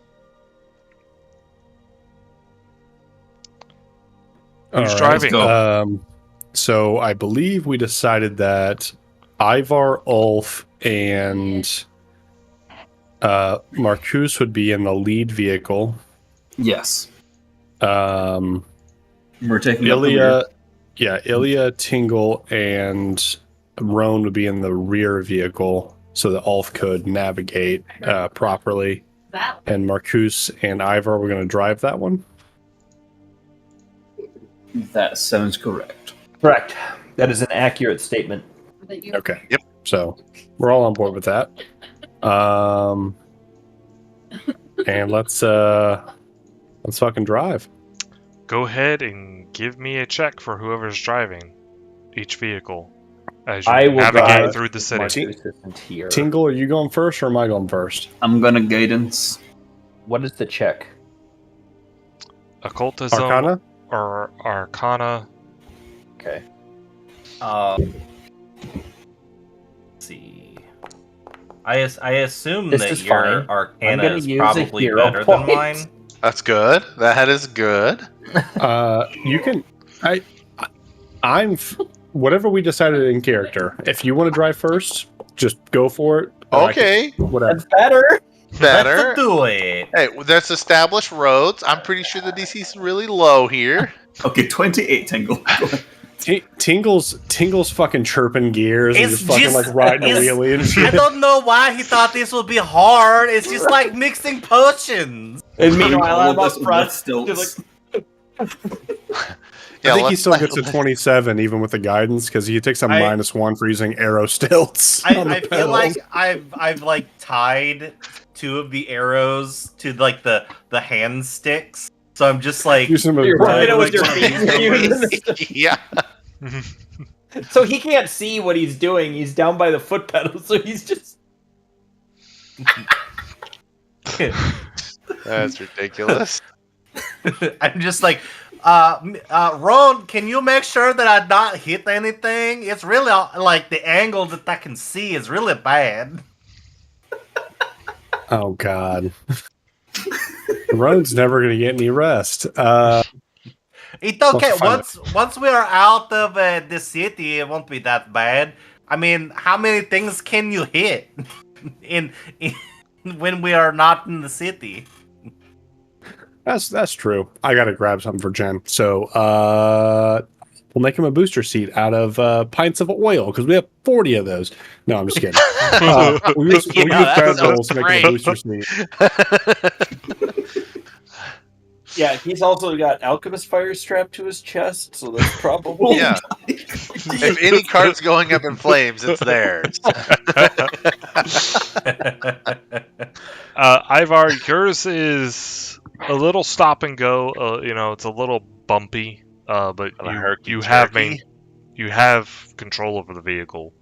Who's All right, driving? So I believe we decided that Ivar, Ulf, and Marcus would be in the lead vehicle. Yes. Um, We're taking up the rear. Ilya, Tingle, and Roan would be in the rear vehicle so that Ulf could navigate properly. And Marcus and Ivar were going to drive that one. That sounds correct. Correct. That is an accurate statement. Okay. Yep. So we're all on board with that. And let's fucking drive. Go ahead and give me a check for whoever's driving each vehicle as you I will navigate drive through the city. Marcus isn't here. Tingle, are you going first or am I going first? I'm gonna guidance. What is the check? Occultism Arcana? or Arcana Okay. Let's see. I assume This that is your fine. I'm Arcana gonna is use a probably hero better than point. mine. That's good. That is good. You can. I'm. Whatever we decided in character. If you want to drive first, just go for it. Or I can- Okay. whatever. That's better. Better. Let's do it. Hey, there's established roads. I'm pretty sure the DC is really low here. Okay, 28 Tingle. Go ahead. Tingle's fucking chirping gears and It's just fucking like riding a it's- wheelie and I shit. don't know why he thought this would be hard. It's just like mixing potions. And Doing meanwhile, all I'm of up this front. with stilts. Yeah, I think he let's- still gets a 27 even with the guidance because he takes a -1 for using arrow stilts. on the I feel pedals. like I've like tied 2 of the arrows to like the hand sticks. So I'm just like Use them as You're drag- working with your like, feet. You're using yeah. So he can't see what he's doing. He's down by the foot pedal, so he's just. That's ridiculous. I'm just like, Ron, can you make sure that I not hit anything? It's really like the angle that I can see is really bad. Oh god. The road's never gonna get any rest. It's okay. Let's find Once we are out of the city, it won't be that bad. I mean, how many things can you hit in when we are not in the city? That's true. I gotta grab something for Jen. So we'll make him a booster seat out of pints of oil because we have 40 of those. No, I'm just kidding. We use that bedrolls sounds to make him a great. booster seat. Yeah, he's also got alchemist fire strapped to his chest, so that's probably. Yeah. If any card's going up in flames, it's theirs. Ivar, yours is a little stop and go. It's a little bumpy, but you have control over the vehicle.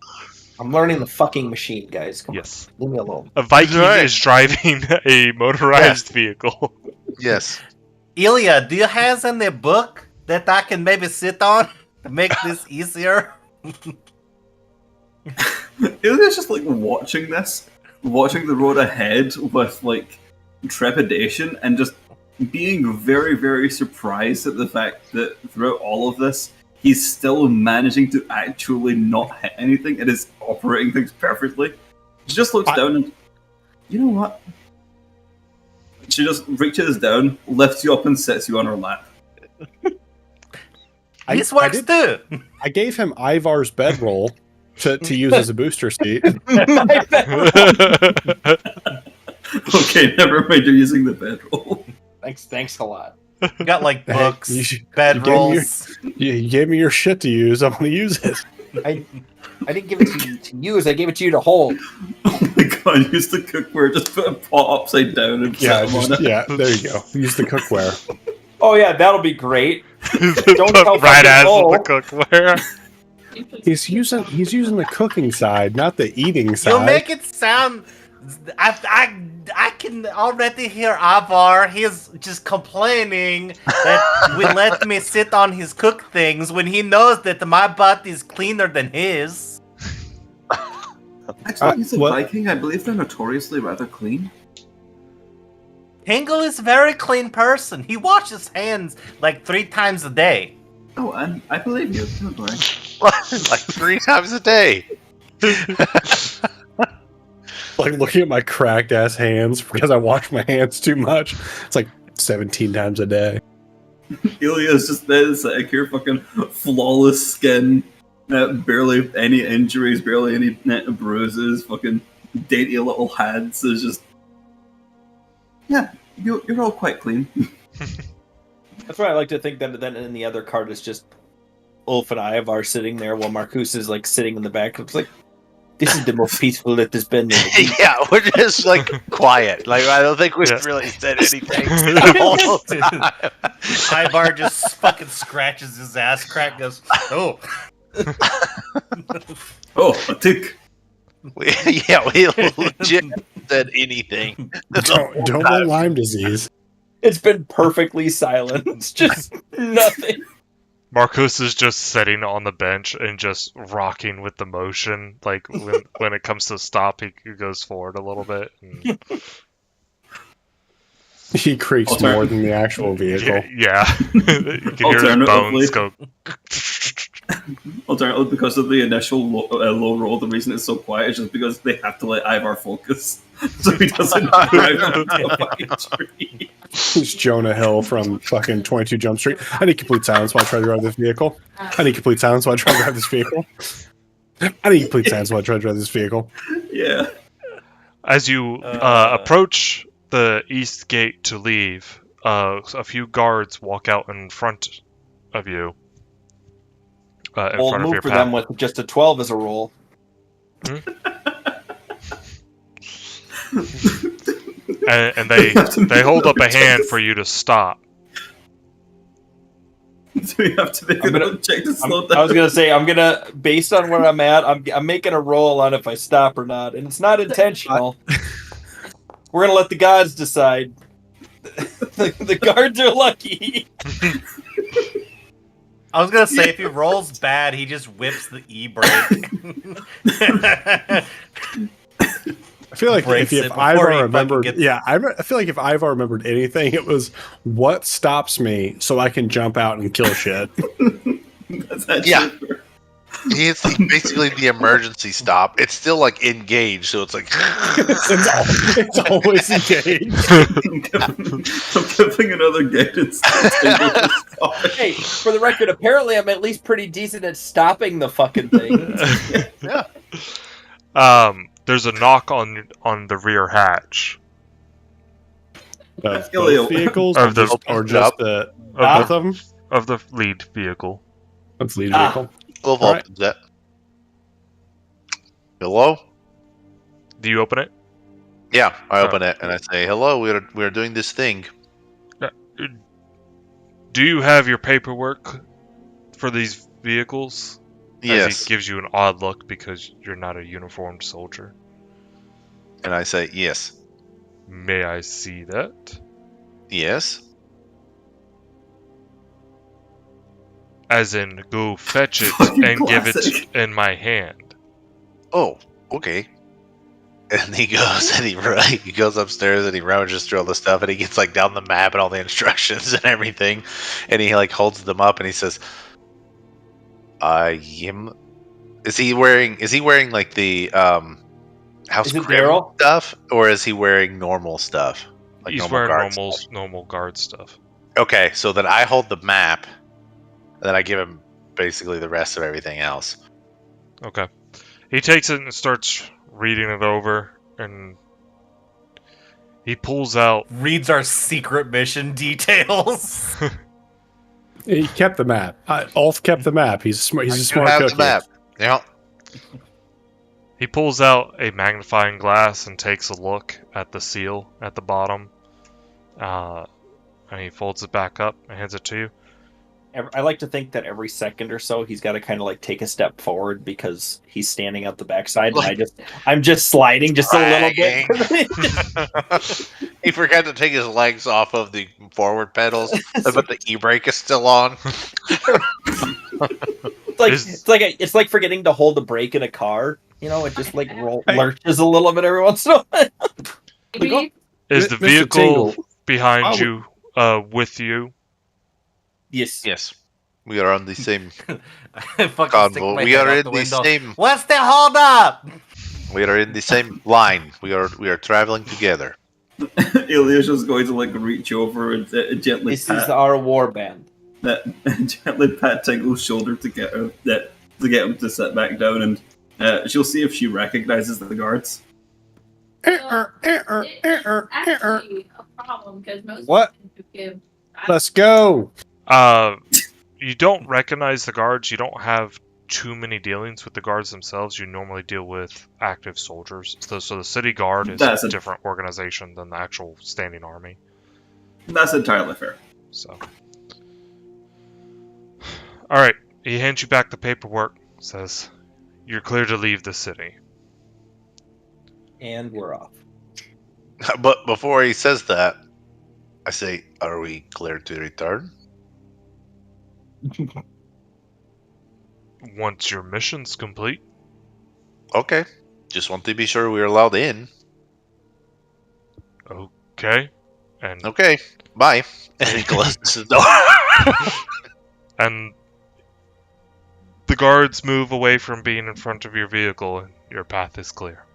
I'm learning the fucking machine, guys. Come Yes, on, leave me alone. a Viking Right. is driving a motorized vehicle. Yes. Ilya, do you have any book that I can maybe sit on to make this easier? Ilya's just like watching the road ahead with like trepidation and just being very, very surprised at the fact that throughout all of this, he's still managing to actually not hit anything and is operating things perfectly. She just looks down and, you know what? She just reaches down, lifts you up, and sets you on her lap. This works too. I gave him Ivar's bedroll to use as a booster seat. Okay, never mind. You're using the bedroll. Thanks a lot. You got like books, You should- bedrolls. You gave me your shit to use. I'm gonna use it. I didn't give it to you to use. I gave it to you to hold. Oh my god! Use the cookware. Just put a pot upside down and Yeah, set 'em on it. yeah. There you go. Use the cookware. Oh yeah, that'll be great. Don't tell right fucking as Bo. the cookware. He's using the cooking side, not the eating side. You make it sound. I can already hear Ivar. He's just complaining that we let me sit on his cooked things when he knows that my butt is cleaner than his. Actually, he's a what- Viking. I believe they're notoriously rather clean. Tingle is a very clean person. He washes hands like 3 times a day. Oh, and I believe you. Don't worry. Like 3 times a day. Like looking at my cracked ass hands because I wash my hands too much. It's like 17 times a day. Ilya's just this like your fucking flawless skin, barely any injuries, barely any bruises, fucking dainty little hands. Is just you're all quite clean. That's why I like to think that then in the other card is just Ulf and Ivar sitting there while Marcus is like sitting in the back. It's like this is the most peaceful it has been. Yeah, we're just like quiet. Like I don't think we've really said anything the whole time. Ivar just fucking scratches his ass crack and goes, oh. Oh, a tick. We legit said anything. Don't let Lyme disease. It's been perfectly silent. It's just nothing. Marcos is just sitting on the bench and just rocking with the motion. Like when it comes to stop, he goes forward a little bit. And... He creaks more than the actual vehicle. Yeah. You can hear his bones go. Alternatively, because of the initial low roll, the reason it's so quiet is just because they have to let Ivar focus, so he doesn't drive into a fucking tree. It's Jonah Hill from fucking 22 Jump Street. I need complete silence while I try to drive this vehicle. I need complete silence while I try to drive this vehicle. I need complete silence while I try to drive this vehicle. Yeah. As you approach the east gate to leave, a few guards walk out in front of you. We'll move for them with just a 12 as a roll. And they hold up a hand for you to stop. Do we have to make another check to slow down? I was gonna say based on where I'm at, I'm making a roll on if I stop or not, and it's not intentional. We're gonna let the gods decide. The guards are lucky. I was gonna say if he rolls bad, he just whips the e-brake. I feel like if Ivar remembered, I feel like if Ivar remembered anything, it was what stops me so I can jump out and kill shit. Yeah. It's basically the emergency stop. It's still like engaged, so it's like it's always engaged. I'm giving another guidance. Hey, for the record, apparently I'm at least pretty decent at stopping the fucking thing. Yeah. There's a knock on the rear hatch. Of both vehicles, or just the both of them? Of the lead vehicle. That's the lead vehicle. Wolf opens that. Hello? Do you open it? Yeah, I open it and I say, "Hello, we're doing this thing." Do you have your paperwork for these vehicles? Yes. As he gives you an odd look because you're not a uniformed soldier. And I say, "Yes." May I see that? Yes. As in, go fetch it and give it in my hand. Oh, okay. And he goes and he goes upstairs and he rummages through all the stuff and he gets like down the map and all the instructions and everything, and he like holds them up and he says, "I am." Is he wearing like the House Grim stuff, or is he wearing normal stuff? Like he's wearing normal guard stuff. Okay, so then I hold the map. And then I give him basically the rest of everything else. Okay. He takes it and starts reading it over, and he pulls out... Reads our secret mission details. He kept the map. Ulf kept the map. He's a smart cookie. The map. Yeah. He pulls out a magnifying glass and takes a look at the seal at the bottom. And he folds it back up and hands it to you. I like to think that every second or so he's got to kind of like take a step forward because he's standing out the backside, and I'm just sliding just a little bit. He forgot to take his legs off of the forward pedals, but the e-brake is still on. It's like forgetting to hold the brake in a car. You know, it just like lurches a little bit every once in a while. Is the vehicle behind you with you? Yes. We are on the same convoy. We are in the same. What's the hold up? We are in the same line. We are traveling together. Ilya's going to like reach over and gently. This is our war band. Gently pat Tingle's shoulder to get him to sit back down, and she'll see if she recognizes the guards. Actually a problem because most what? Give. Let's go. You don't recognize the guards. You don't have too many dealings with the guards themselves. You normally deal with active soldiers. So the city guard is a different organization than the actual standing army. That's entirely fair. So, all right. He hands you back the paperwork. Says, "You're clear to leave the city." And we're off. But before he says that, I say, "Are we clear to return?" Once your mission's complete. Okay. Just want to be sure we're allowed in. Okay. And Okay. Bye. And he closes the door. and the guards move away from being in front of your vehicle, and your path is clear.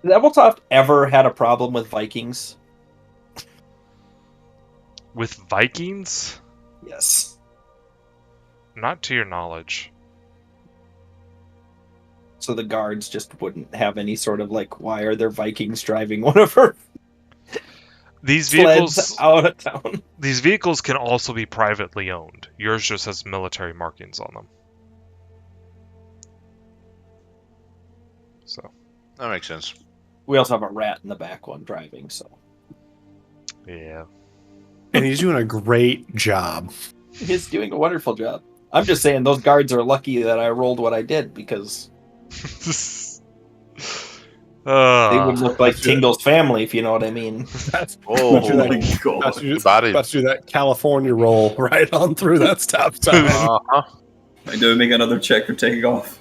Has Evelsoft ever had a problem with Vikings? With Vikings? Yes. Not to your knowledge. So the guards just wouldn't have any sort of like, why are there Vikings driving one of our These sleds vehicles out of town? These vehicles can also be privately owned. Yours just has military markings on them. So That makes sense. We also have a rat in the back one driving, so. yeah. And he's doing a great job. He's doing a wonderful job. I'm just saying those guards are lucky that I rolled what I did, because they would look like Tingle's family, if you know what I mean. Let's Oh, do that. my God. Let's do that California roll right on through that stop sign. Uh-huh. I do make another check for taking off.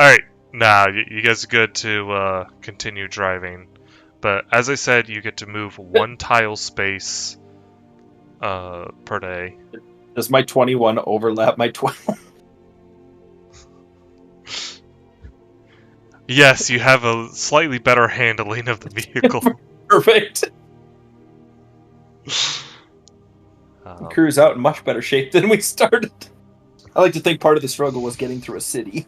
Alright, nah, you guys are good to continue driving. But as I said, you get to move one tile space per day. Does my 21 overlap my 12? Yes, you have a slightly better handling of the vehicle. Perfect. Um, Crew's out in much better shape than we started. I like to think part of the struggle was getting through a city.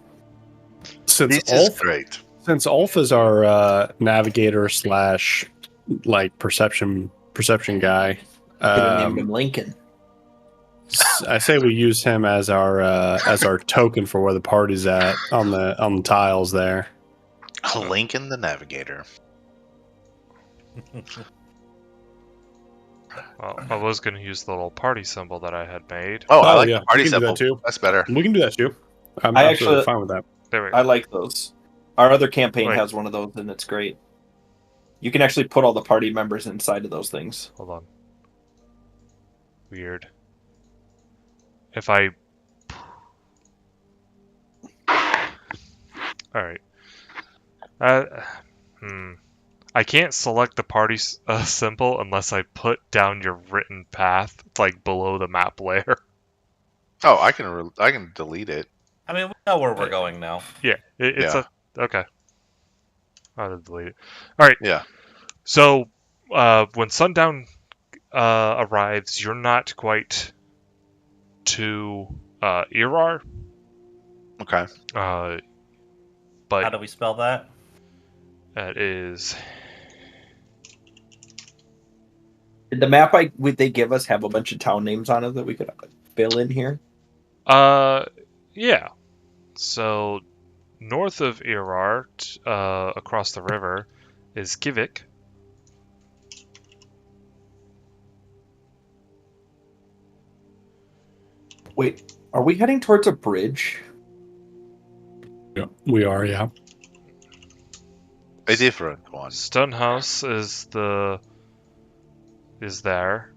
Since This is Ulf, great. since Ulf is our navigator / like perception guy, Could have named him Lincoln. I say we use him as our token for where the party's at on the tiles there. Lincoln the Navigator. well, I was going to use the little party symbol that I had made. Oh, I like yeah, the party we can do symbol. that too. That's better. We can do that too. I'm I absolutely actually- fine with that. There we go. I like those. Our other campaign Wait. has one of those, and it's great. You can actually put all the party members inside of those things. Hold on. Weird. If I... Alright. I can't select the party symbol unless I put down your written path, like below the map layer. Oh, I can delete it. I mean, we know where we're going now. Yeah, it's Yeah. okay. I'll delete it. Alright. Yeah. So, when sundown arrives, you're not quite to Irar. Okay. But How do we spell that? that is... Did the map they give us have a bunch of town names on it that we could fill in here? Yeah. So, north of Irar, across the river, is Kivik. Wait, are we heading towards a bridge? Yeah, we are. Yeah. A different one. Stonehouse is there.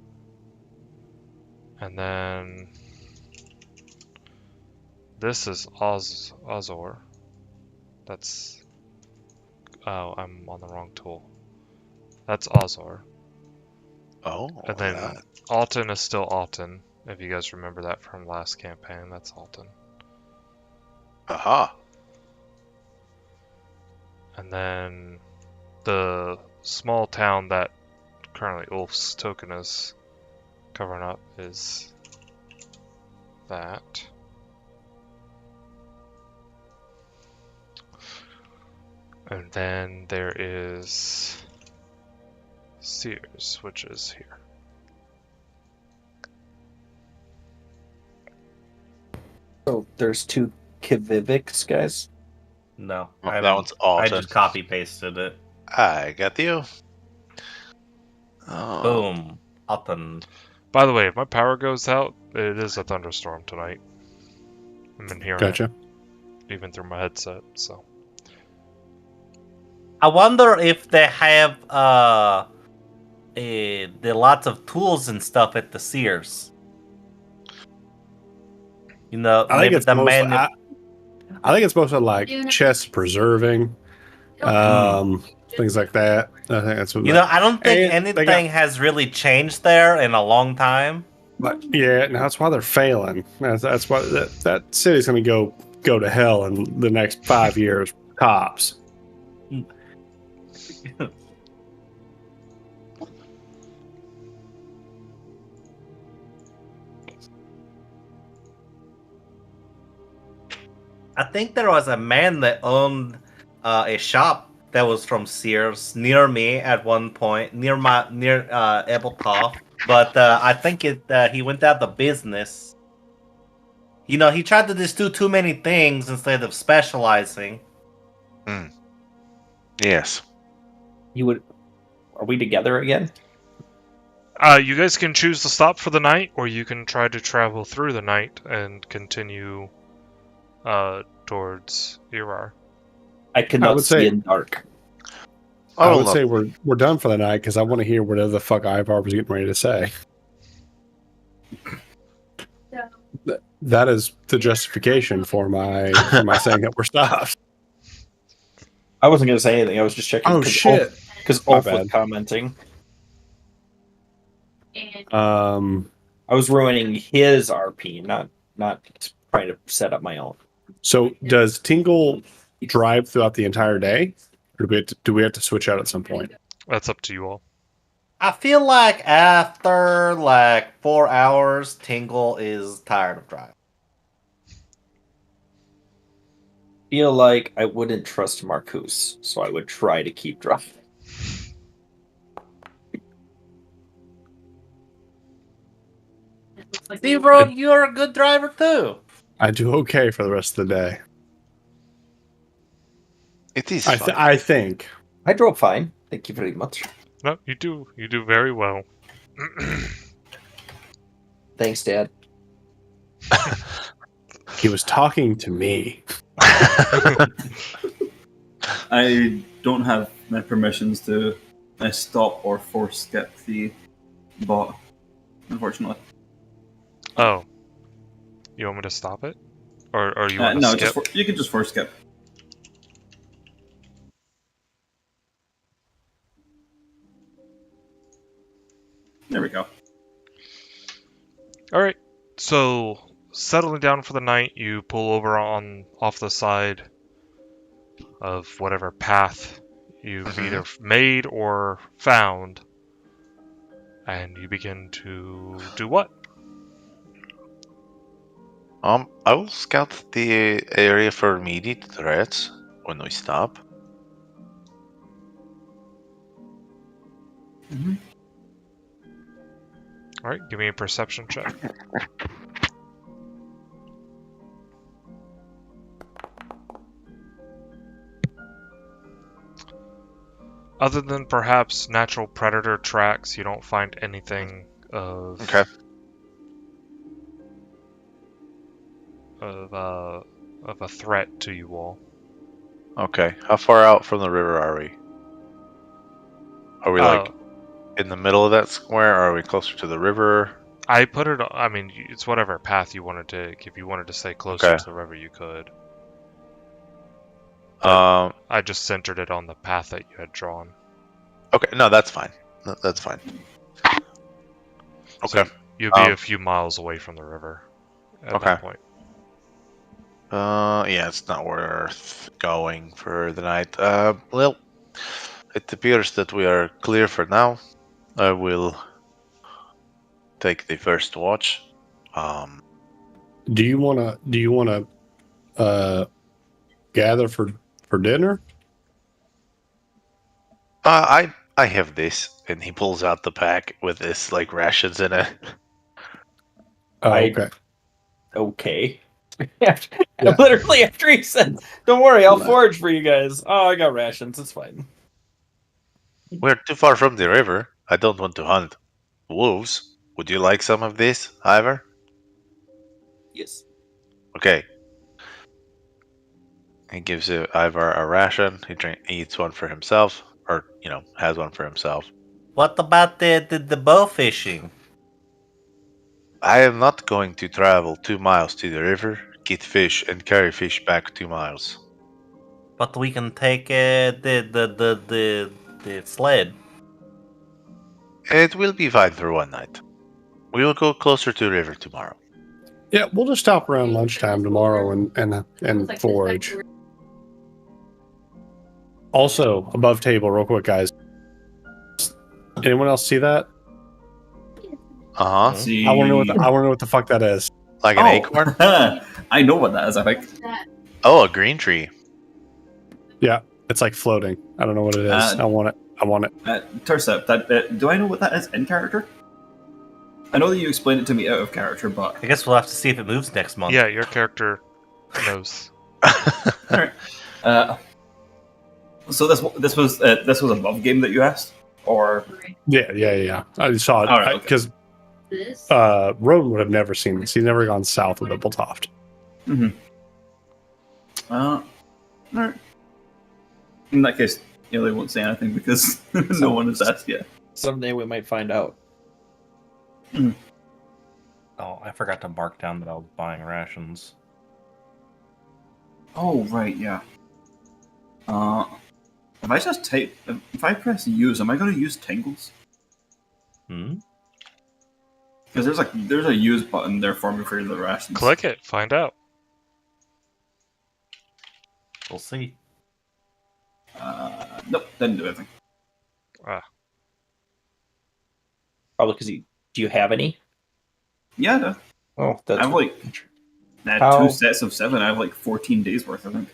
And then this is Azor. That's I'm on the wrong tool. That's Azor. Oh. And then that. Alton is still Alton. If you guys remember that from last campaign, that's Alton. Aha. And then the small town that currently Ulf's token is covering up is that. And then there is Sears, which is here. So there's two Kiviviks, guys. No. Oh, I that one's Alton. I just copy pasted it. I got you. Oh. Boom. Alton. By the way, if my power goes out, it is a thunderstorm tonight. I've been hearing Gotcha. it, even through my headset, so. I wonder if they have the lots of tools and stuff at the Sears. You know, I think maybe it's the I think it's mostly like chest preserving, things like that. I think that's what. I don't think And they anything has really changed there in a long time. But yeah, and that's why they're failing. That's why that city's going to go to hell in the next 5 years tops. I think there was a man that owned a shop that was from Sears near me at one point, near Ebeltoft. But I think he went out of business. He tried to just do too many things instead of specializing. Yes. Are we together again? You guys can choose to stop for the night, or you can try to travel through the night and continue towards Irar. I cannot see in dark. I would say we're done for the night because I want to hear whatever the fuck Ivar was getting ready to say. That is the justification for my saying that we're stopped. I wasn't going to say anything. I was just checking. Oh shit! Because Ulf was commenting. I was ruining his RP, not trying to set up my own. So does Tingle drive throughout the entire day, or do we have to switch out at some point? That's up to you all. I feel like after 4 hours, Tingle is tired of driving. Feel like I wouldn't trust Marcus, so I would try to keep driving. Zero, you're a good driver too. I do okay for the rest of the day. It is. I think I drove fine. Thank you very much. No, you do very well. Thanks, Dad. He was talking to me. I don't have my permissions to stop or force skip the bot, unfortunately. Oh. You want me to stop it? Or you want to no, skip? You can just force skip. There we go. Alright, so settling down for the night, you pull over off the side of whatever path you've either made or found, and you begin to do what? I will scout the area for immediate threats when we stop. Alright, give me a perception check. Other than perhaps natural predator tracks, you don't find anything of of a threat to you all. Okay, how far out from the river are we? Are we in the middle of that square, or are we closer to the river? I put it. I mean, it's whatever path you wanted to. If you wanted to stay closer to the river, you could. I just centered it on the path that you had drawn. Okay, no, that's fine. That's fine. Okay, so you'll be a few miles away from the river at that point. Yeah, it's not worth going for the night. Well, it appears that we are clear for now. I will take the first watch. Do you wanna gather for dinner? I have this, and he pulls out the pack with this rations in it. Oh, okay. Okay. Literally after he said, "Don't worry, I'll forage for you guys." Oh, I got rations. It's fine. We're too far from the river. I don't want to hunt wolves. Would you like some of this, Ivor? Yes. Okay. He gives Ivar a ration. He eats one for himself, or has one for himself. What about the bow fishing? I am not going to travel 2 miles to the river, get fish and carry fish back 2 miles. But we can take the sled. It will be fine for one night. We will go closer to the river tomorrow. Yeah, we'll just stop around lunchtime tomorrow and forage. Also, above table, real quick, guys. Anyone else see that? Uh huh. See, I want to know what the fuck that is. Like an acorn? I know what that is, I think. Oh, a green tree. Yeah, it's like floating. I don't know what it is. I want it. Tursup, do I know what that is in character? I know that you explained it to me out of character, but I guess we'll have to see if it moves next month. Yeah, your character knows. Alright. So this was above game that you asked, or Yeah. I saw it because Rowan would have never seen this. He's never gone south of Bibbletoft. Mm-hmm. All right. In that case, they won't say anything because no one has asked yet. Someday we might find out. Mm. Oh, I forgot to mark down that I was buying rations. Oh right, yeah. If I press use, am I going to use tingles? Because there's a use button there for me for the rations. Click it, find out. We'll see. Nope, didn't do anything. Probably because do you have any? Yeah, no. Oh, that's I have like How- 2 sets of 7. I have like 14 days worth, I think.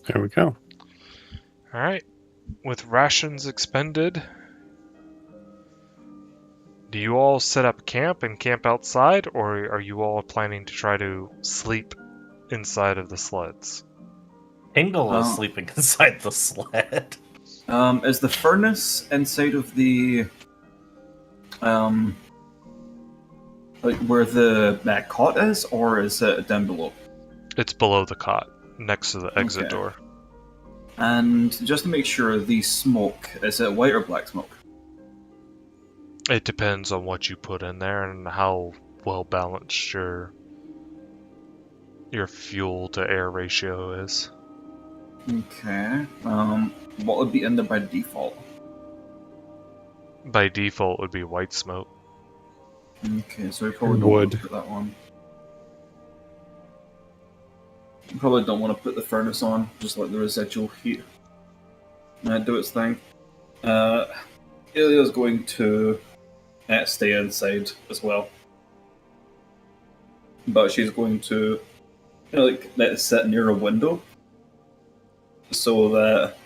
There we go. Alright. With rations expended, do you all set up camp and camp outside, or are you all planning to try to sleep inside of the sleds? Tingle is sleeping inside the sled. Is the furnace inside of the like where the cot is, or is it down below? It's below the cot, next to the exit Okay. door. And just to make sure, the smoke, is it white or black smoke? It depends on what you put in there and how well balanced your fuel to air ratio is. Okay. What would be in there by default? By default would be white smoke. Okay, so we probably don't want to Wood. put that one. You probably don't want to put the furnace on, just let the residual heat do its thing. Ilya's going to stay inside as well. But she's going to let it sit near a window so that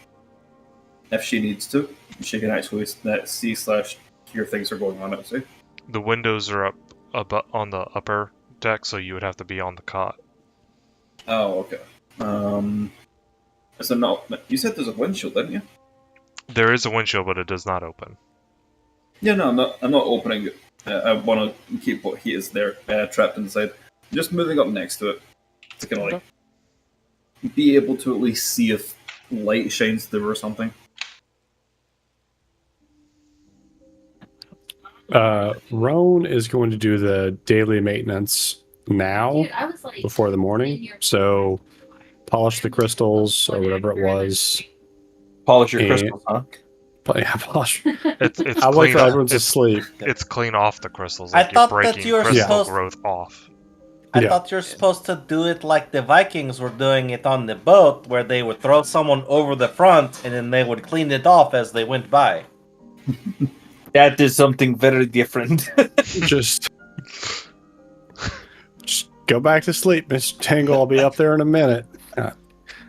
if she needs to, she can actually see/hear things are going on outside. The windows are up on the upper deck, so you would have to be on the cot. Oh, okay. So no, you said there's a windshield, didn't you? There is a windshield, but it does not open. Yeah, no, I'm not opening it. I want to keep what he is there, trapped inside. Just moving up next to it to kind of be able to at least see if light shines through or something. Roan is going to do the daily maintenance now before the morning. So polish the crystals or whatever it was. Polish your crystals, huh? Yeah, polish. It's I wait clean till off- everyone's asleep. It's clean off the crystals. I Like you're thought that breaking you were crystal supposed- growth off. I thought you're supposed to do it like the Vikings were doing it on the boat, where they would throw someone over the front and then they would clean it off as they went by. That is something very different. just go back to sleep, Mr. Tingle. I'll be up there in a minute.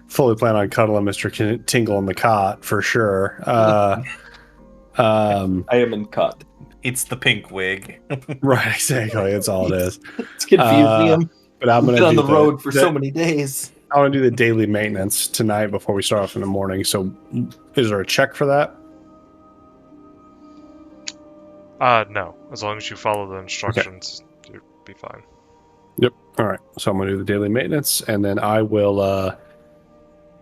Fully plan on cuddling Mr. Tingle in the cot for sure. I am in cut. It's the pink wig. Right, exactly. That's all it is. It's confusing him. But I'm Been gonna on do the road for so many days. I want to do the daily maintenance tonight before we start off in the morning. So, is there a check for that? No. As long as you follow the instructions, you'll be fine. Yep. All right. So I'm gonna do the daily maintenance, and then I will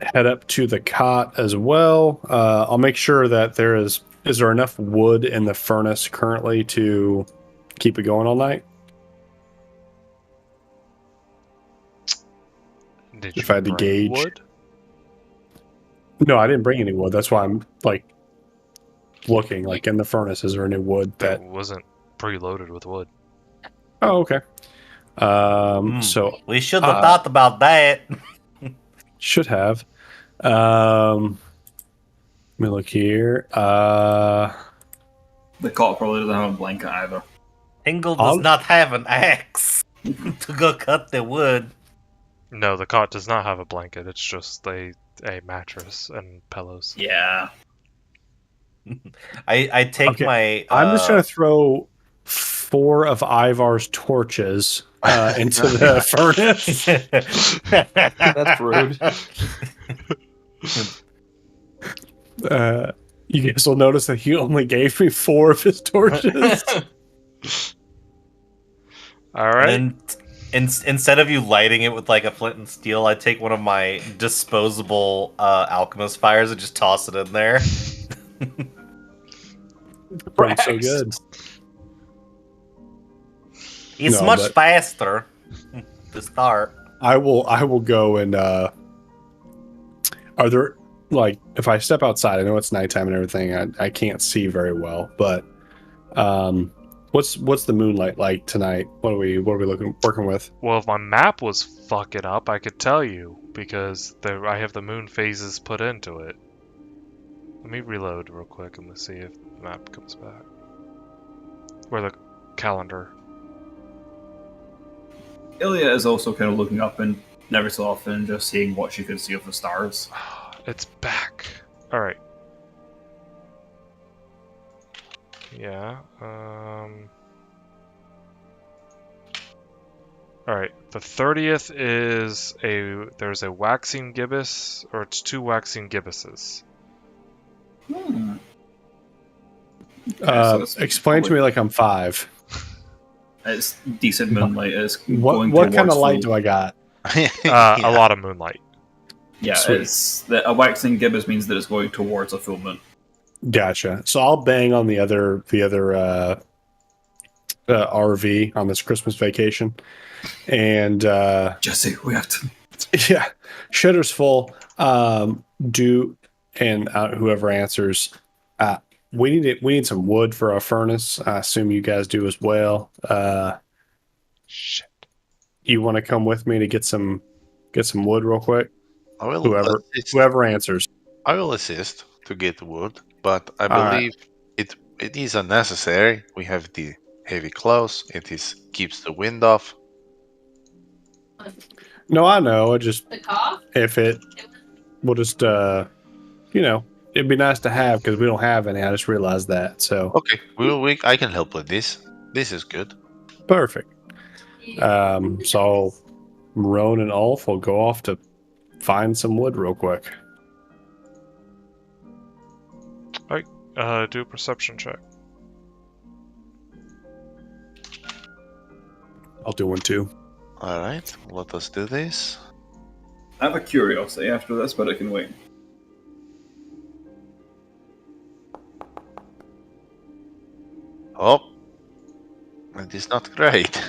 head up to the cot as well. I'll make sure that is there enough wood in the furnace currently to keep it going all night? Did If you I had to bring gauge. wood? No, I didn't bring any wood. That's why I'm like looking like in the furnace. Is there any wood That that wasn't preloaded with wood. Oh, okay. So we should have thought about that. should have. Let me look here. The cot probably doesn't have a blanket either. Hingle does not have an axe to go cut the wood. No, the cot does not have a blanket. It's just a mattress and pillows. Yeah. I take my. I'm just gonna throw 4 of Ivar's torches into the furnace. That's rude. You guys will notice that he only gave me 4 of his torches. All right. And instead of you lighting it with like a flint and steel, I take one of my disposable alchemist fires and just toss it in there. Burns so good. It's No, much but faster to start. I will go and are there, like, if I step outside, I know it's nighttime and everything, I can't see very well, but what's the moonlight like tonight? What are we working with? Well, if my map was fucking up, I could tell you because I have the moon phases put into it. Let me reload real quick and let's see if the map comes back. Or the calendar. Ilya is also kind of looking up and every so often just seeing what she could see of the stars. It's back. Alright. Yeah, Alright, the 30th is there's a waxing gibbous, or it's 2 waxing gibbuses. Explain to me like I'm 5. It's decent moonlight. It's What kind of light do I got? A lot of moonlight. Yeah, Sweet. a waxing gibbous means that it's going towards a full moon. Gotcha. So I'll bang on the other RV on this Christmas vacation, and Jesse, we have to. Yeah, shitter's full. Whoever answers, we need some wood for our furnace. I assume you guys do as well. Shit. You want to come with me to get some wood real quick? I will Whoever answers. I will assist to get wood, but I believe it is unnecessary. We have the heavy clothes. It keeps the wind off. No, I know. We'll just it'd be nice to have because we don't have any. I just realized that. So okay, I can help with this. This is good. Perfect. So Roan and Ulf will go off to find some wood real quick. Alright, do a perception check. I'll do one too. Alright, let us do this. I have a curiosity after this, but I can wait. Oh, it is not great.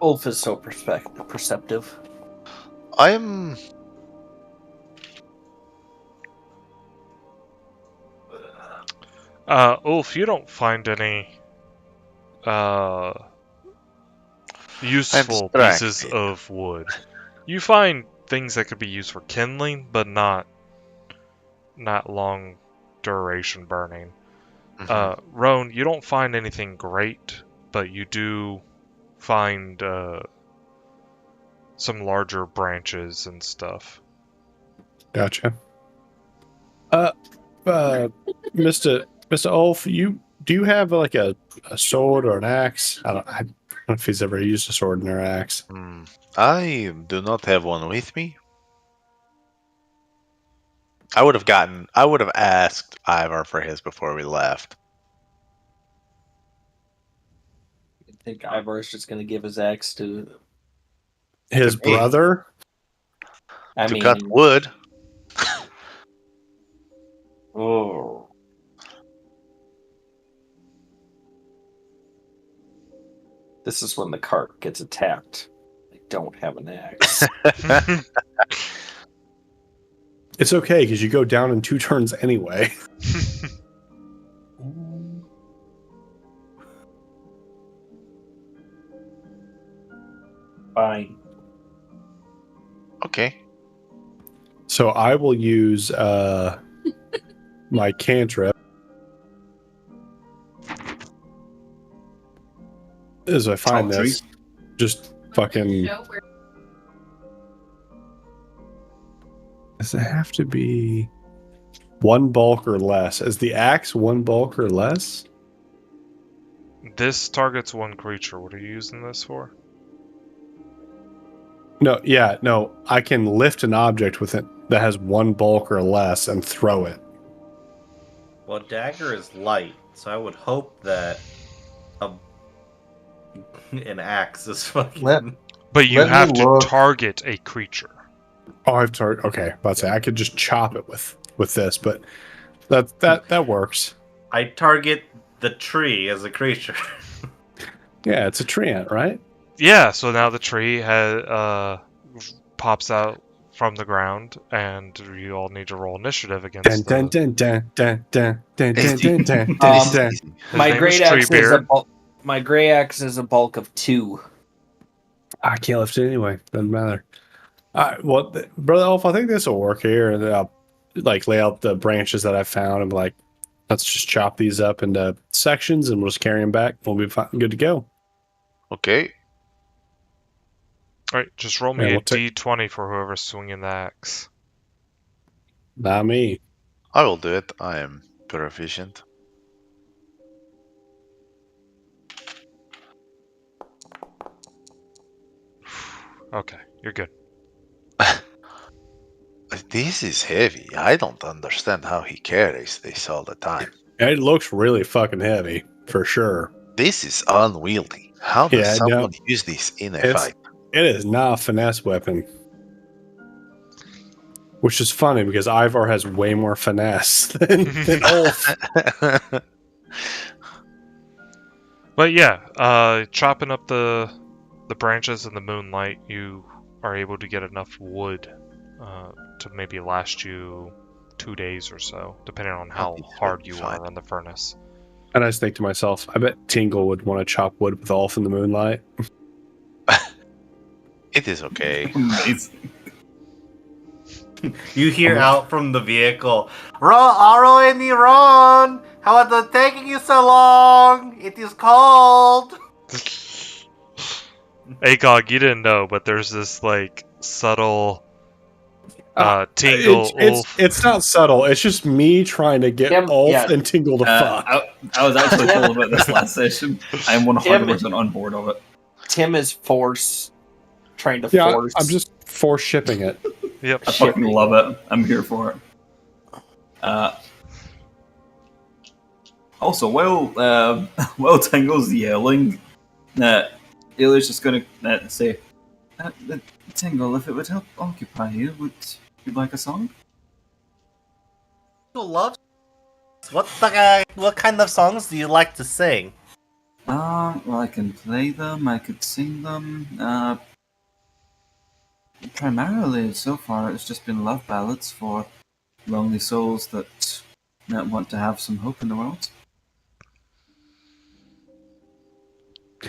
Ulf is so perceptive. I'm... Ulf, you don't find any useful pieces of wood. You find things that could be used for kindling, but not long duration burning. Roan, you don't find anything great, but you do find some larger branches and stuff. Gotcha. Mr. Ulf, do you have like a sword or an axe? I don't know if he's ever used a sword or an axe. I do not have one with me. I would have asked Ivar for his before we left. I think Ivar is just going to give his axe to his brother. I to mean, cut wood. oh. This is when the cart gets attacked. I don't have an axe. It's okay because you go down in 2 turns anyway. Fine. Okay. So I will use my cantrip as I find Top this. Just fucking. Show where Does it have to be 1 bulk or less? Is the axe 1 bulk or less? This targets 1 creature. What are you using this for? No. I can lift an object with it that has 1 bulk or less and throw it. Well, dagger is light, so I would hope that an axe is fucking. But you Let me have to look. target a creature. Oh, I've target. Okay, about to say I could just chop it with this, but that works. I target the tree as a creature. Yeah, it's a treant, right? Yeah, so now the tree has pops out from the ground, and you all need to roll initiative against Dun, the... dun, dun, dun, dun, dun, dun, dun, dun, Um, dun, dun. His My name great is axe is a Treebeard. bulk. My gray axe is a bulk of 2. I can't lift it anyway. Doesn't matter. Well, Brother Elf, I think this will work here. And then I'll lay out the branches that I found and be like, let's just chop these up into sections and we'll just carry them back. We'll be fine, good to go. Okay. Alright, just roll me Yeah, a we'll take- d20 for whoever's swinging the axe. Not me. I will do it. I am proficient. Okay, you're good. This is heavy. I don't understand how he carries this all the time. It looks really fucking heavy, for sure. This is unwieldy. How does Yeah, someone no. use this in a It's- fight? It is not a finesse weapon. Which is funny because Ivar has way more finesse than Ulf. But yeah, chopping up the branches in the moonlight, you are able to get enough wood to maybe last you 2 days or so, depending on how hard you fine. are on the furnace. And I just think to myself, I bet Tingle would want to chop wood with Ulf in the moonlight. It is okay. Amazing. You hear out from the vehicle, Aro and Iran! How are they taking you so long? It is cold! Agog, you didn't know, but there's this subtle Tingle Ulf. It's not subtle. It's just me trying to get Tim, Ulf yeah. and Tingle to fuck. I was actually told about this last session. I am 100% on board of it. Tim is trying to Yeah, force. I'm just force shipping it. Yep. I fucking love it. I'm here for it. Also, while Tingle's yelling, Ayla's just gonna say, Tingle, if it would help occupy you, would you like a song? Who loves what kind of songs do you like to sing? Well, I can play them, I could sing them. Primarily, so far, it's just been love ballads for lonely souls that want to have some hope in the world.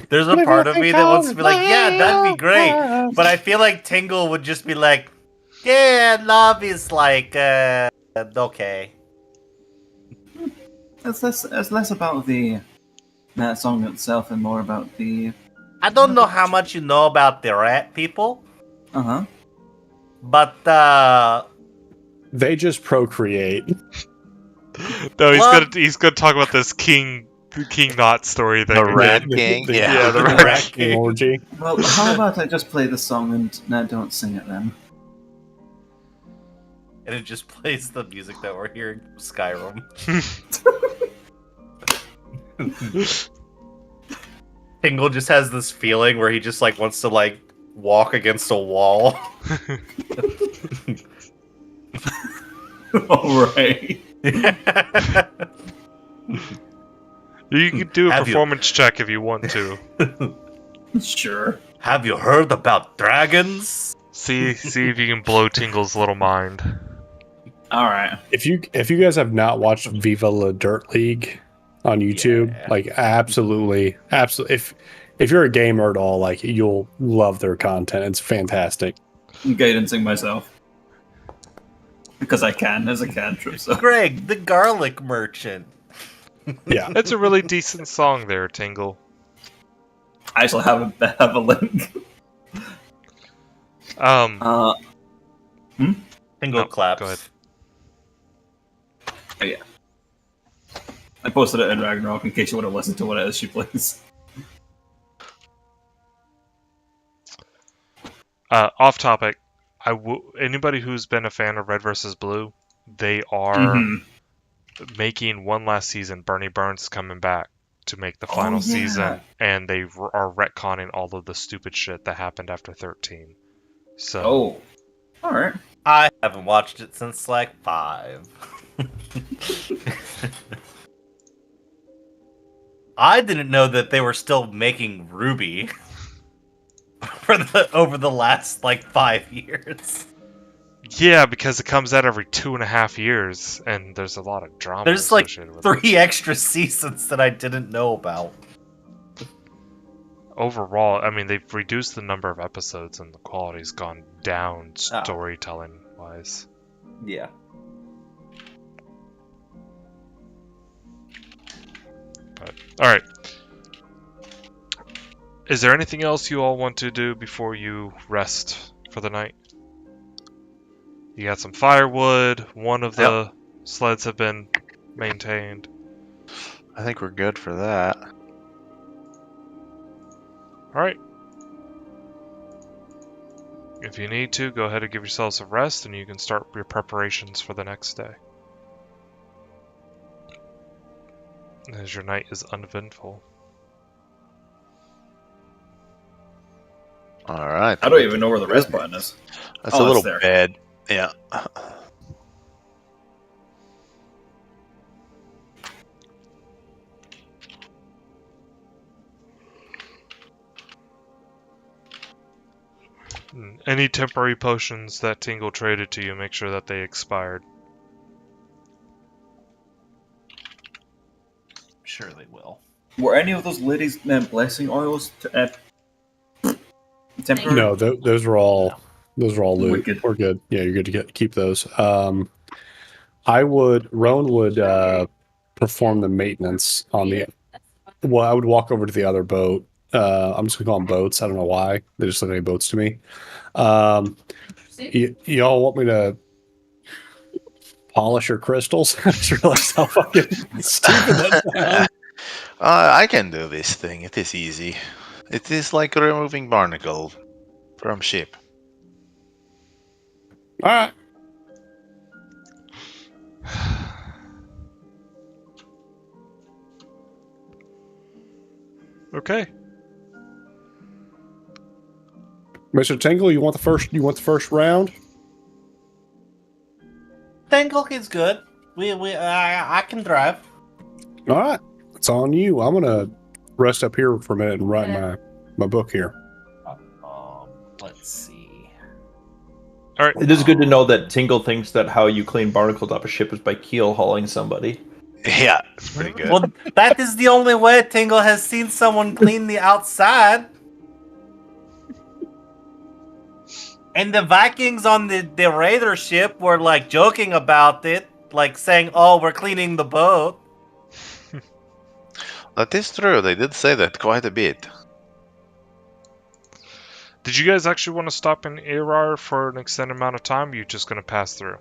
There's a part of me that wants to be like, yeah, that'd be great. But I feel like Tingle would just be like, yeah, love is okay. It's less about the song itself and more about the... I don't know how much you know about the rat people, Uh-huh. but They just procreate. No, What? he's gonna talk about this King Knot story thing. The again. Rat King? Yeah, the Rat Rat King King. orgy. Well, how about I just play the song and don't sing it then? and it just plays the music that we're hearing from Skyrim. Tingle just has this feeling where he just wants to walk against a wall. All right. You can do a Have you- performance check if you want to. Sure. Have you heard about dragons? See if you can blow Tingle's little mind. All right. If you guys have not watched Viva La Dirt League on YouTube, Yeah. like absolutely. If you're a gamer at all, like you'll love their content. It's fantastic. I'm guidancing myself because I can as a cantrip. So Greg, the garlic merchant. Yeah. It's a really decent song there, Tingle. I shall have a link. Tingle No, claps. go ahead. Oh, yeah. I posted it in Ragnarok in case you want to listen to what it is she plays. Off topic. Anybody who's been a fan of Red vs. Blue, they are making one last season. Bernie Burns is coming back to make the final season, and they are retconning all of the stupid shit that happened after 13. So, all right. I haven't watched it since like 5. I didn't know that they were still making Ruby over the last like 5 years. yeah, because it comes out every 2.5 years, and there's a lot of drama There's like associated with it. 3 extra seasons that I didn't know about. Overall, I mean, they've reduced the number of episodes, and the quality's gone down storytelling-wise. Yeah. All right. Is there anything else you all want to do before you rest for the night? You got some firewood. One of the sleds have been maintained. I think we're good for that. All right. If you need to, go ahead and give yourselves a rest, and you can start your preparations for the next day. As your night is uneventful. All right. I don't even know where the rest button is. That's Oh, a little it's there. bed. Yeah. Any temporary potions that Tingle traded to you, make sure that they expired. Sure they will. Were any of those ladies' blessing oils temporary? No, those are all loot. Wicked. We're good. Yeah, you're good to keep those. Roan would perform the maintenance on the. Well, I would walk over to the other boat. I'm just gonna call them boats. I don't know why they just look like boats to me. Y'all want me to polish your crystals? I just realized how fucking stupid that sounds. I can do this thing. It is easy. It is like removing barnacle from ship. All right. Okay. Mr. Tingle, you want the first round? Tingle is good. I can drive. All right. It's on you. I'm gonna rest up here for a minute and write my book here. Let's see. All right. It is good to know that Tingle thinks that how you clean barnacles off a ship is by keel hauling somebody. Yeah, it's pretty good. Well, that is the only way Tingle has seen someone clean the outside. And the Vikings on the raider ship were like joking about it, like saying, "Oh, we're cleaning the boat." That is true. They did say that quite a bit. Did you guys actually want to stop in Arar for an extended amount of time? Or are you just going to pass through?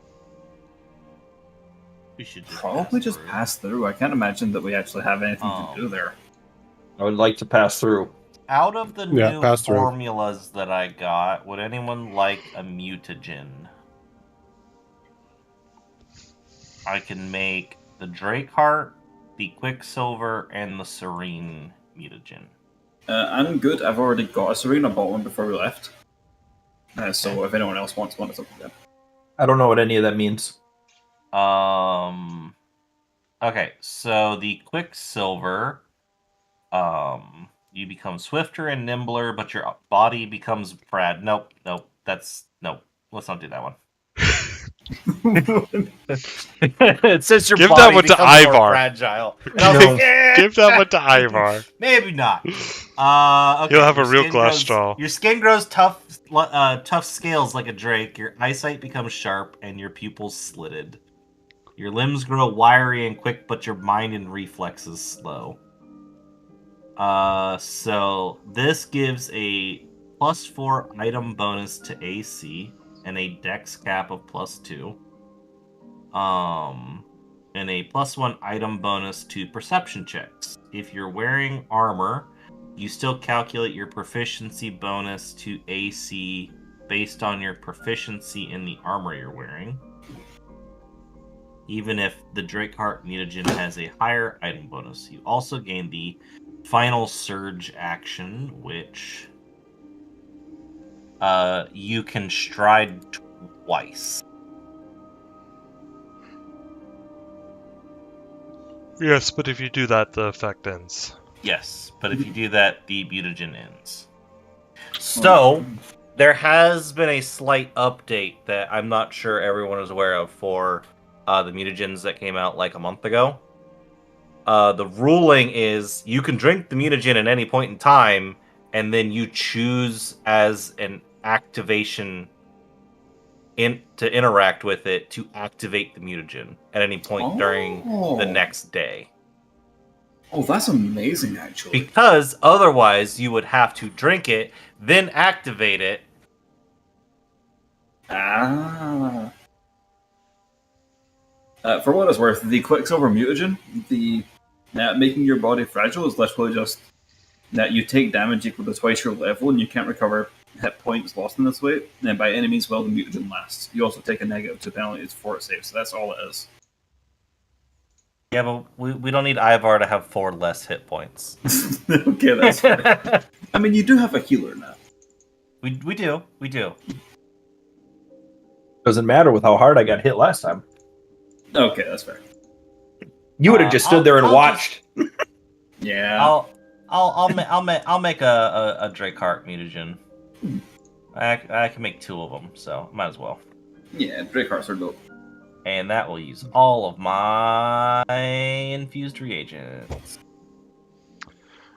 We should Probably just pass through. I can't imagine that we actually have anything to do there. I would like to pass through. Out of the Yeah, new pass through. formulas that I got, would anyone like a mutagen? I can make the Drakeheart, the Quicksilver, and the Serene mutagen. I'm good. I've already got a Serene. I bought one before we left. So if anyone else wants one, it's up to them. I don't know what any of that means. Okay, so the Quicksilver, you become swifter and nimbler, but your body becomes Nope. Let's not do that one. It says your Give that body one to becomes more Ivar. fragile. And I was like, Give that one to Ivar. maybe not. Okay. He'll have your a real skin glass grows- jaw. Your skin grows tough scales like a drake. Your eyesight becomes sharp, and your pupils slitted. Your limbs grow wiry and quick, but your mind and reflexes slow. So this gives a +4 item bonus to AC and a dex cap of +2. And a +1 item bonus to perception checks. If you're wearing armor, you still calculate your proficiency bonus to AC based on your proficiency in the armor you're wearing. Even if the Drakeheart mutagen has a higher item bonus. You also gain the Final Surge action, which you can stride twice. Yes, but if you do that, the effect ends. Yes, but if you do that, the mutagen ends. So, there has been a slight update that I'm not sure everyone is aware of for the mutagens that came out like a month ago. The ruling is you can drink the mutagen at any point in time, and then you choose as an activation to interact with it to activate the mutagen at any point during the next day. Oh, that's amazing, actually. Because otherwise, you would have to drink it, then activate it. For what it's worth, the Quicksilver mutagen, the making your body fragile, is literally just that you take damage equal to twice your level, and you can't recover hit points lost in this way. And by any means, while the mutagen lasts, you also take a -2 penalties for it saves. So that's all it is. Yeah, but we don't need Ivar to have 4 less hit points. Okay, that's fair. I mean, you do have a healer now. We do. Doesn't matter with how hard I got hit last time. Okay, that's fair. You would have just stood there and watched. Yeah. I'll make a Drakeheart mutagen. I can make 2 of them, so might as well. Yeah, Drakehearts are dope. And that will use all of my infused reagents.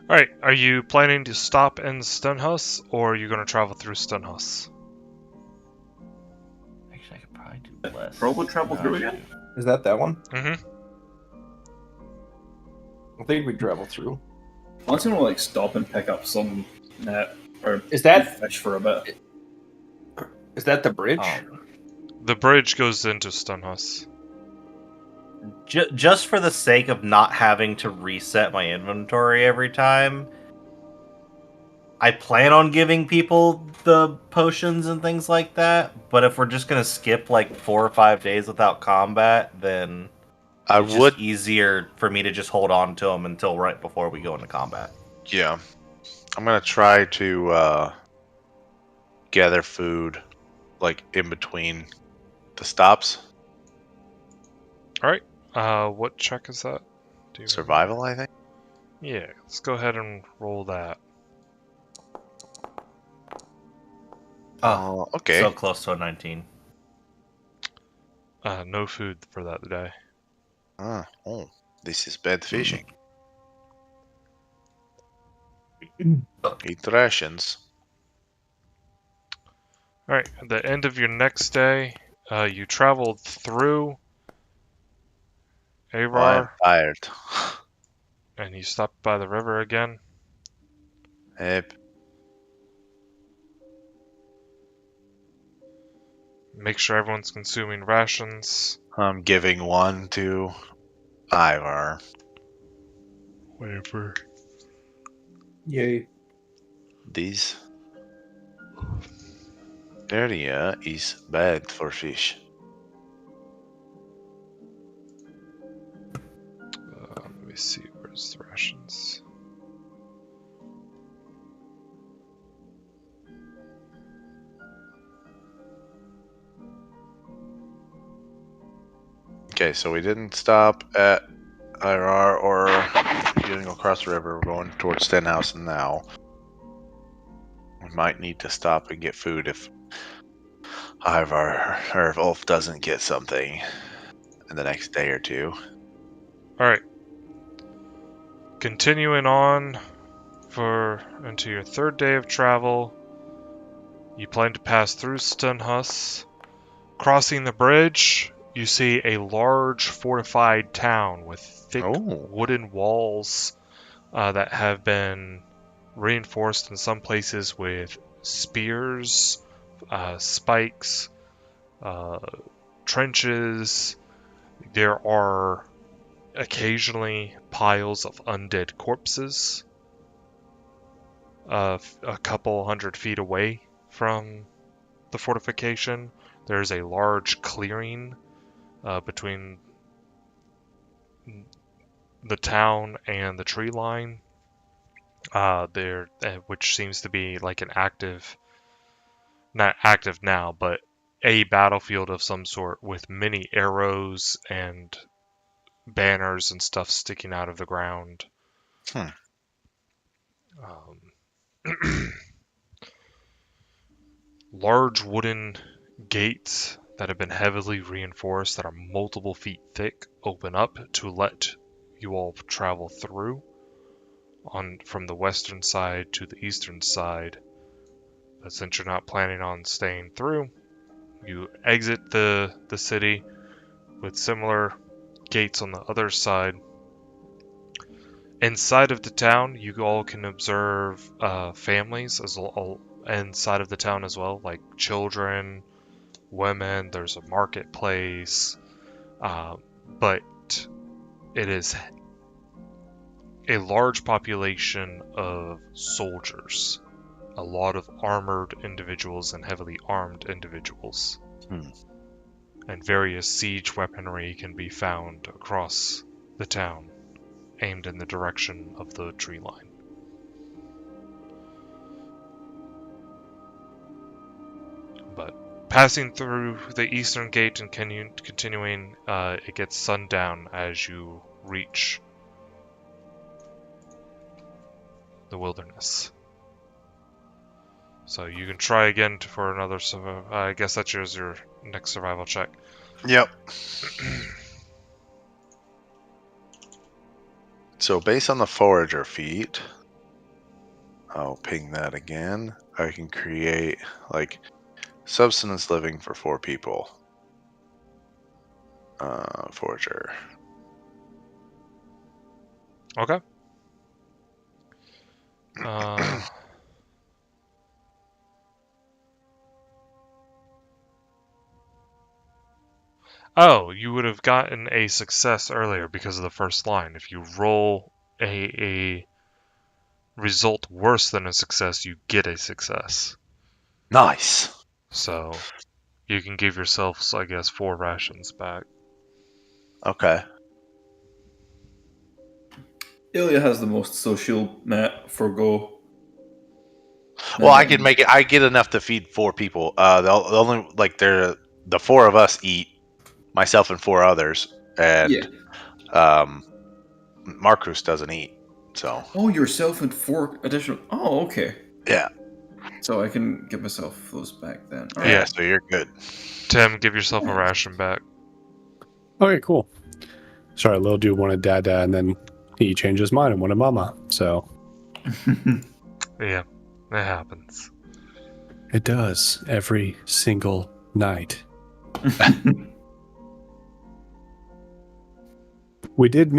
Alright, are you planning to stop in Stonehouse, or are you going to travel through Stonehouse? Actually, I could probably do less. Probably travel through again? Is that one? Mm-hmm. I think we travel through. I was gonna like stop and pick up some net or Is that fish for a bit. Is that the bridge? The bridge goes into Stonehouse. Just for the sake of not having to reset my inventory every time, I plan on giving people the potions and things like that. But if we're just gonna skip like 4 or 5 days without combat, then it's just easier for me to just hold on to them until right before we go into combat. Yeah, I'm gonna try to gather food like in between the stops. All right. What check is that? Survival, I think. Yeah, let's go ahead and roll that. Oh, okay. So close to a 19. No food for that day. Oh, this is bad fishing. Eat rations. All right. At the end of your next day, you traveled through Arar. I'm tired. And you stopped by the river again. Yep. Make sure everyone's consuming rations. I'm giving one to Ivar. Whatever. Yay. This area is bad for fish. Let me see. Where's the rations? Okay, so we didn't stop at IRR or you didn't go across the river. We're going towards Stenhouse now. We might need to stop and get food if Ivar or if Ulf doesn't get something in the next day or two. Alright. Continuing on into your third day of travel, you plan to pass through Stenhus. Crossing the bridge, you see a large fortified town with thick wooden walls that have been reinforced in some places with spears, spikes, trenches. There are occasionally piles of undead corpses a couple 100 feet away from the fortification. There's a large clearing between the town and the tree line, which seems to be like an not active now, but a battlefield of some sort with many arrows and banners and stuff sticking out of the ground. Large wooden gates that have been heavily reinforced that are multiple feet thick open up to let you all travel through from the western side to the eastern side. But since you're not planning on staying through, you exit the city with similar gates on the other side. Inside of the town, you all can observe families inside of the town as well, like children, women. There's a marketplace, but it is a large population of soldiers, a lot of armored individuals and heavily armed individuals, and various siege weaponry can be found across the town, aimed in the direction of the tree line. But passing through the eastern gate and continuing, it gets sundown as you reach the wilderness. So you can try again for another I guess that's your next survival check. Yep. So based on the forager feat, I'll ping that again. I can create like subsistence living for 4 people. Forager. Okay. Oh, you would have gotten a success earlier because of the first line. If you roll a result worse than a success, you get a success. Nice. So you can give yourselves, I guess, 4 rations back. Okay. Ilya has the most social net for go. Well, I can make it. I get enough to feed 4 people. The only the 4 of us eat, myself and 4 others, and Marcus doesn't eat. So. Oh, yourself and 4 additional. Oh, okay. Yeah. So I can give myself those back then. All right. So you're good. Tim, give yourself a ration back. Okay, cool. Sorry, little dude wanted Dada, and then he changed his mind and wanted Mama. So. Yeah, it happens. It does every single night. We did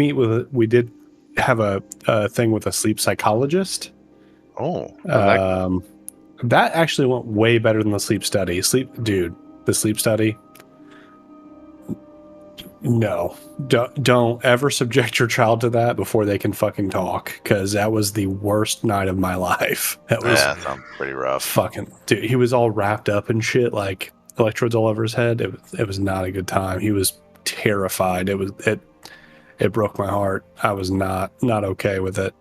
have a thing with a sleep psychologist. Oh. That actually went way better than the sleep study. The sleep study. No, don't ever subject your child to that before they can fucking talk, because that was the worst night of my life. That sounds pretty rough. Fucking dude, he was all wrapped up in shit, like electrodes all over his head. It was not a good time. He was terrified. It broke my heart. I was not okay with it.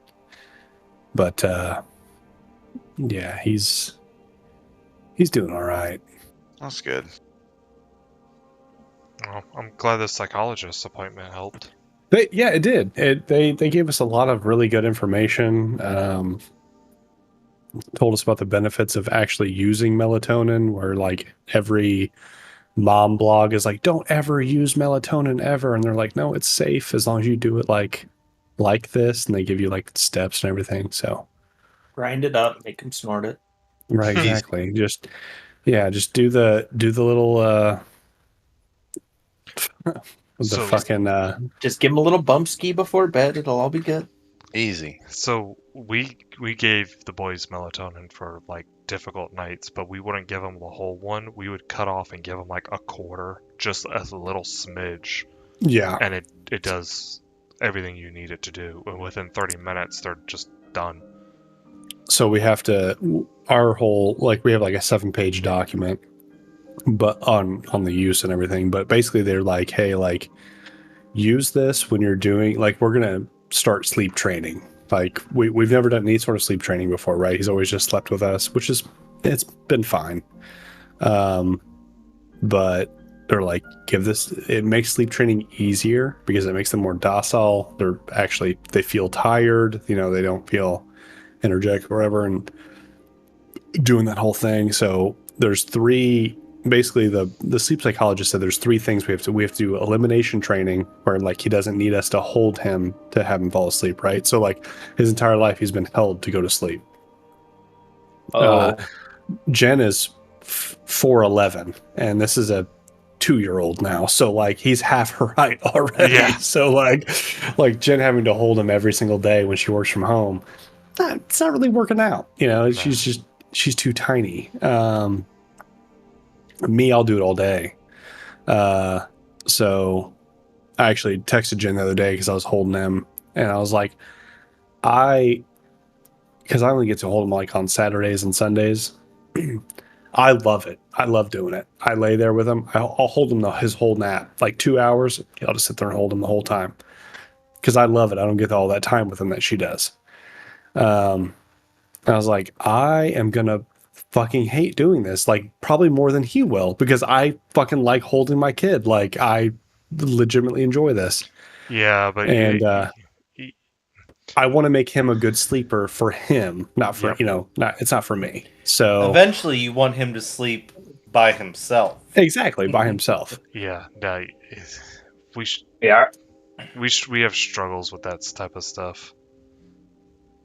But yeah, he's doing all right. That's good. Well, I'm glad the psychologist appointment helped. Yeah, it did. They gave us a lot of really good information. Told us about the benefits of actually using melatonin, where like every mom blog is like, don't ever use melatonin ever, and they're like, no, it's safe as long as you do it like this, and they give you like steps and everything. So Grind it up, make him snort it. right, exactly. Just do the little the So- fucking Just give him a little bump ski before bed. It'll all be good. Easy. So we gave the boys melatonin for like difficult nights, but we wouldn't give them the whole one. We would cut off and give them like a quarter, just as a little smidge, yeah. and it does everything you need it to do. And within 30 minutes, they're just done. So we have to our whole like we have like a 7-page document, but on the use and everything. But basically, they're like, hey, like use this when you're doing like we're gonna start sleep training. Like we've never done any sort of sleep training before, right? He's always just slept with us, which is it's been fine. But they're like, give this, it makes sleep training easier because it makes them more docile. They feel tired, they don't feel energetic or whatever, and doing that whole thing. So there's three, basically the sleep psychologist said there's three things we have to do: elimination training, where like he doesn't need us to hold him to have him fall asleep, right? So like his entire life he's been held to go to sleep. Jen is 4'11", and this is a 2-year-old now, so like he's half her height already. Yeah. So like Jen having to hold him every single day when she works from home, it's not really working out. She's too tiny. Me, I'll do it all day. So I actually texted Jen the other day because I was holding him, and I was like, because I only get to hold him like on Saturdays and Sundays. I love it. I love doing it. I lay there with him. I'll hold him his whole nap, like 2 hours. I'll just sit there and hold him the whole time because I love it. I don't get all that time with him that she does. I was like, I am gonna fucking hate doing this, like probably more than he will, because I fucking like holding my kid. Like I legitimately enjoy this. Yeah, but And I want to make him a good sleeper for him, not for it's not for me. So Eventually, you want him to sleep by himself. exactly, by himself. yeah, no, we have struggles with that type of stuff.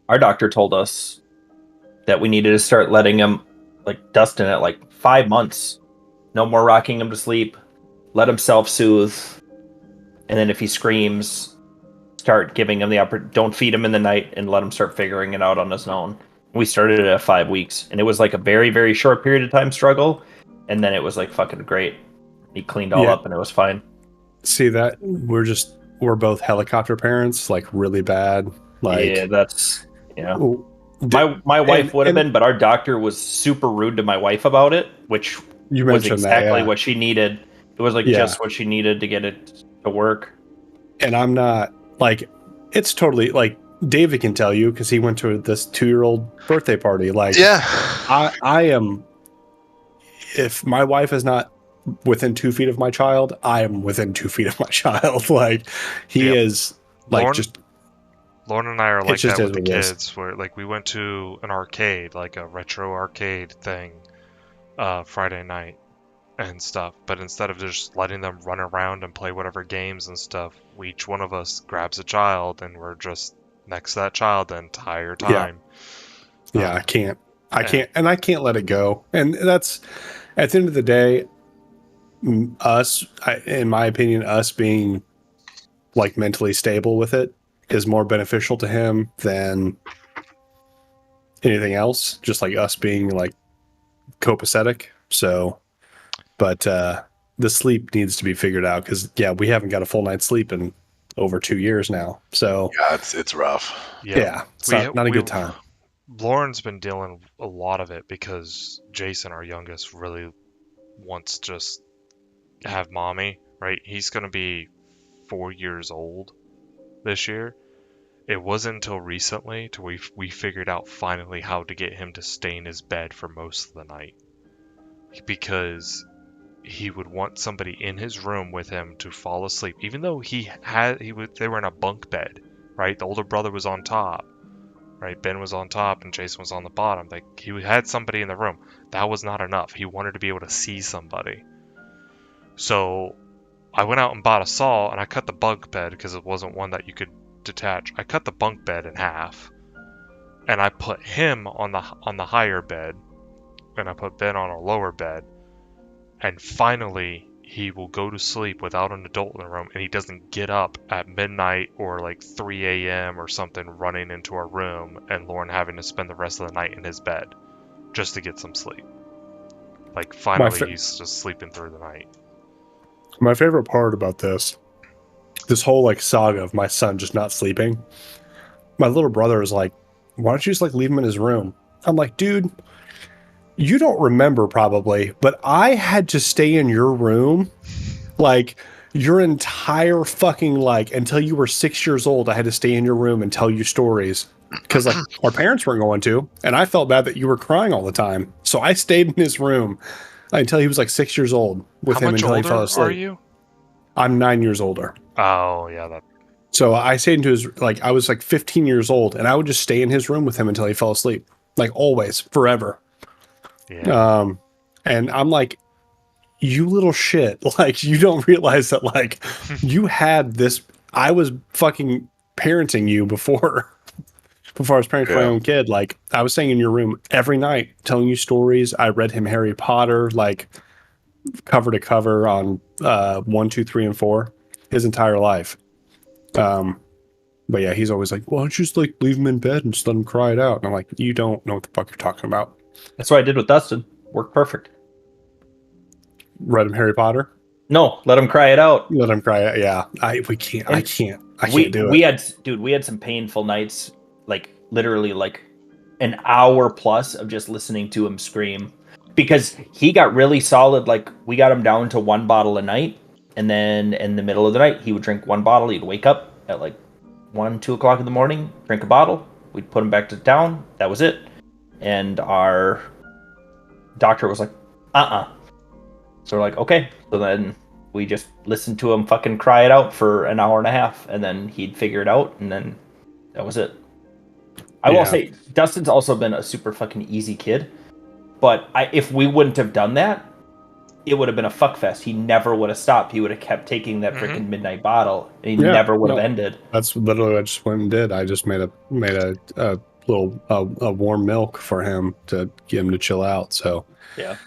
Our doctor told us that we needed to start letting him, like Dustin, at like 5 months. No more rocking him to sleep. Let him self-soothe. And then if he screams, start giving him don't feed him in the night and let him start figuring it out on his own. We started it at 5 weeks, and it was like a very, very short period of time struggle, and then it was like fucking great. He cleaned all up and it was fine. See that we're both helicopter parents, like really bad. Like my wife would have been, but our doctor was super rude to my wife about it, which you was mentioned exactly what she needed. It was like just what she needed to get it to work. And I'm not like, it's totally like David can tell you because he went to this 2-year-old birthday party. Like, I am. If my wife is not within 2 feet of my child, I am within 2 feet of my child. Like he is like Lauren and I are like that with the kids. kids, where like we went to an arcade, like a retro arcade thing, Friday night and stuff. But instead of just letting them run around and play whatever games and stuff, each one of us grabs a child and we're just next to that child the entire time. Yeah, I can't, and I can't let it go. And that's at the end of the day, in my opinion, us being like mentally stable with it is more beneficial to him than anything else. Just like us being like copacetic. So, but the sleep needs to be figured out because we haven't got a full night's sleep in over 2 years now. So yeah, it's rough. Yeah, it's not a good time. Lauren's been dealing a lot of it because Jason, our youngest, really wants to just have mommy, right? He's going to be 4 years old this year. It wasn't until recently till we figured out finally how to get him to stay in his bed for most of the night. Because he would want somebody in his room with him to fall asleep, even though they were in a bunk bed, right? The older brother was on top, right? Ben was on top and Jason was on the bottom. Like, he had somebody in the room. That was not enough. He wanted to be able to see somebody. So I went out and bought a saw and I cut the bunk bed because it wasn't one that you could detach. I cut the bunk bed in half and I put him on the higher bed and I put Ben on a lower bed. And finally, he will go to sleep without an adult in the room, and he doesn't get up at midnight or like 3 a.m. or something running into our room, and Lauren having to spend the rest of the night in his bed just to get some sleep. Like, finally, he's just sleeping through the night. My favorite part about this whole like saga of my son just not sleeping, my little brother is like, why don't you just like leave him in his room? I'm like, dude, you don't remember probably, but I had to stay in your room like your entire fucking like until you were 6 years old. I had to stay in your room and tell you stories because like our parents weren't going to, and I felt bad that you were crying all the time. So I stayed in his room until he was like 6 years old with him until he fell asleep. Are you? I'm 9 years older. Oh yeah, that. So I stayed into his like I was like 15 years old, and I would just stay in his room with him until he fell asleep, like always, forever. Yeah. And I'm like, you little shit. Like, you don't realize that, like, you had this. I was fucking parenting you before I was parenting my own kid. Like, I was staying in your room every night, telling you stories. I read him Harry Potter, like, cover to cover on 1, 2, 3, and 4 his entire life. But yeah, he's always like, well, just like leave him in bed and just let him cry it out. And I'm like, you don't know what the fuck you're talking about. That's what I did with Dustin. Worked perfect. Read him Harry Potter? No, let him cry it out. Let him cry it. Yeah. I can't do it. We had some painful nights, like literally like an hour plus of just listening to him scream because he got really solid. Like, we got him down to 1 bottle a night. And then in the middle of the night, he would drink 1 bottle. He'd wake up at like 1, 2 o'clock in the morning, drink a bottle. We'd put him back to town. That was it. And our doctor was like, So we're like, okay. So then we just listened to him fucking cry it out for an hour and a half, and then he'd figure it out, and then that was it. I will say, Dustin's also been a super fucking easy kid, but if we wouldn't have done that, it would have been a fuck fest. He never would have stopped. He would have kept taking that freaking midnight bottle, and he never would have ended. That's literally what I just went and did. I just made a little warm milk for him to get him to chill out. So yeah,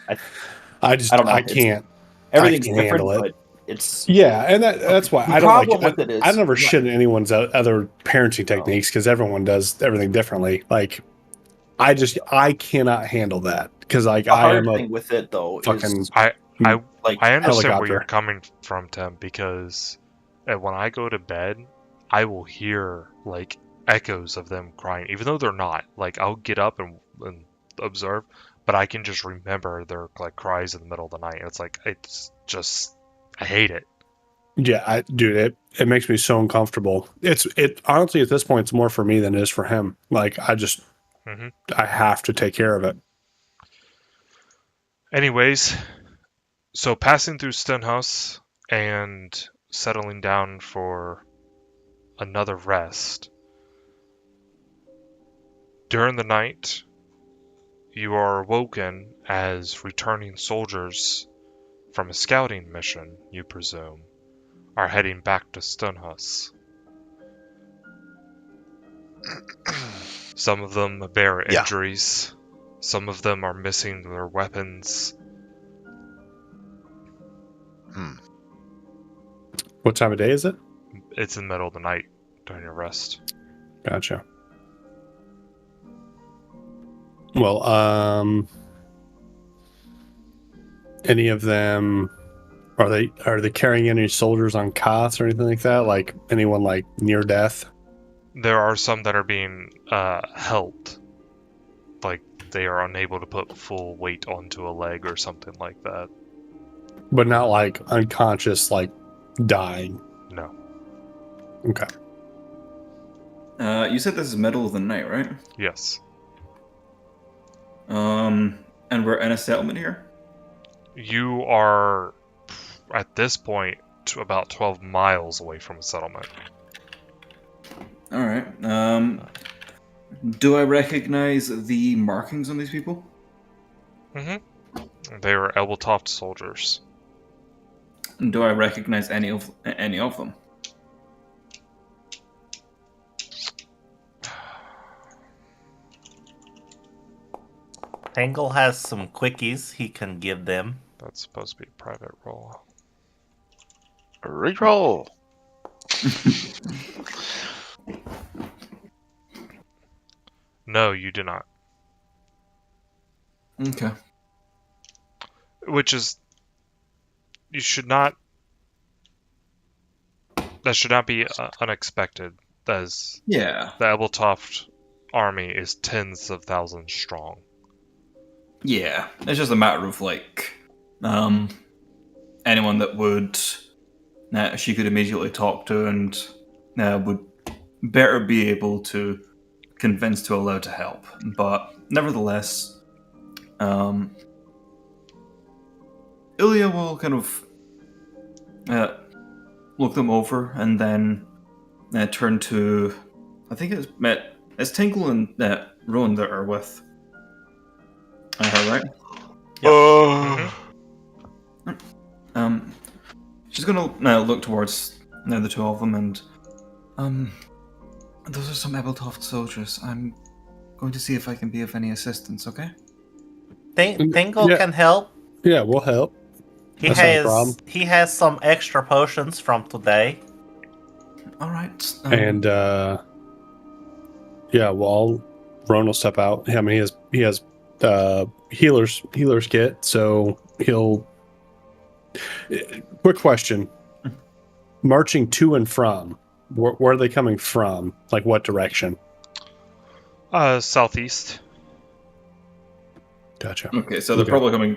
I don't know. I can't. Everything's different, but it's and that's why I don't problem like. with it is I never shit in anyone's other parenting techniques because everyone does everything differently. Like, I cannot handle that because like the hard I am thing with it though fucking. is I understand helicopter. where you're coming from, Tim, because when I go to bed, I will hear like echoes of them crying, even though they're not. Like, I'll get up and observe, but I can just remember their like cries in the middle of the night. It's just I hate it. Yeah, dude, it makes me so uncomfortable. It honestly at this point it's more for me than it is for him. Like, I just I have to take care of it. Anyways, so passing through Stenhouse and settling down for another rest. During the night, you are awoken as returning soldiers from a scouting mission, you presume, are heading back to Stenhouse. Some of them bear injuries. Some of them are missing their weapons. What time of day is it? It's in the middle of the night during your rest. Gotcha. Well, any of them are they carrying any soldiers on cots or anything like that? Like anyone like near death? There are some that are being helped. Like, they are unable to put full weight onto a leg or something like that. But not like unconscious, like dying. No. Okay. You said this is middle of the night, right? Yes. And we're in a settlement here? You are, at this point, to about 12 miles away from a settlement. All right. Do I recognize the markings on these people? Mm-hmm. They were Elbeltoft soldiers. Do I recognize any of them? Tangle has some quickies he can give them. That's supposed to be a private roll. Reroll. No, you do not. Okay. Which is, you should not. That should not be unexpected. As Yeah. the Elbeltoft army is tens of thousands strong. Yeah. It's just a matter of anyone that would she could immediately talk to and would better be able to convince to allow to help. But nevertheless, Ilya will kind of look them over and then turn to, I think it's Tinkle and Rowan that are with her, right? She's gonna look towards the two of them and those are some Ebeltoft soldiers. I'm going to see if I can be of any assistance, okay? Tangle can help. Yeah, we'll help. He That's not a problem. has some extra potions from today. All right. And Ron will step out. I mean, he has healer's kit, so he'll. Quick question: marching to and from, where are they coming from? Like what direction? Southeast. Gotcha. Okay, so they're probably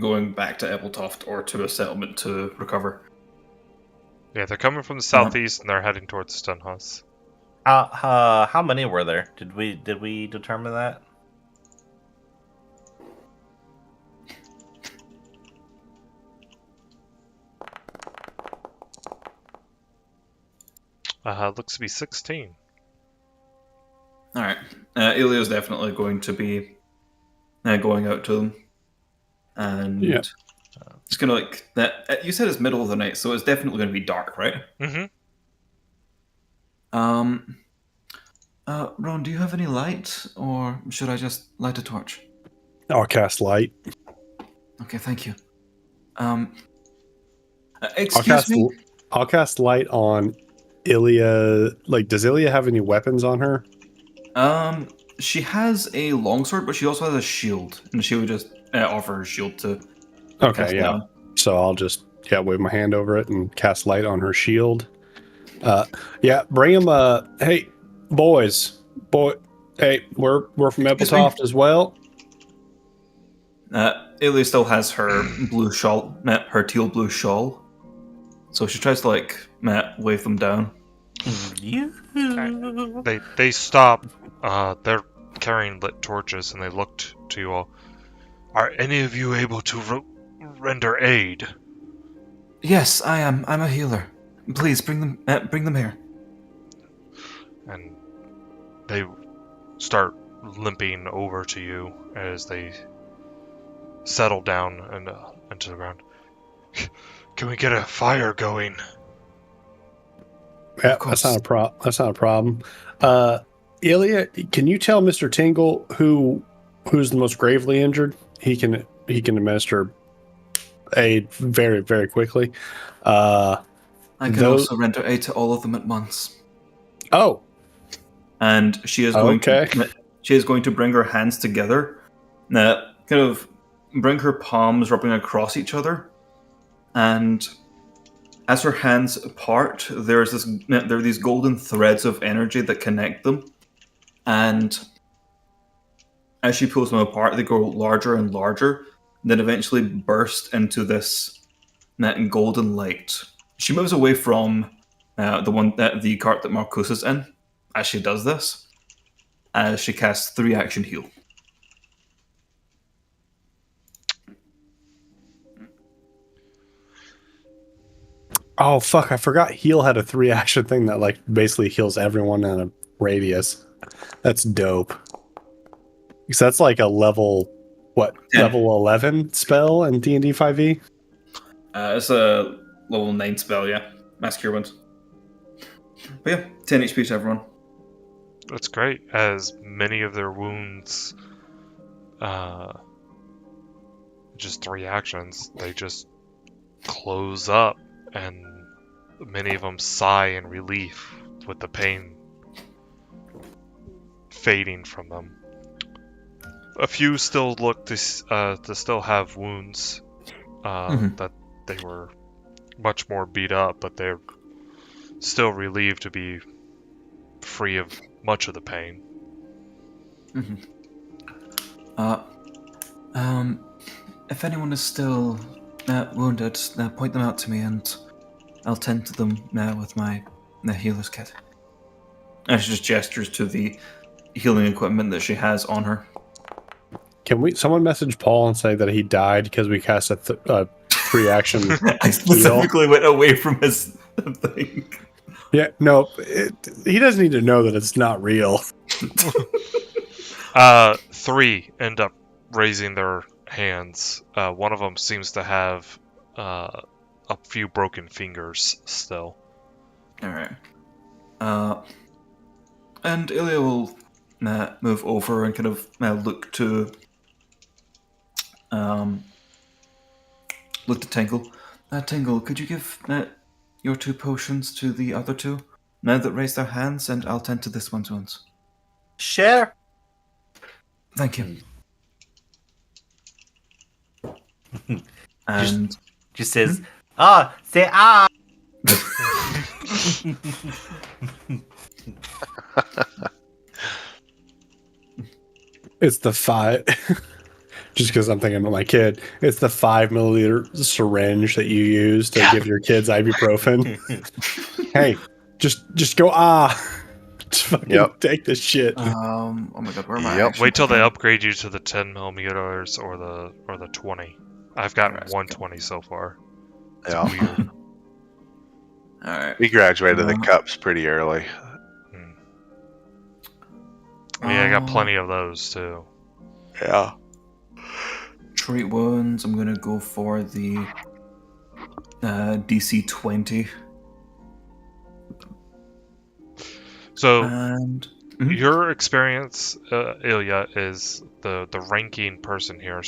going back to Ebeltoft or to a settlement to recover. Yeah, they're coming from the southeast and they're heading towards Stunhus. How many were there? Did we determine that? Looks to be 16. All right. Ilya's definitely going to be going out to them, and it's gonna like that. You said it's middle of the night, so it's definitely going to be dark, right? Mm-hmm. Ron, do you have any light, or should I just light a torch? I'll cast light. Okay, thank you. Excuse me. I'll cast light on Ilya. Like, does Ilya have any weapons on her? She has a longsword, but she also has a shield, and she would just offer her shield to. Okay, yeah. Down. So I'll just wave my hand over it and cast light on her shield. Bring him. Hey, boys, hey, we're from Ebeltoft as well. Ilya still has her blue shawl, her teal blue shawl. So she tries to wave them down. They stop. They're carrying lit torches, and they looked to you all. Are any of you able to render aid? Yes, I am. I'm a healer. Please bring them here. And they start limping over to you as they settle down and into the ground. Can we get a fire going? Yeah, that's not a problem. Ilya, can you tell Mr. Tingle who's the most gravely injured? He can administer aid very, very quickly. I can also render aid to all of them at once. Oh, and she is going to bring her hands together, kind of bring her palms rubbing across each other, and as her hands part, there are these golden threads of energy that connect them, and as she pulls them apart, they grow larger and larger, then eventually burst into this golden light. She moves away from the cart that Marcus is in as she does this, as she casts 3 action heal. Oh fuck! I forgot. Heal had a 3-action thing that like basically heals everyone in a radius. That's dope. Because that's like a level, what? 10. Level 11 spell in D&D 5e. It's a level 9 spell, yeah. Mass Cure Wounds. But yeah, 10 HP to everyone. That's great, as many of their wounds, just 3 actions, they just close up, and many of them sigh in relief with the pain fading from them. A few still look to still have wounds that they were much more beat up, but they're still relieved to be free of much of the pain. If anyone is still wounded, point them out to me and I'll tend to them with my healer's kit. And she just gestures to the healing equipment that she has on her. Can someone message Paul and say that he died because we cast a 3-action I specifically went away from his thing. Yeah, no, he doesn't need to know that it's not real. 3 end up raising their hands. One of them seems to have a few broken fingers still. Alright. And Ilya will move over and kind of look to Tingle. Tingle, could you give your 2 potions to the other 2 now that raise their hands, and I'll tend to this one's wounds. Share. Thank you. And just says, say It's the 5. Just because I'm thinking of my kid, it's the 5 milliliter syringe that you use to give your kids ibuprofen. Hey, just go just fucking take this shit. oh my god, where am I? Wait till they upgrade you to the 10 millimeters or the 20. I've gotten 120 so far. It's weird. Alright. We graduated the cups pretty early. Yeah, I got plenty of those too. Yeah. Treat wounds, I'm gonna go for the DC 20. So, and your experience, Ilya, is the ranking person here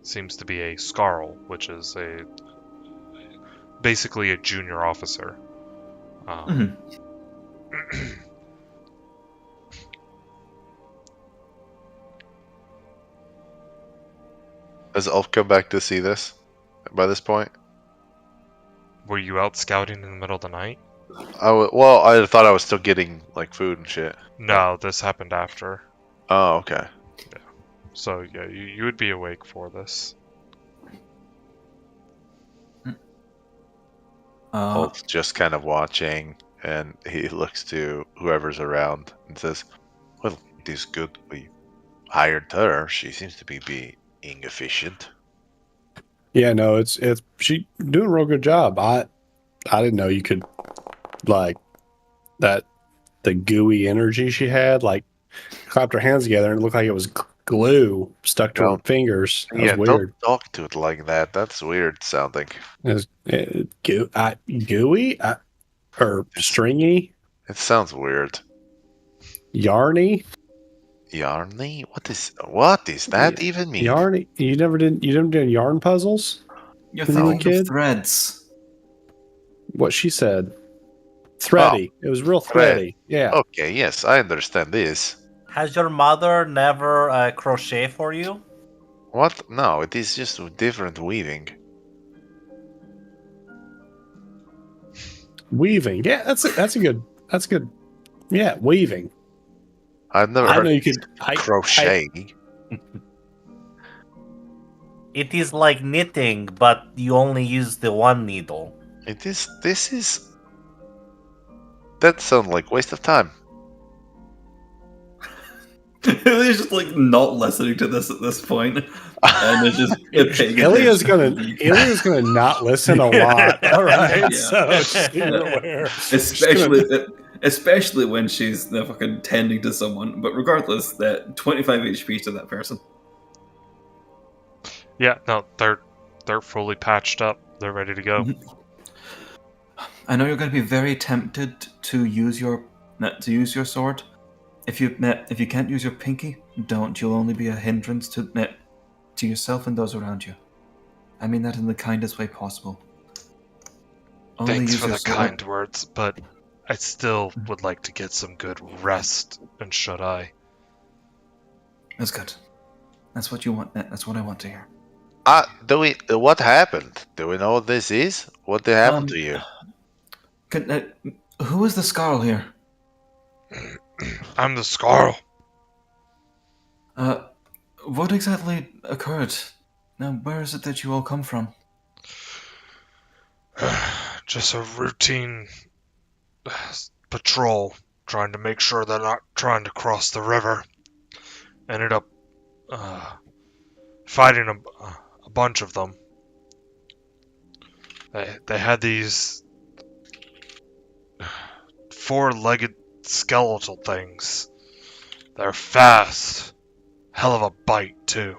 seems to be a Skarl, which is basically a junior officer. Has Ulf come back to see this by this point? Were you out scouting in the middle of the night? Well, I thought I was still getting like food and shit. No, this happened after. Oh, okay. Yeah. So yeah, you would be awake for this. Ulf's just kind of watching, and he looks to whoever's around and says, "Well, it is good we hired her. She seems to be being efficient." Yeah, no, it's she doing a real good job. I didn't know you could like that the gooey energy she had, like clapped her hands together and it looked like it was glue stuck to her fingers. That was weird. Don't talk to it like that. That's weird sounding. It was gooey or stringy. It sounds weird. Yarny. Yarny? What is that even mean? Yarny. You never did yarn puzzles? You're when you were a thinking kid? of threads. What she said. Thready. It was real thready. Yeah. Okay, yes, I understand this. Has your mother never crochet for you? What? No, it is just different weaving. Weaving. Yeah, that's good. Yeah, weaving. I've never I heard know you of could crochet. It is like knitting, but you only use the one needle. That sounds like waste of time. He's just like not listening to this at this point, and it's just paying Ilya's attention. gonna not listen a lot. All right, Yeah. so just so you're aware. Especially when she's fucking tending to someone. But regardless, that 25 HP to that person. Yeah, no, they're fully patched up. They're ready to go. I know you're going to be very tempted to use your sword. If you can't use your pinky, don't. You'll only be a hindrance to yourself and those around you. I mean that in the kindest way possible. Only Thanks use for your the sword. kind words, but I still would like to get some good rest, and should I? That's good. That's what you want. That's what I want to hear. What happened? Do we know what this is? What did happen to you? Who is the Scarl here? I'm the Scarl. What exactly occurred? Now, where is it that you all come from? Just a routine patrol, trying to make sure they're not trying to cross the river. Ended up fighting a bunch of them. They had these four-legged skeletal things. They're fast. Hell of a bite, too.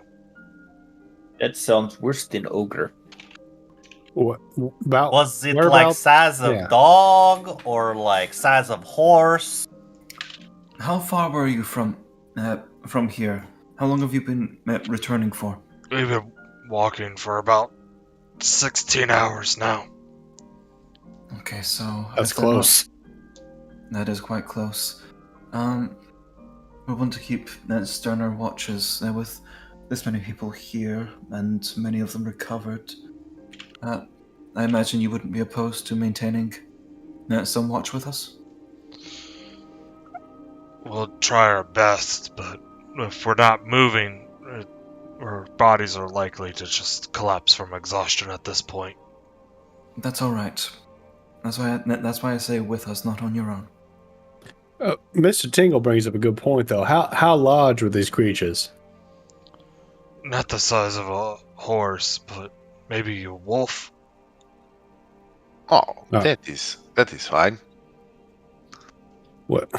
That sounds worse than ogre. What about? Was it where like about- size of yeah. dog or like size of horse? How far were you from here? How long have you been returning for? We've been walking for about 16 hours now. Okay, so That's close. That is quite close. We want to keep sterner watches. With this many people here, and many of them recovered, I imagine you wouldn't be opposed to maintaining some watch with us? We'll try our best, but if we're not moving, our bodies are likely to just collapse from exhaustion at this point. That's all right. That's why I say with us, not on your own. Mr. Tingle brings up a good point, though. How large were these creatures? Not the size of a horse, but maybe a wolf. Oh, Oh. that is fine. What?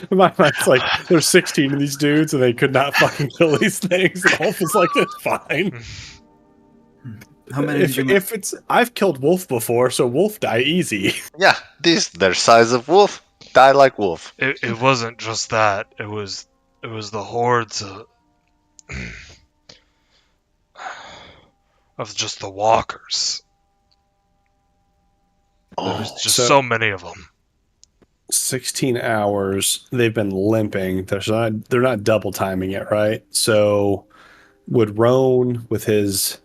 my mind's like, there's 16 of these dudes, and they could not fucking kill these things. And Wolf is like, that's fine. How many? If it's, I've killed wolf before, so wolf die easy. Yeah, their size of wolf, die like wolf. It wasn't just that. It was the hordes of just the walkers. There was just so many of them. 16 hours. They've been limping. They're not double timing it, right? So would Roan, with his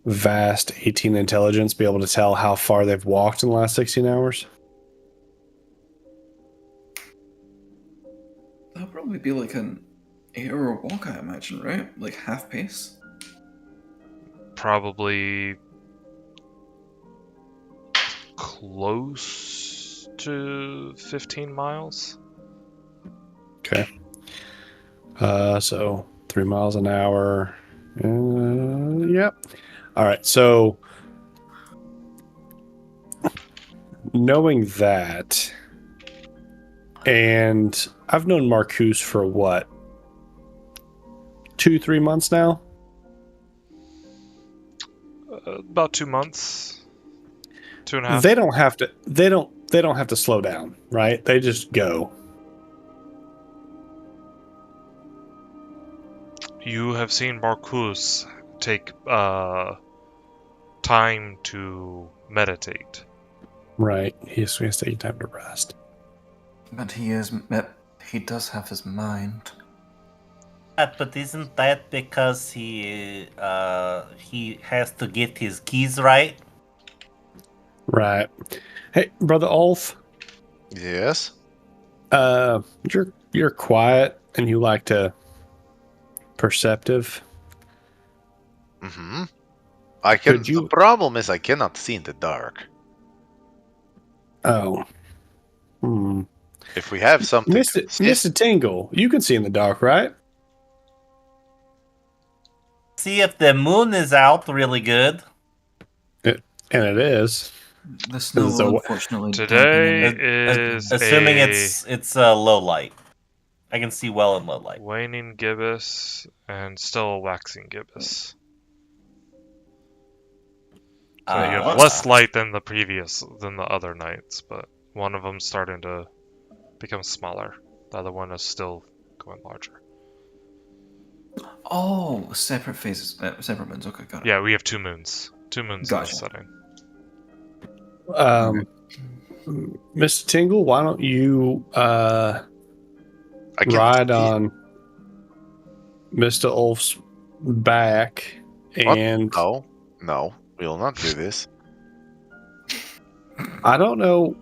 vast 18 intelligence, be able to tell how far they've walked in the last 16 hours? That'll probably be like an 8-hour walk, I imagine, right? Like half pace. Probably close to 15 miles. Okay. So 3 miles an hour. Yep. All right. So knowing that, and I've known Marcus for what, 2-3 months now. About 2 months. 2.5. They don't have to. They don't have to slow down, right? They just go. You have seen Marcus take time to meditate. Right. He has to take time to rest. But he does have his mind. But isn't that because he has to get his keys right? Right. Hey, brother Ulf. Yes. You're quiet and you like to perceptive. Mm-hmm. I can. Could you- The problem is I cannot see in the dark. Oh. If we have something, Mr. Tingle, you can see in the dark, right? See if the moon is out really good. And it is. The snow Is it will a- unfortunately Today dampen any- is Assuming a it's low light. I can see well in low light. waning gibbous and still a waxing gibbous. So you have less light than the other nights, but one of them's starting to become smaller. The other one is still going larger. Oh, separate phases, separate moons. Okay, got it. Yeah, we have 2 moons. 2 moons in Gotcha. this setting. Mr. Tingle, why don't you I can ride see it. on Mr. Ulf's back What? and No, we will not do this. I don't know.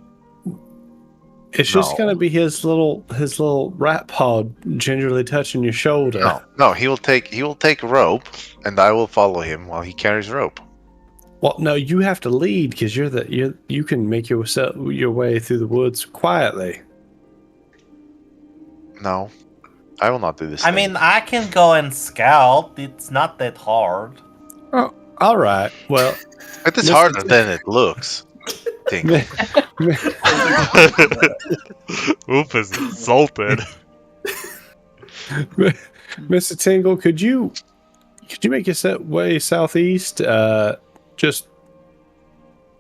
It's just No. gonna be his little rat paw gingerly touching your shoulder. No, he will take rope, and I will follow him while he carries rope. Well, no, you have to lead because you can make your way through the woods quietly. No, I will not do this. I mean, I can go and scout. It's not that hard. Oh, all right. Well, it is Mr. harder than it looks. Tingle. Oop is insulted. Mr. Tingle, could you make your way southeast? Just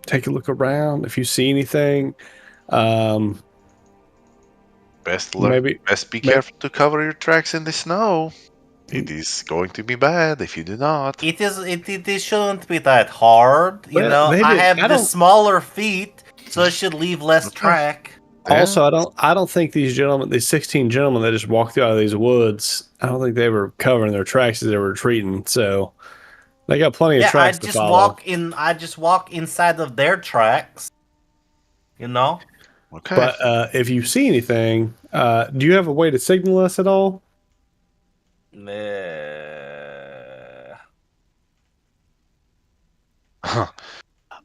take a look around. If you see anything, Best be careful to cover your tracks in the snow. It is going to be bad if you do not. It shouldn't be that hard. You know, I have the smaller feet, so it should leave less track. Also, I don't think these 16 gentlemen that just walked out of these woods, I don't think they were covering their tracks as they were retreating. So they got plenty of tracks to follow. I just walk inside of their tracks. You know. Okay. But if you see anything, do you have a way to signal us at all?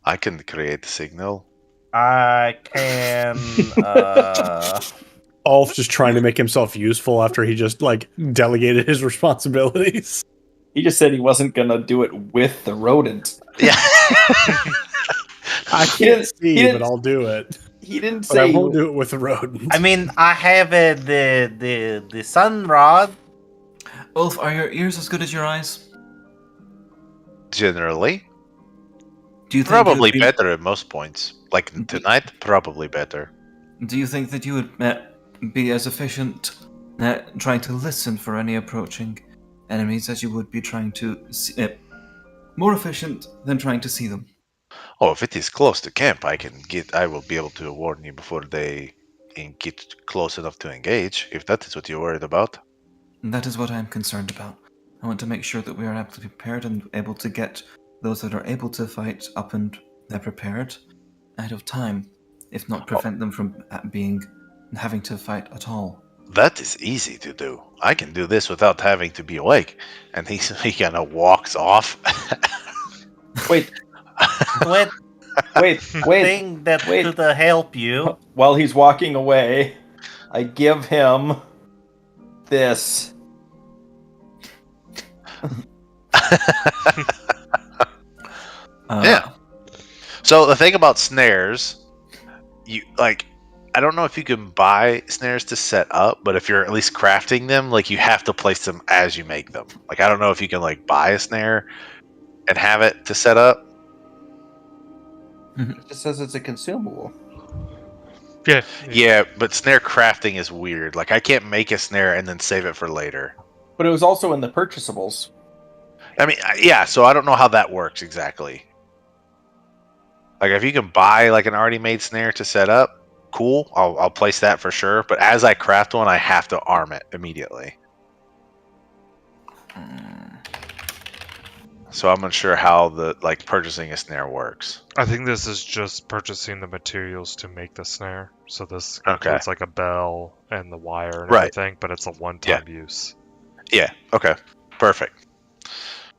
I can create the signal. I can. Ulf just trying to make himself useful after he just delegated his responsibilities. He just said he wasn't gonna do it with the rodent. Yeah. I can't see, but I'll do it. He didn't But say I won't do it with the rodent. I mean, I have the sun rod. Ulf, are your ears as good as your eyes? Generally. Do you think Probably better at most points. Like tonight, probably better. Do you think that you would be as efficient trying to listen for any approaching enemies as you would be trying to more efficient than trying to see them? Oh, if it is close to camp, I will be able to warn you before they get close enough to engage, if that is what you're worried about. That is what I am concerned about. I want to make sure that we are able to be prepared and able to get those that are able to fight up and prepared ahead of time, if not prevent them from having to fight at all. That is easy to do. I can do this without having to be awake. And he kind of walks off. Wait. Thing that could help you. While he's walking away, I give him this. Yeah. So the thing about snares, I don't know if you can buy snares to set up, but if you're at least crafting them, you have to place them as you make them. I don't know if you can buy a snare and have it to set up. It just says it's a consumable. Yeah. Yeah, but snare crafting is weird. I can't make a snare and then save it for later. But it was also in the purchasables. I mean, yeah, so I don't know how that works exactly. If you can buy an already made snare to set up, cool. I'll place that for sure. But as I craft one, I have to arm it immediately. So I'm unsure how the purchasing a snare works. I think this is just purchasing the materials to make the snare. So this includes a bell and the wire and everything, but it's a one-time use. Yeah. Okay. Perfect.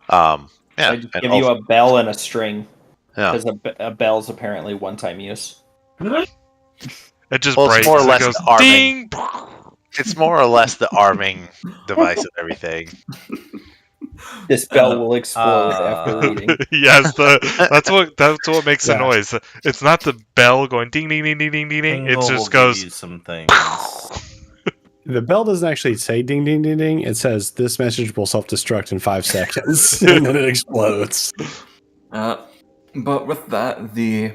Yeah. I just give you a bell and a string. Yeah. Because a bell's apparently one-time use. It just Well, it's breaks. more or It less goes the arming. ding. It's more or less the arming device and everything. This bell will explode after reading. Yes, that's what makes the Yeah. noise. It's not the bell going ding ding ding ding ding ding ding. It Tingle will just give goes. you some things. The bell doesn't actually say ding ding ding ding. It says this message will self-destruct in 5 seconds, and then it explodes. But with that, the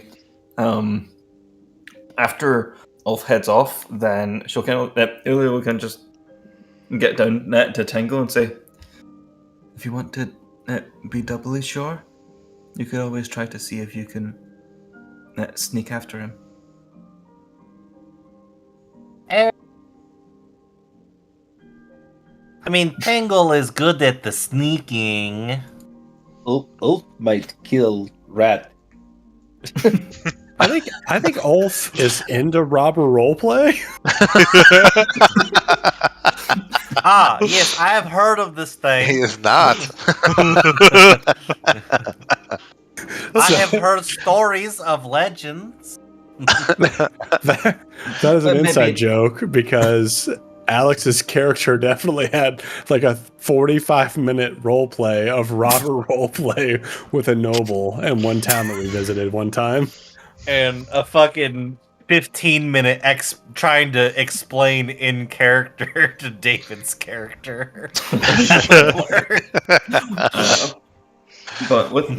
after Ulf heads off, then she'll Ilya can just get down to Tingle and say, "If you want to be doubly sure, you could always try to see if you can sneak after him." I mean, Tingle is good at the sneaking. Ulf might kill Rat. I think Ulf is into robber roleplay. Yes, I have heard of this thing. He is not. I have heard stories of legends. That is an inside joke because Alex's character definitely had like a 45-minute role play of robber role play with a noble in one town that we visited one time. And a fucking 15-minute trying to explain in character to David's character. But with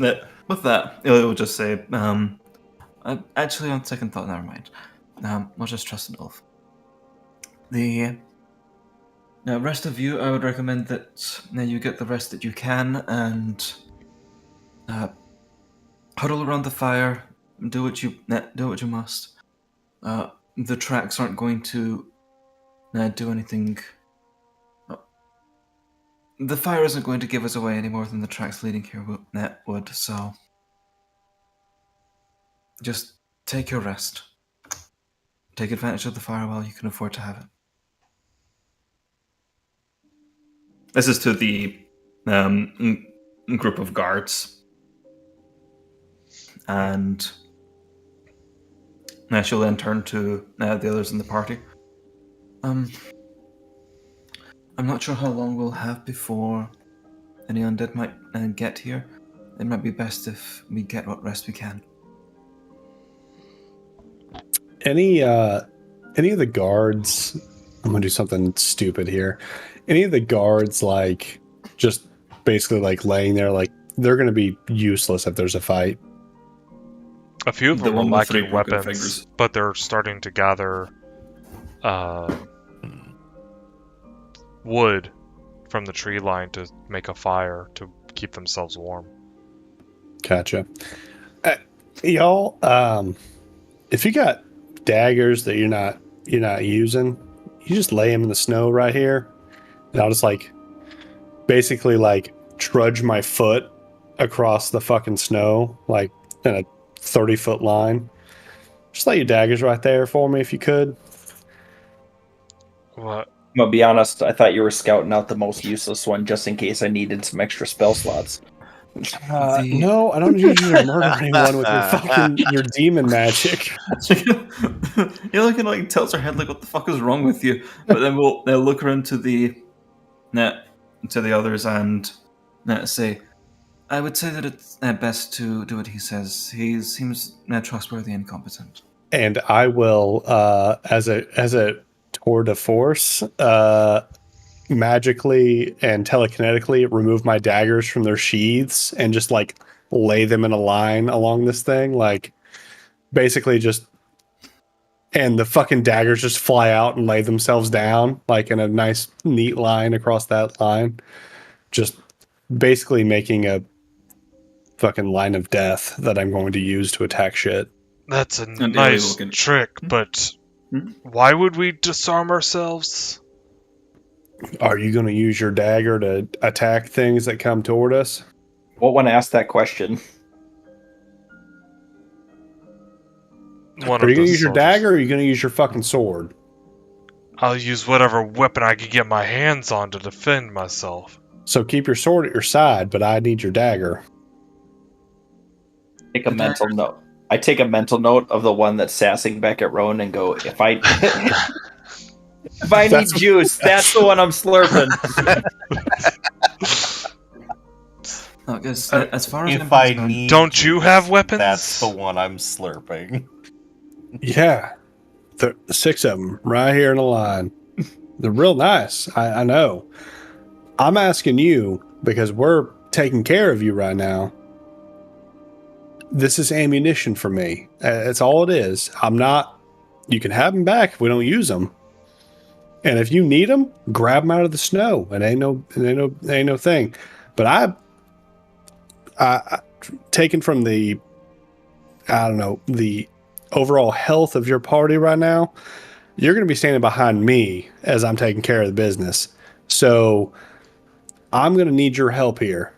that, Ilya will just say, actually, on second thought, never mind. We'll just trust in Ulf. The rest of you, I would recommend that you get the rest that you can and huddle around the fire. Do what you must. The tracks aren't going to do anything. The fire isn't going to give us away any more than the tracks leading here would. So just take your rest. Take advantage of the fire while you can afford to have it. This is to the group of guards, and she'll then turn to the others in the party. I'm not sure how long we'll have before any undead might get here. It might be best if we get what rest we can. Any of the guards, I'm gonna do something stupid here. Any of the guards like just basically like laying there, like they're gonna be useless if there's a fight. A few of The them are one with 3 lacking broken weapons, fingers. but they're starting to gather wood from the tree line to make a fire to keep themselves warm. Gotcha. Y'all, if you got daggers that you're not using, you just lay them in the snow right here, and I'll just like basically like trudge my foot across the fucking snow like in a 30-foot line. Just lay your daggers right there for me if you could. What? I'm gonna be honest, I thought you were scouting out the most useless one just in case I needed some extra spell slots. No, I don't need you to murder anyone with your demon magic. You're looking like tilts her head like, what the fuck is wrong with you? But then they'll look around to the others and say, I would say that it's best to do what he says. He seems trustworthy and competent. And I will, as a tour de force, magically and telekinetically remove my daggers from their sheaths and just like lay them in a line along this thing, like basically just, and the fucking daggers just fly out and lay themselves down like in a nice neat line across that line, just basically making a fucking line of death that I'm going to use to attack shit. That's a nice trick, but why would we disarm ourselves? Are you going to use your dagger to attack things that come toward us? What one asked that question? One Are of you going the to use your soldiers. dagger or are you going to use your fucking sword? I'll use whatever weapon I can get my hands on to defend myself. So keep your sword at your side, but I need your dagger. Take a mental note. I take a mental note of the one that's sassing back at Rowan and go, if I need juice, that's the one I'm slurping. No, because as far as If I'm I concerned, need Don't you have weapons? That's the one I'm slurping. Yeah. The 6 of them right here in a line. They're real nice. I know. I'm asking you because we're taking care of you right now. This is ammunition for me. That's all it is. I'm not. You can have them back if we don't use them. And if you need them, grab them out of the snow. It ain't no thing. But I taken from the, I don't know, the overall health of your party right now, you're going to be standing behind me as I'm taking care of the business. So I'm going to need your help here,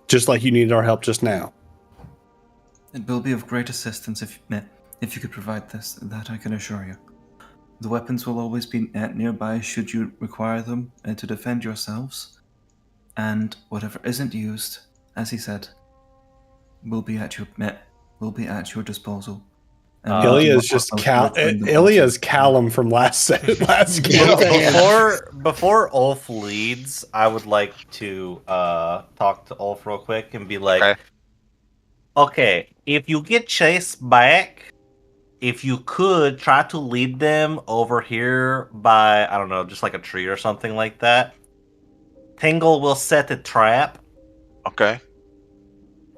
just like you needed our help just now. it will be of great assistance if you could provide this. That I can assure you. The weapons will always be nearby should you require them to defend yourselves. And whatever isn't used, as he said, will be at your disposal. Ilya's just Ilya's Callum from last game. Before Ulf leads, I would like to talk to Ulf real quick and be like, okay, if you get chased back, if you could try to lead them over here by, I don't know, just like a tree or something like that. Tingle will set a trap. Okay.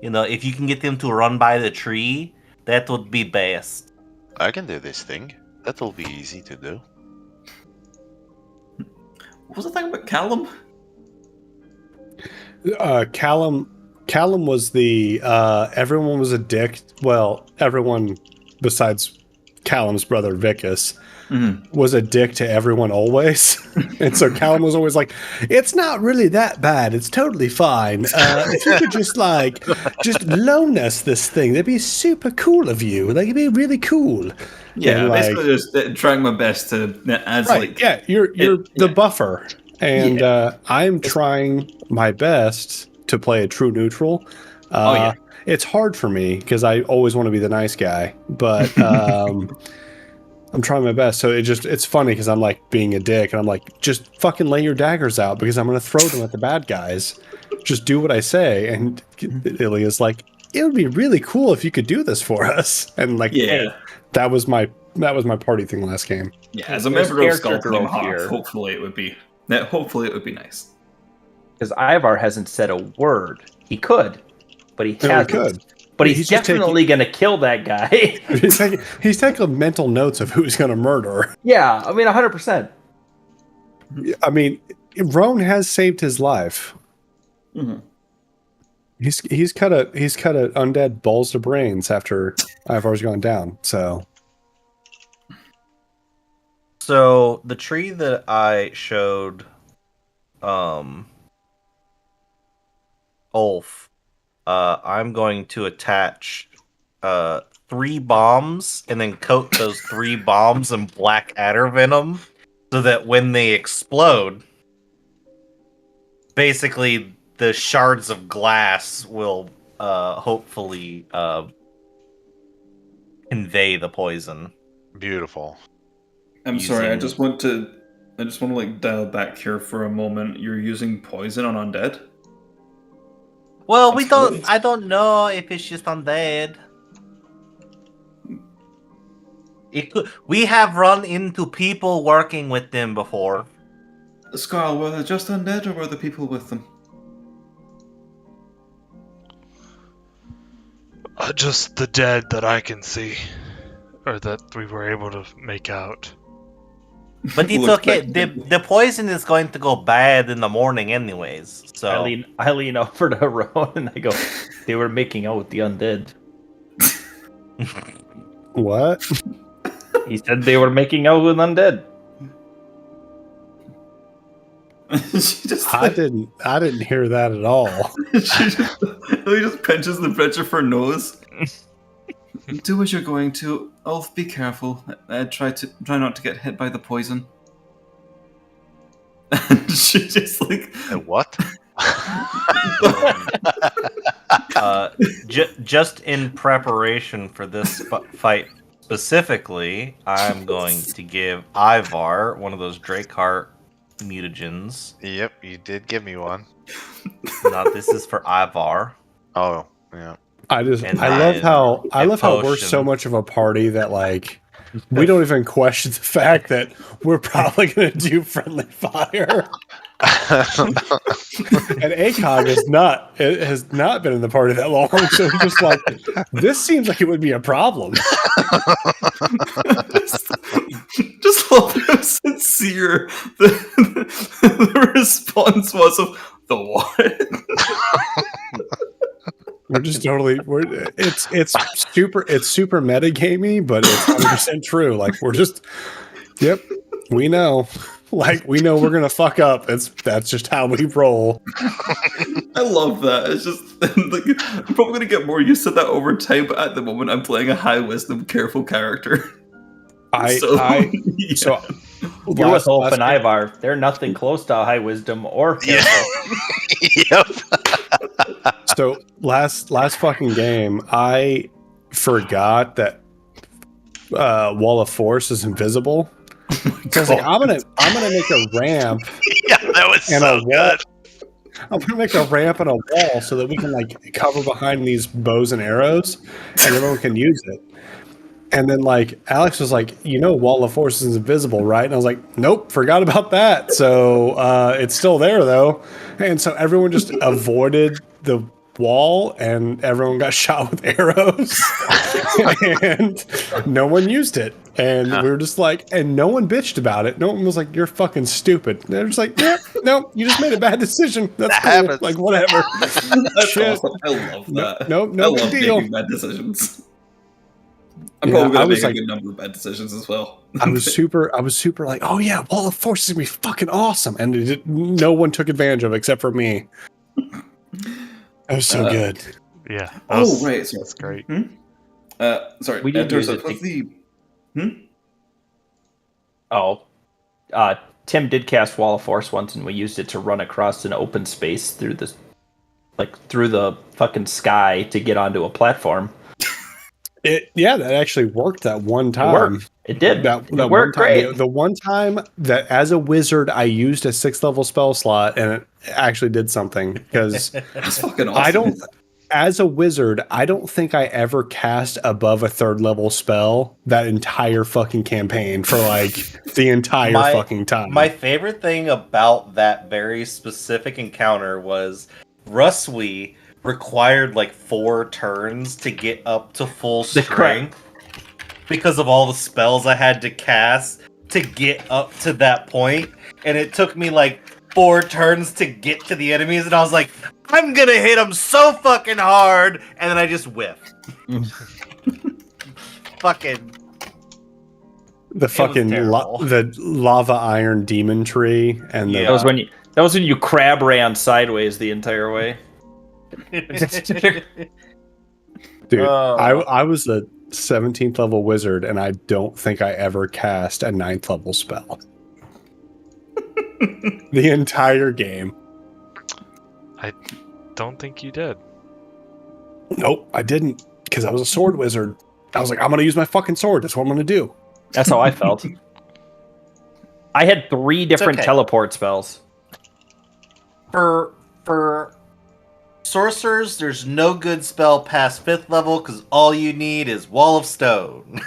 You know, if you can get them to run by the tree, that would be best. I can do this thing. That'll be easy to do. What was the thing about Callum? Callum was the everyone was a dick. Well, everyone besides Callum's brother Vicus was a dick to everyone always. And so Callum was always like, it's not really that bad. It's totally fine. If you could just loan us this thing, that'd be super cool of you. Like, it'd be really cool. Yeah, basically just trying my best to add you're the buffer. And I'm trying my best to play a true neutral. It's hard for me because I always want to be the nice guy, but I'm trying my best. So it's funny because I'm like being a dick and I'm like, just fucking lay your daggers out because I'm going to throw them at the bad guys. Just do what I say. And Ilya's like, it would be really cool if you could do this for us. And like, hey, that was my party thing last game. Yeah, as a member of Skull Team Half, hopefully it would be nice. Because Ivar hasn't said a word. He could, but he hasn't. But he's definitely going to kill that guy. he's taking mental notes of who he's going to murder. Yeah, I mean, 100%. I mean, Roan has saved his life. Mm-hmm. He's cut a undead balls to brains after Ivar's gone down. So the tree that I showed, Ulf, I'm going to attach 3 bombs and then coat those 3 bombs in black adder venom so that when they explode, basically the shards of glass will hopefully convey the poison. Beautiful. I'm sorry, I just want to like dial back here for a moment. You're using poison on undead? Well, I don't know if it's just undead. We have run into people working with them before. Scarl, were they just undead or were the people with them? Just the dead that I can see, or that we were able to make out. But it's okay. The poison is going to go bad in the morning anyways. So I lean over to Rowan and I go, they were making out with the undead. What? He said they were making out with undead. I didn't hear that at all. He just pinches the bridge of her nose. Do as you're going to. Ulf, be careful. Try not to get hit by the poison. And she just like what? Just in preparation for this fight specifically, I'm going to give Ivar one of those Drakeheart mutagens. Yep, you did give me one. Now this is for Ivar. Oh, yeah. I love how we're so much of a party that like we don't even question the fact that we're probably going to do friendly fire. And ACOG has not been in the party that long, so he's just like, this seems like it would be a problem. Just love how sincere the response was of the what? We're just it's super metagamey, but it's 100% true. Like we're just, yep, we know. Like we know we're gonna fuck up. That's just how we roll. I love that. It's just like I'm probably gonna get more used to that over time, but at the moment I'm playing a high wisdom, careful character. You're with Ulf and Ivar. They're nothing close to high wisdom or careful. Yep. So last fucking game, I forgot that Wall of Force is invisible. So I was like, I'm gonna make a ramp. Yeah, that was so good. I'm gonna make a ramp and a wall so that we can like cover behind these bows and arrows, and everyone can use it. And then like Alex was like, Wall of Force is invisible, right? And I was like, nope, forgot about that. So it's still there though. And so everyone just avoided the wall and everyone got shot with arrows and no one used it. And we were just like, and no one bitched about it. No one was like, you're fucking stupid. And they're just like, no, you just made a bad decision. That's cool. Happens. Like, whatever. That's Shit. awesome. I love that. No I big love deal. making bad decisions. I'm probably gonna make a good number of bad decisions as well. I was super like, oh yeah, Wall of Force is gonna be fucking awesome. And no one took advantage of it except for me. That was so good. Yeah. Right. So That's great. Sorry. We did use it what's the? Tim did cast Wall of Force once, and we used it to run across an open space through the fucking sky to get onto a platform. That actually worked that one time. It worked. It did. That it worked great. The one time that as a wizard I used a 6th level spell slot and it actually did something because that's fucking awesome. As a wizard, I don't think I ever cast above a 3rd level spell that entire fucking campaign for like the entire fucking time. My favorite thing about that very specific encounter was Ruswy required like 4 turns to get up to full strength because of all the spells I had to cast to get up to that point, and it took me like 4 turns to get to the enemies, and I was like, I'm gonna hit them so fucking hard, and then I just whiffed. Fucking the fucking the lava iron demon tree, and that was when you crab ran sideways the entire way. Dude, I was the 17th level wizard, and I don't think I ever cast a 9th level spell. The entire game. I don't think you did. Nope, I didn't, because I was a sword wizard. I was like, I'm gonna use my fucking sword. That's what I'm gonna do. That's how I felt. I had 3 different teleport spells. For sorcerers, there's no good spell past 5th level because all you need is Wall of Stone.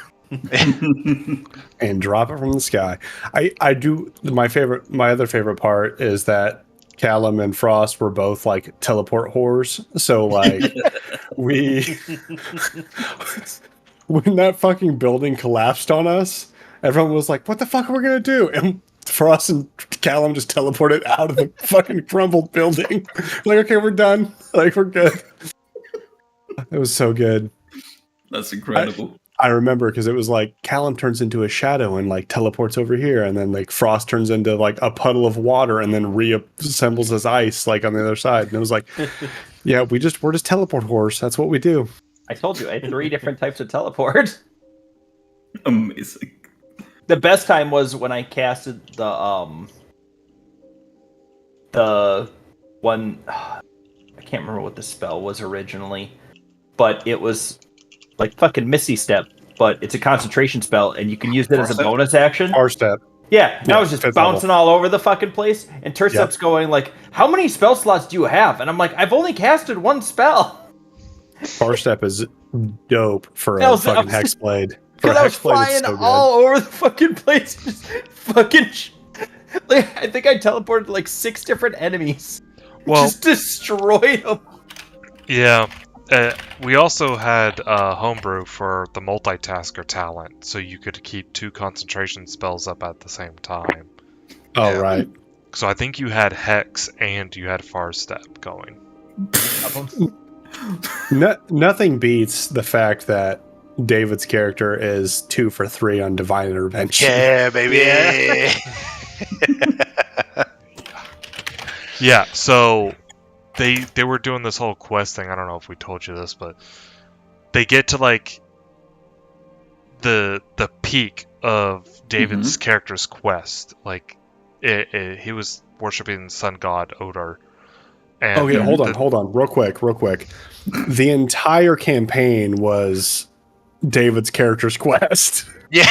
And drop it from the sky. I do my other favorite part is that Callum and Frost were both like teleport whores. So like when that fucking building collapsed on us, everyone was like, what the fuck are we gonna do? And Frost and Callum just teleported out of the fucking crumbled building. Like, okay, we're done. Like, we're good. It was so good. That's incredible. I remember because it was like Callum turns into a shadow and like teleports over here, and then like Frost turns into like a puddle of water and then reassembles as ice like on the other side. And it was like, yeah, we're just teleport whores. That's what we do. I told you I had 3 different types of teleport. Amazing. The best time was when I casted the one. I can't remember what the spell was originally, but it was like fucking Misty Step, but it's a concentration spell, and you can use it as a bonus action. Far step. Yeah, and I was just fifth bouncing all over the fucking place, and Tercep's going like, "How many spell slots do you have?" And I'm like, "I've only casted one spell." Far step is dope for a fucking hexblade. Because I was flying all over the fucking place, just fucking. Like, I think I teleported like 6 different enemies. Well, just destroyed them. Yeah. We also had homebrew for the multitasker talent, so you could keep 2 concentration spells up at the same time. Oh, right. So I think you had Hex and you had Far Step going. Nothing beats the fact that David's character is 2 for 3 on Divine Intervention. Yeah, baby. Yeah, so they were doing this whole quest thing. I don't know if we told you this, but they get to like the peak of David's character's quest. Like he was worshiping sun god Odor. And okay, hold on, real quick. The entire campaign was David's character's quest. Yeah.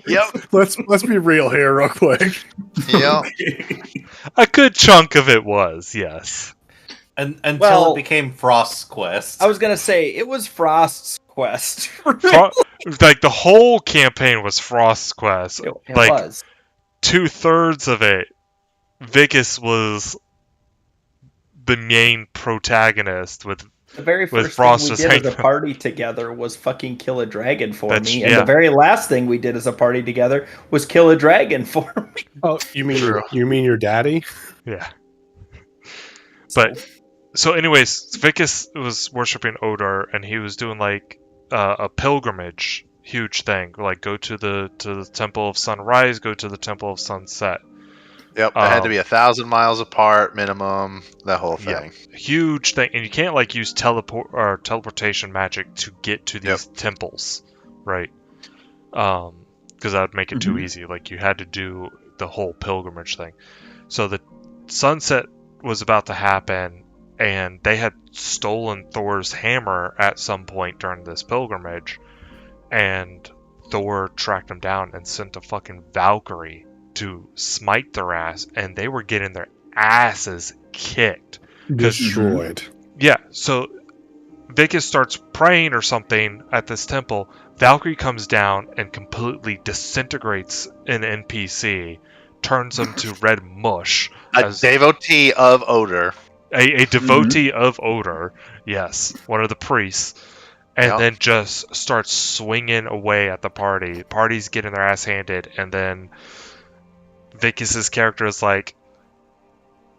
Yep. Let's be real here, real quick. Yep. A good chunk of it was, yes. Until it became Frost's quest. I was gonna say it was Frost's quest. Like the whole campaign was Frost's quest. It like was 2/3 of it, Vicus was the main protagonist with. The very first Frost thing we did as a party together was fucking kill a dragon for me, and the very last thing we did as a party together was kill a dragon for me. Oh, you mean your daddy? Yeah. But so, anyways, Vicus was worshiping Odor, and he was doing like a pilgrimage, huge thing, like go to the Temple of Sunrise, go to the Temple of Sunset. Yep, they had to be 1,000 miles apart minimum. That whole thing, huge thing, and you can't like use teleportation magic to get to these temples, right? Because that would make it too easy. Like you had to do the whole pilgrimage thing. So the sunset was about to happen, and they had stolen Thor's hammer at some point during this pilgrimage, and Thor tracked them down and sent a fucking Valkyrie to smite their ass, and they were getting their asses kicked. Destroyed. Yeah, so Vicus starts praying or something at this temple. Valkyrie comes down and completely disintegrates an NPC, turns them to red mush. A devotee of Odor. A devotee of Odor, yes, one of the priests. And then just starts swinging away at the party. Party's getting their ass handed, and then Vicus's character is like,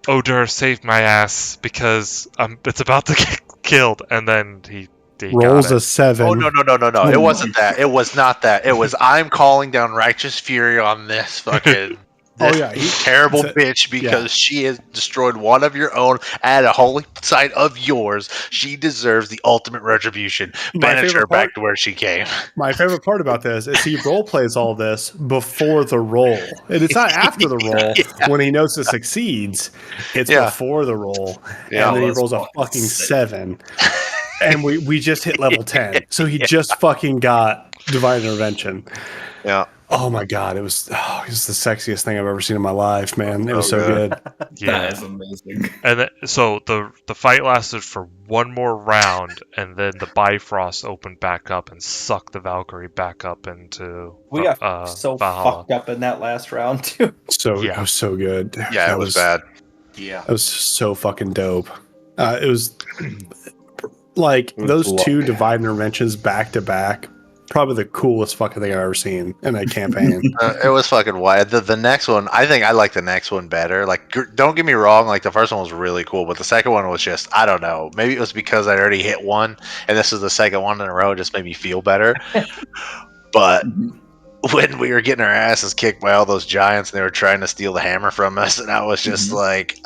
Odor saved my ass because it's about to get killed, and then he rolls a 7. Oh no! It wasn't that. It was not that. It was I'm calling down righteous fury on this fucking terrible bitch because she has destroyed one of your own at a holy site of yours. She deserves the ultimate retribution. Banish her back to where she came. My favorite part about this is he role plays all this before the roll. And it's not after the roll when he knows it succeeds. It's before the roll. And then he rolls a fucking 7. And we just hit level 10. So he just fucking got Divine Intervention. Yeah. Oh my god, it was the sexiest thing I've ever seen in my life, man. It was so good. Yeah, that is amazing. And so the fight lasted for one more round, and then the Bifrost opened back up and sucked the Valkyrie back up into. We got so Valhalla. fucked up in that last round too. It was so good. Yeah, it was bad. Yeah, it was so fucking dope. It was like those 2 Divine Interventions back to back. Probably the coolest fucking thing I've ever seen in a campaign. It was fucking wild. The next one, I think I like the next one better. Like, don't get me wrong, like the first one was really cool, but the second one was just, I don't know. Maybe it was because I already hit one, and this is the second one in a row. It just made me feel better. But when we were getting our asses kicked by all those giants, and they were trying to steal the hammer from us, and I was just like,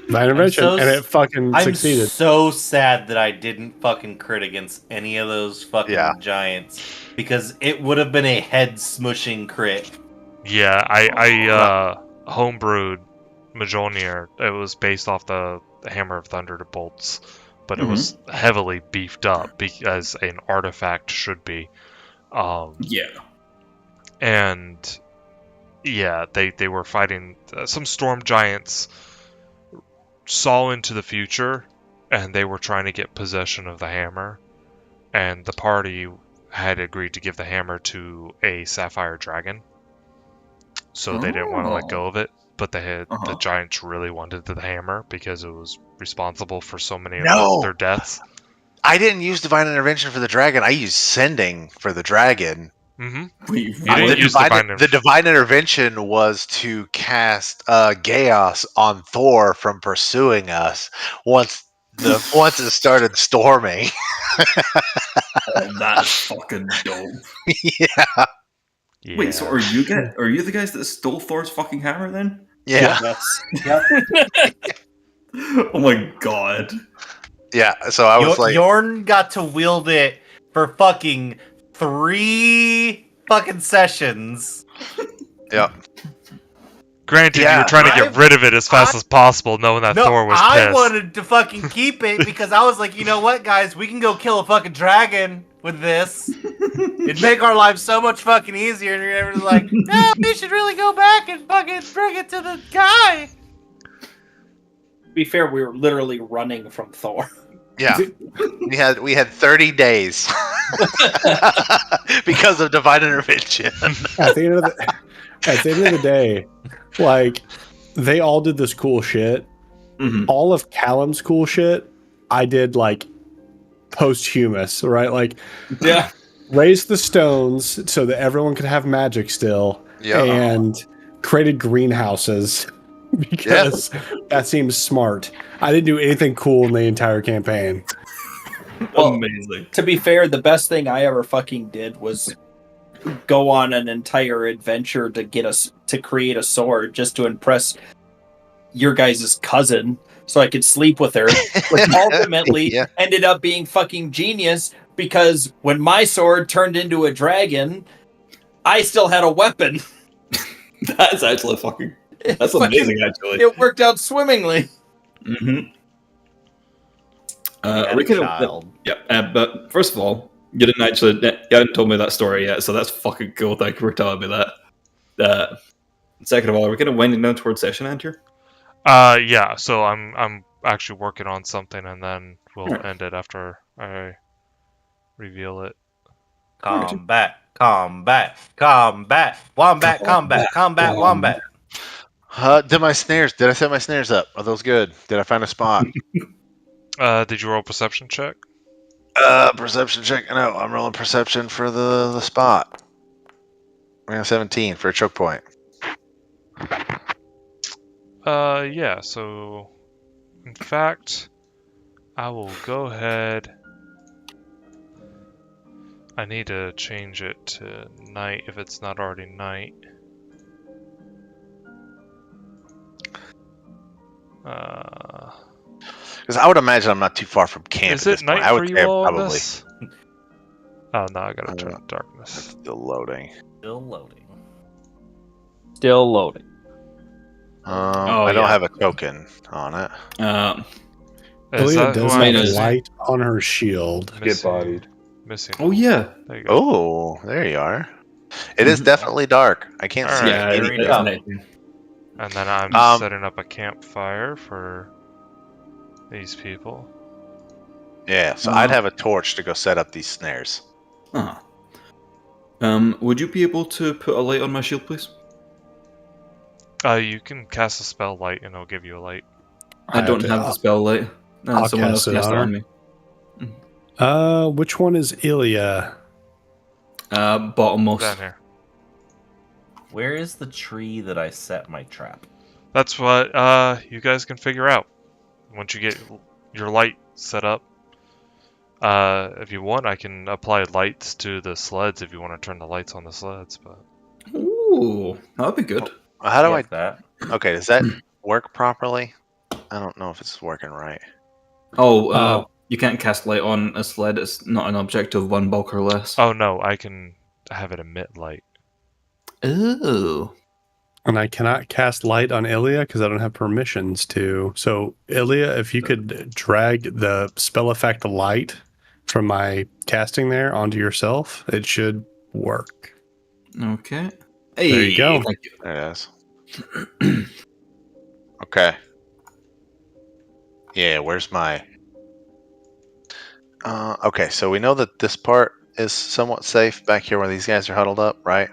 My intervention, and it fucking succeeded. I'm so sad that I didn't fucking crit against any of those fucking giants, because it would have been a head smushing crit. Yeah, I homebrewed Mjolnir, it was based off the Hammer of Thunderbolts, but it was heavily beefed up as an artifact should be. Yeah. And yeah, they were fighting some storm giants. Saw into the future, and they were trying to get possession of the hammer, and the party had agreed to give the hammer to a sapphire dragon, so they didn't want to let go of it. But the giants really wanted the hammer because it was responsible for so many of their deaths. I didn't use divine intervention for the dragon. I used sending for the dragon. Mm-hmm. The divine intervention was to cast chaos on Thor from pursuing us once it started storming. That's fucking dope. Yeah. Wait, so are you the guys that stole Thor's fucking hammer then? Yeah. Yep. Oh my god. Yeah. So I was like, Yorn got to wield it for fucking 3 fucking sessions. Yep. Granted, you were trying to get rid of it as fast as possible, knowing that Thor was pissed. I wanted to fucking keep it because I was like, you know what, guys, we can go kill a fucking dragon with this. It'd make our lives so much fucking easier. And you're like, no, we should really go back and fucking bring it to the guy. To be fair, we were literally running from Thor. Yeah, we had 30 days because of divine intervention. At the end of the day, like, they all did this cool shit. All of Callum's cool shit, I did like posthumous, right? Like, raised the stones so that everyone could have magic still, and created greenhouses. Because that seems smart. I didn't do anything cool in the entire campaign. Well, amazing. To be fair, the best thing I ever fucking did was go on an entire adventure to get us to create a sword just to impress your guys' cousin so I could sleep with her, which ultimately ended up being fucking genius because when my sword turned into a dragon, I still had a weapon. That's actually fucking... That's amazing, actually. It worked out swimmingly. But first of all, you hadn't told me that story yet, so that's fucking cool. Thank you for telling me that. Second of all, are we kind of winding down towards session end here? Yeah. So I'm actually working on something, and then we'll end it after I reveal it. Combat. Wombat, combat, wombat. Did my snares? Did I set my snares up? Are those good? Did I find a spot? Did you roll a perception check? Perception check. No, I'm rolling perception for the spot. I got 17 for a choke point. Yeah. So, in fact, I will go ahead. I need to change it to night if it's not already night. Because I would imagine I'm not too far from camp. Is it night for you all? Probably. Oh no, I gotta turn on darkness. Still loading. I don't have a token on it. Leah does have a light on her shield. Get bodied. Missing. Oh yeah. There you go. Oh, there you are. It is definitely dark. I can't see anything. And then I'm setting up a campfire for these people. Yeah, so I'd have a torch to go set up these snares. Would you be able to put a light on my shield, please? You can cast a spell light, and it'll give you a light. I don't have the spell light. I'll someone else cast it cast it on on me. Which one is Ilya? Bottommost. Down here. Where is the tree that I set my trap? That's what you guys can figure out once you get your light set up. If you want, I can apply lights to the sleds if you want to turn the lights on the sleds. But ooh, that'd be good. How do I? That? Okay, does that work properly? I don't know if it's working right. You can't cast light on a sled. It's not an object of 1 bulk or less. Oh no, I can have it emit light. Oh. And I cannot cast light on Ilya because I don't have permissions to. So, Ilya, if you could drag the spell effect light from my casting there onto yourself, it should work. Okay. There you go. Thank you. There it is. Okay. Yeah, where's my... okay, so we know that this part is somewhat safe back here where these guys are huddled up, right?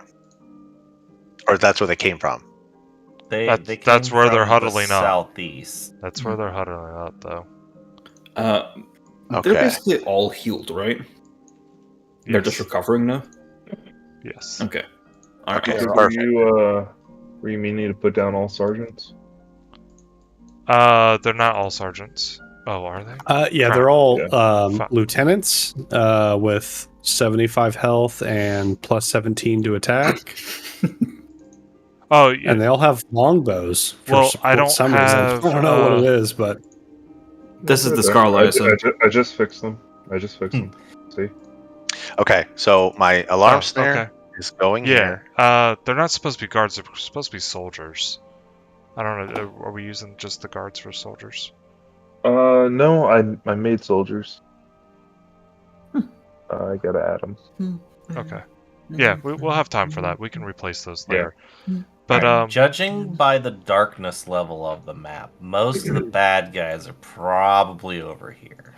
Or that's where they came from. They That's came where they're from huddling the up. southeast. That's where they're huddling up, though. They're Okay. basically all healed, right? They're just recovering now? Yes. Okay. All right. Okay, So perfect. were you meaning to put down all sergeants? They're not all sergeants. Oh, are they? Yeah, they're all Yeah. lieutenants with 75 health and plus 17 to attack. Oh, yeah. And they all have longbows. For Well, I don't some have, reason. I don't know what it is, but This is the I, Scarlet, so... I just fixed them. I just fixed them. See? Okay, so my alarm snare okay. is going Yeah. here. They're not supposed to be guards. They're supposed to be soldiers. I don't know. Are we using just the guards for soldiers? No, I made soldiers. I gotta add them. Okay. Yeah, we'll have time for that. We can replace those Yeah. later. But Alright, judging by the darkness level of the map, most of the bad guys are probably over here.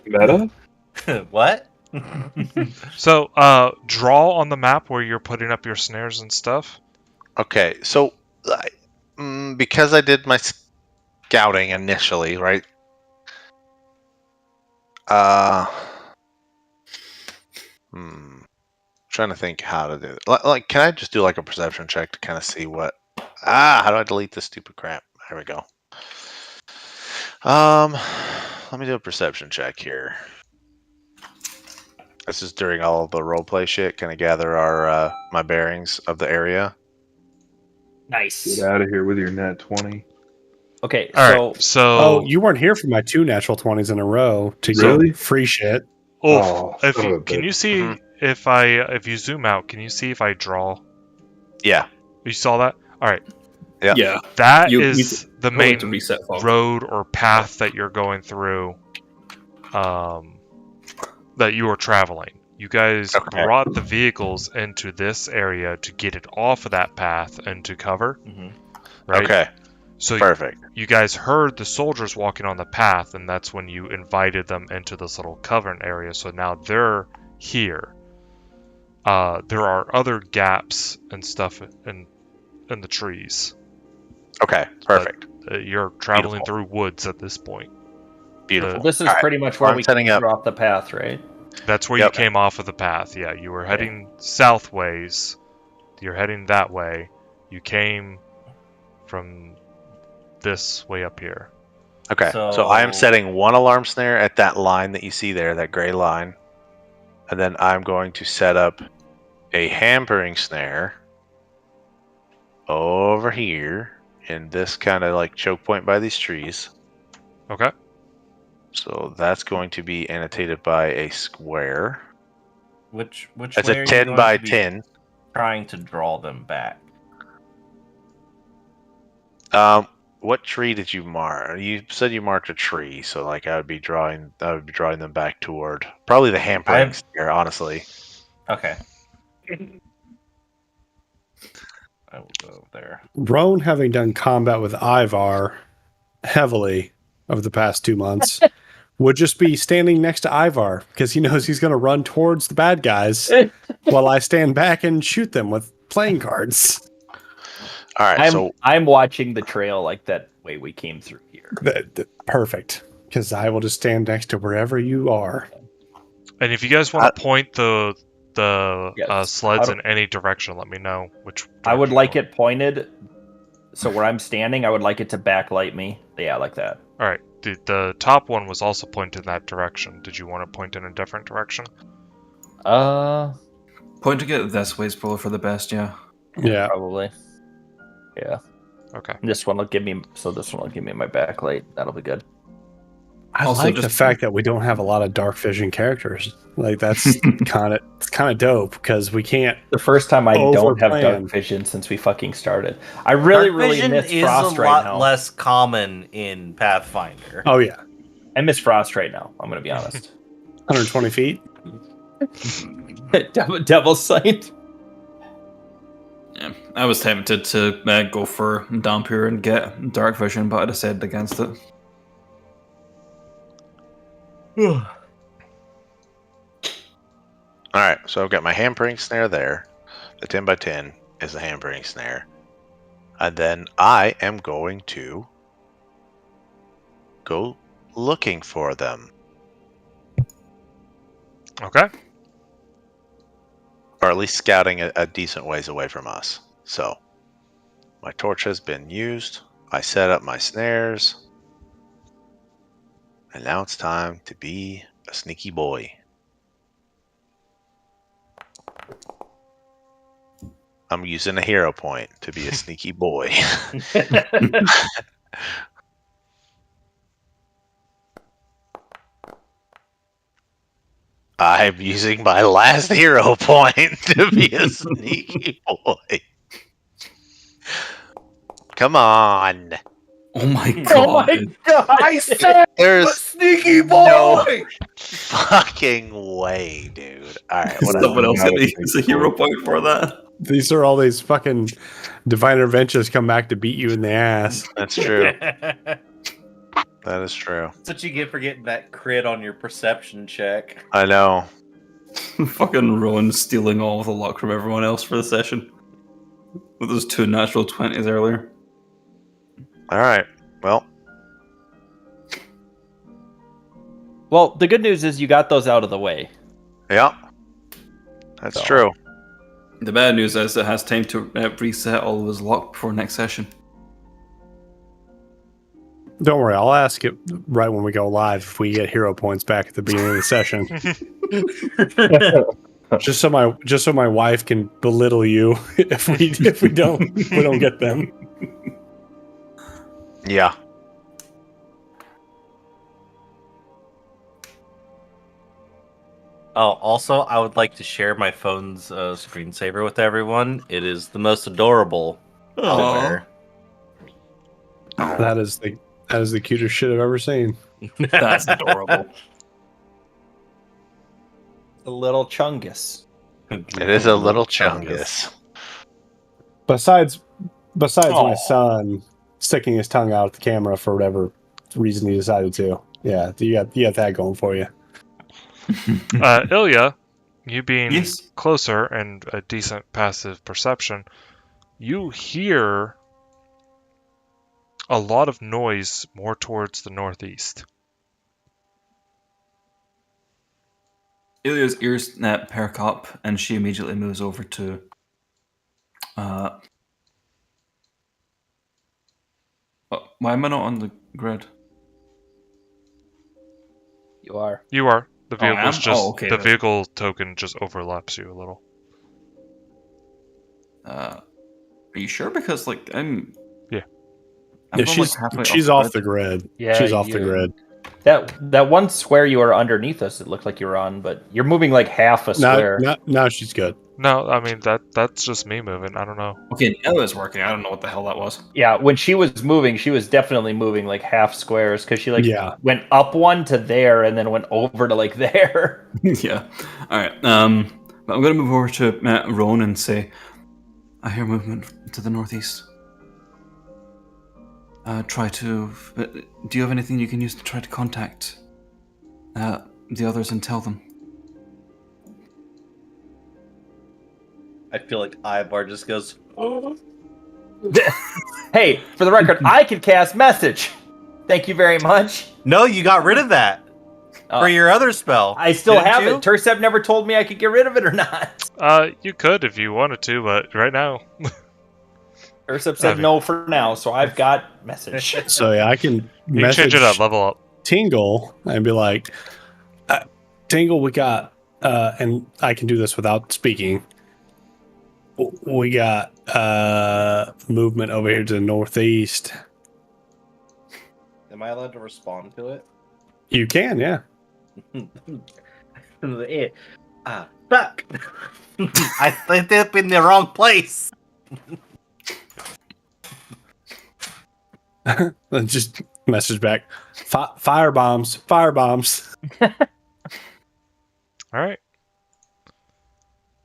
Meta? What? so, draw on the map where you're putting up your snares and stuff. Okay, so because I did my scouting initially, right? Trying to think how to do it. Like, can I just do like a perception check to kind of see what? How do I delete this stupid crap? There we go. Let me do a perception check here. This is during all of the roleplay shit. Kind of gather our my bearings of the area. Nice. Get out of here with your nat 20. Okay, All right. So, you weren't here for my 2 natural 20s in a row to Really? get free shit. Oh, if son you, of a can you bitch. see if you zoom out? Can you see if I draw? Yeah. You saw that? All right. Yeah. That You- is you- the I like main to reset fog. road or path that you're going through. That you are traveling. You guys Okay. brought the vehicles into this area to get it off of that path into cover. Right? Okay. So Perfect. you guys heard the soldiers walking on the path, and that's when you invited them into this little covering area. So now they're here. There are other gaps and stuff in the trees. Okay. Perfect. You're traveling Beautiful. through woods at this point. Beautiful. This is All right. pretty much where I'm we setting came up. off the path, right? That's where Yep. you came off of the path. Yeah, you were heading southways. You're heading that way. You came from this way up here. Okay. So I am setting one alarm snare at that line that you see there, that gray line. And then I'm going to set up a hampering snare over here in this kind of like choke point by these trees. Okay. So that's going to be annotated by a square. Which It's way a are you 10 going by to be 10. trying to draw them back? What tree did you mark? You said you marked a tree, so like I would be drawing them back toward probably the hampering snare, honestly. Okay. I will go over there. Roan, having done combat with Ivar heavily over the past 2 months, would just be standing next to Ivar because he knows he's going to run towards the bad guys while I stand back and shoot them with playing cards. All right, I'm watching the trail like that way we came through here. Perfect, because I will just stand next to wherever you are. And if you guys want to point the Yes. sleds in any direction, let me know which. I would like it pointed, so where I'm standing, I would like it to backlight me. Yeah, like that. All right. The top one was also pointed in that direction. Did you want to point in a different direction? Pointing it this way is probably for the best, yeah. Yeah. Probably. Yeah. Okay. This one will give me my backlight. That'll be good. I Also, like the just- fact that we don't have a lot of dark vision characters. Like that's kind of dope because we can't. The first time I don't have Overplan. dark vision since we fucking started. I really, Dark really vision miss is Frost a right lot now. less common in Pathfinder. Oh yeah, I miss Frost right now. I'm gonna be honest. 120 feet. Devil's sight. Yeah, I was tempted to go for Dampier and get Dark Vision, but I decided against it. Alright, so I've got my hampering snare there. The 10x10 is the hampering snare. And then I am going to go looking for them. Okay. Or at least scouting a decent ways away from us. So, my torch has been used. I set up my snares. And now it's time to be a sneaky boy. I'm using a hero point to be a sneaky boy. I'm using my last hero point to be a sneaky boy. Come on. Oh my god! Oh my god! I said There's sneaky boy. no fucking way, dude. Alright, what Someone else had to use a hero point for that. These are all these fucking divine interventions come back to beat you in the ass. That's true. That is true. That's what you get for getting that crit on your perception check. I know. Fucking Rowan stealing all the luck from everyone else for the session. With those 2 natural 20s earlier. Alright. Well, Well, the good news is you got those out of the way. yeah. That's So. true. The bad news is it has time to reset all of his luck before next session. Don't worry, I'll ask it right when we go live if we get hero points back at the beginning of the session. just so my wife can belittle you if we don't get them. Yeah. Oh, also, I would like to share my phone's screensaver with everyone. It is the most adorable. Ever. That is the cutest shit I've ever seen. That's adorable. A little chungus. It is a little chungus. Besides my Aw. son sticking his tongue out at the camera for whatever reason he decided to. Yeah, you got that going for you. Ilya, you being Yes. closer and a decent passive perception, you hear a lot of noise more towards the northeast. Ilya's ears perk up, and she immediately moves over to. Why am I not on the grid? You are. You are. The I am? vehicle's just Oh, okay, the then. vehicle token just overlaps you a little. Are you sure? Because I'm. Yeah. I'm Yeah, on, she's halfway she's off the grid. Yeah, she's off the you- grid. That one square you were underneath us, it looked like you were on, but you're moving like half a square. Now she's good. No, I mean that's just me moving. I don't know. Okay, now it's working. I don't know what the hell that was. Yeah, when she was moving, she was definitely moving like half squares because she Yeah. went up one to there and then went over to like there. Yeah. All right. But I'm going to move over to Roan and say, I hear movement to the northeast. Do you have anything you can use to try to contact the others and tell them? I feel like Ivar just goes, Hey, for the record, I can cast message. Thank you very much. no, you got rid of that for your other spell. I still Didn't have you? it. Turseb never told me I could get rid of it or not. You could if you wanted to, but right now, Turseb said no for now, so I've got message. So yeah, I can you can message change it up, level up. Tingle and be like, Tingle, we got, and I can do this without speaking. We got movement over here to the northeast. Am I allowed to respond to it? You can, yeah. Fuck. I ended up in the wrong place. Just message back. Fire bombs.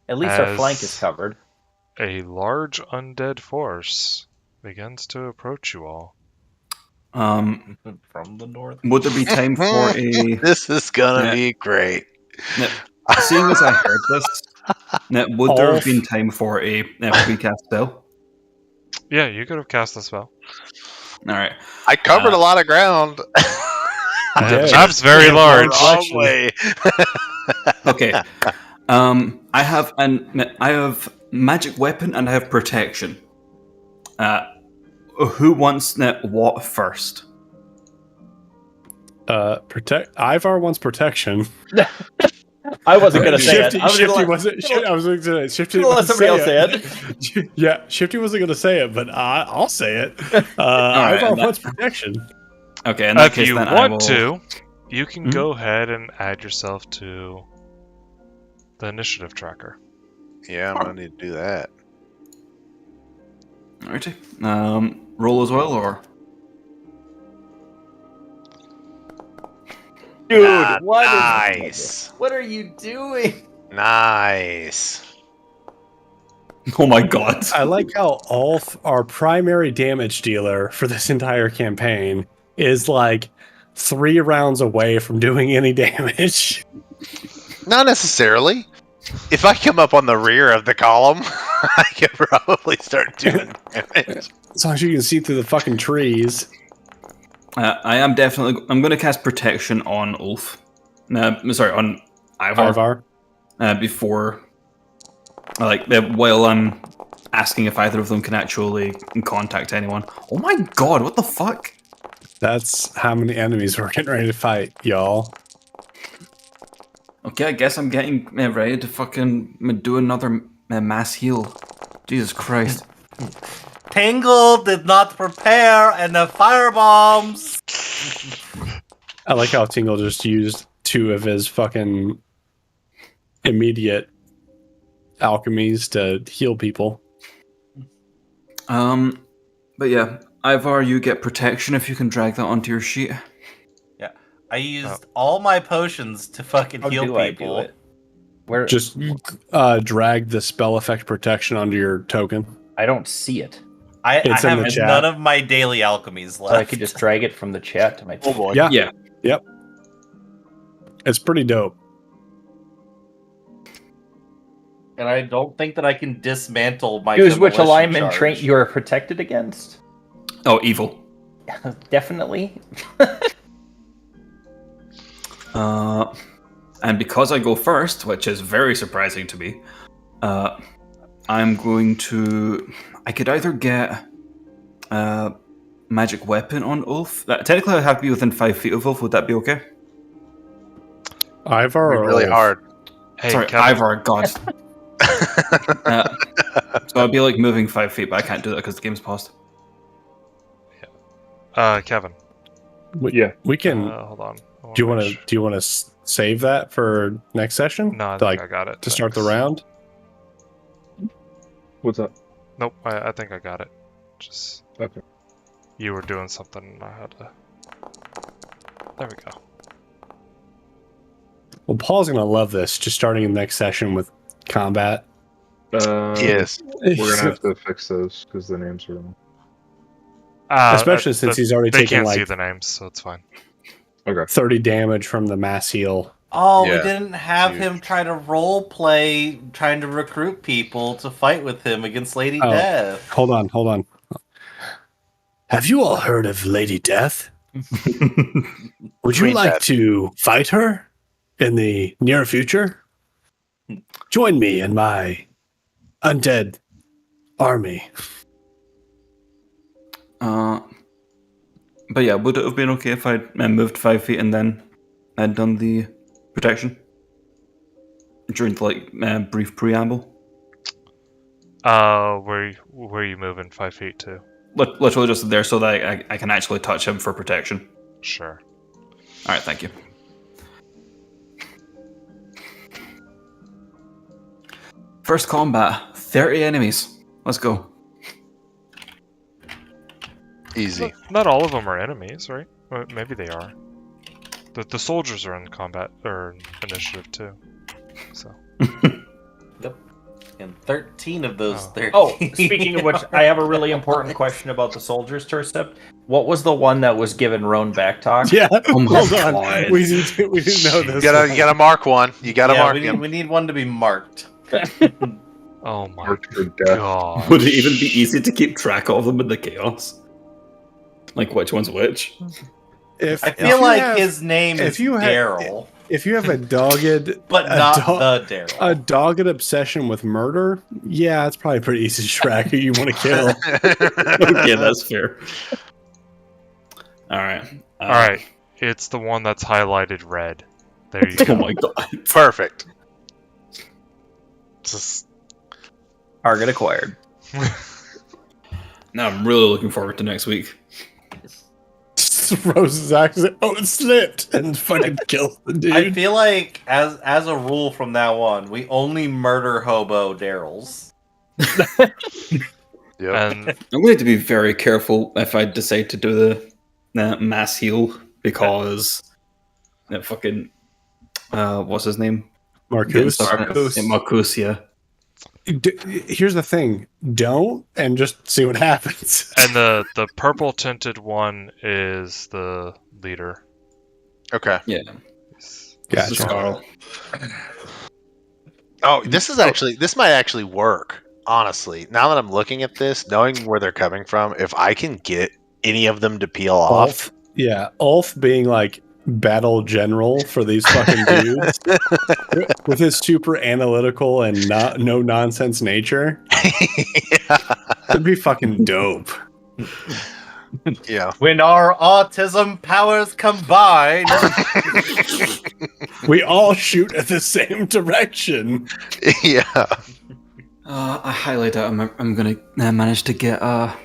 At least our As- flank is covered. A large undead force begins to approach you all. From the north. Would there be time for a? This is gonna Yeah. be great. Seeing as I heard this, would there have been time for a precast spell? Yeah, you could have cast the spell. All right. I covered a lot of ground. The map's very large. Wrong way. Okay. I have magic weapon and I have protection. Who wants what first? Ivar wants protection. I wasn't gonna say Shifty, it. I was Shifty gonna wasn't. I was going to say Shifty. let Wasn't somebody else say it. Yeah, Shifty wasn't going to say it, but I'll say it. right, Ivar wants protection. Okay, in that If case, you then I want will... to, you can go ahead and add yourself to the initiative tracker. Yeah, I'm gonna need to do that. Alrighty. Roll as well, or Dude, Nice. what are you doing? Nice. oh my god! I like how our primary damage dealer for this entire campaign is like 3 rounds away from doing any damage. Not necessarily. If I come up on the rear of the column, I could probably start doing damage. As long as you can see through the fucking trees. I am definitely. I'm going to cast protection on Ulf. Sorry, on Ivar. Before, while I'm asking if either of them can actually contact anyone. Oh my god! What the fuck? That's how many enemies we're getting ready to fight, y'all. Okay, I guess I'm getting ready to fucking do another mass heal. Jesus Christ. Tingle did not prepare and the fire bombs. I like how Tingle just used 2 of his fucking immediate alchemies to heal people. But yeah, Ivar, you get protection if you can drag that onto your sheet. Yeah, I used all my potions to fucking heal do I people. do it? Where? Just drag the spell effect protection onto your token. I don't see it. I It's in the have chat. none of my daily alchemies left. So I could just drag it from the chat to my. Oh boy. Yeah. Yeah. Yep. It's pretty dope. And I don't think that I can dismantle my. Choose which demolition alignment charge. trait you are protected against. Oh, evil. Definitely. And because I go first, which is very surprising to me, I'm going to. I could either get magic weapon on Ulf. Technically, I have to be within 5 feet of Ulf. Would that be okay? Ivar or Really Ulf? hard. Hey, Sorry, Kevin, Ivar. God. So I'd be like moving 5 feet, but I can't do that because the game's paused. Kevin. We can. Hold on. Do you want to save that for next session? No, I think like I got it. to start the round. What's up? Nope, I think I got it. Just Okay. you were doing something. And I had to. There we go. Well, Paul's gonna love this. Just starting in the next session with combat. Yes. We're gonna have to fix those because the names are wrong. Especially since he's already they taken can't see like the names, so it's fine. Okay. 30 damage from the mass heal. Oh, Yeah. we didn't have Huge. him try to role play, trying to recruit people to fight with him against Lady Oh. Death. Hold on. Have you all heard of Lady Death? Would you Queen like Death. to fight her in the near future? Join me in my undead army. But yeah, would it have been okay if I'd moved 5 feet and then I'd done the protection during the brief preamble? Where are you moving 5 feet to? Literally just there so that I can actually touch him for protection. Sure. All right, thank you. First combat, 30 enemies. Let's go. Easy. Not all of them are enemies, right? Well, maybe they are. The soldiers are in combat or initiative too. So. Yep. And 13 of those 30. Oh, speaking of which, I have a really important question about the soldiers, Tercept. What was the one that was given Roan backtalk? Yeah, Oh my hold on. God. We need to know this. You gotta mark one. You gotta mark we him. need one to be marked. Oh my Marked for death. god. Would it even be easy to keep track of them in the chaos? Like which one's which? If, I if feel you like have- his name if is you have- Daryl, if you have a dogged but a not dog- the Daryl. a dogged obsession with murder, yeah, it's probably pretty easy to track who you want to kill. Okay, that's fair. All right. All right, it's the one that's highlighted red. There you Oh go. my god. Perfect. Just Target acquired. Now I'm really looking forward to next week. Rose's accent. Oh, it slipped and fucking kills the dude. I feel like, as a rule from now on, we only murder hobo Daryls. yep. And I'm going to be very careful if I decide to do the mass heal because that fucking what's his name? Marcus. Marcus, yeah. Here's the thing: don't and just see what happens. and the purple tinted one is the leader. Okay. Yeah. Gotcha. Scarl. Oh, this might actually work. Honestly, now that I'm looking at this, knowing where they're coming from, if I can get any of them to peel off, Ulf, yeah, Ulf being like battle general for these fucking dudes with his super analytical and no nonsense nature, it'd be fucking dope. yeah. When our autism powers combine, We all shoot at the same direction. Yeah. I highly doubt I'm going to manage to get get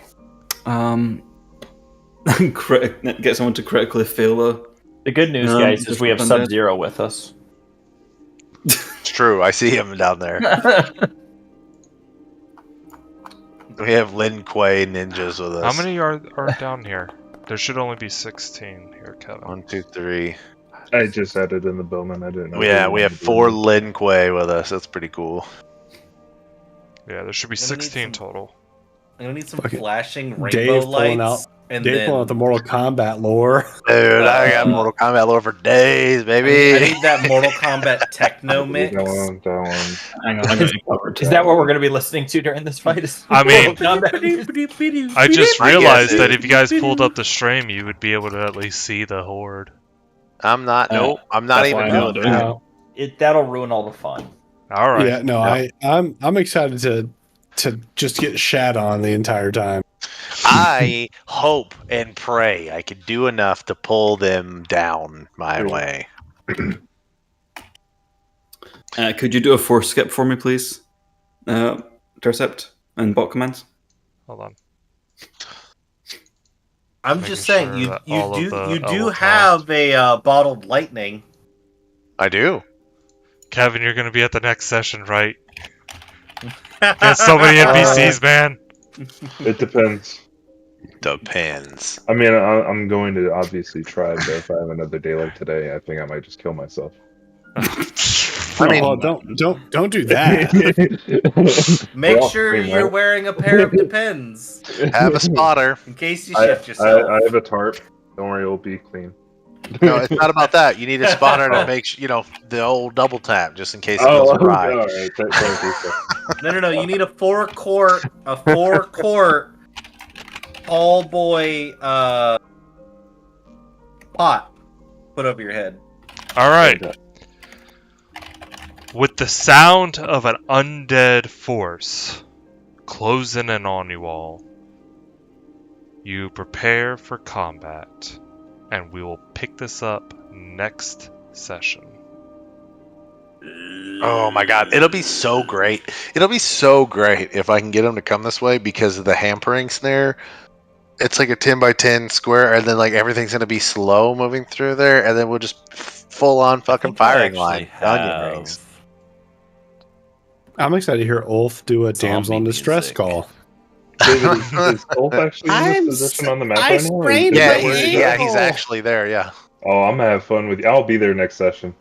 someone to critically fail The good news, guys, is we have Sub-Zero with us. It's true. I see him down there. We have Lin Kuei ninjas with us. How many are down here? There should only be 16 here, Kevin. 1, 2, 3. I just added in the bowman. I didn't know. Yeah, we have 4 Lin Kuei with us. That's pretty cool. Yeah, there should be I'm gonna need 16 some- total. I'm gonna need some Okay. flashing rainbow Dave pulling lights. out- And Dave then pulling out the Mortal Kombat lore. Dude, I got Mortal Kombat lore for days, I baby. need that Mortal Kombat techno mix. That one. Hang on, I'm going to cover Is that what we're going to be listening to during this fight? I mean, Mortal Kombat? I just I realized guess, that dude. if you guys pulled up the stream, you would be able to at least see the horde. I'm not. Nope. I'm not that's even why I'm doing not that. doing it. No. That'll ruin all the fun. All right. Yeah, no, I'm excited to just get shat on the entire time. I hope and pray I can do enough to pull them down my way. Could you do a force skip for me, please? Intercept and bot commands. Hold on. I'm Making just saying, sure you that all of the you do Elwell have a bottled lightning. I do. Kevin, you're going to be at the next session, right? There's so many NPCs, man. It depends. Depends. I mean, I'm going to obviously try, but if I have another day like today, I think I might just kill myself. I mean, well, don't do that. Make Well, sure pretty you're much. wearing a pair of Depends have a spotter. in case you I shift yourself. have a tarp. Don't worry, it'll be clean. No, it's not about that. You need a spotter to make the old double tap just in case it goes awry. all right. Thank you, sir. No. You need a 4-quart tall boy pot put over your head. All right. With the sound of an undead force closing in on you all, you prepare for combat, and we will pick this up next session. Oh my god, it'll be so great. It'll be so great if I can get them to come this way because of the hampering snare. it's like a 10 by 10 square, and then like everything's gonna be slow moving through there, and then we'll just full on fucking firing line, onion rings. I'm excited to hear Ulf do a damsel in distress call. David, is Ulf actually in this position on the map right now? Or is that where he's at? He's actually there. Yeah. Oh, I'm gonna have fun with you. I'll be there next session.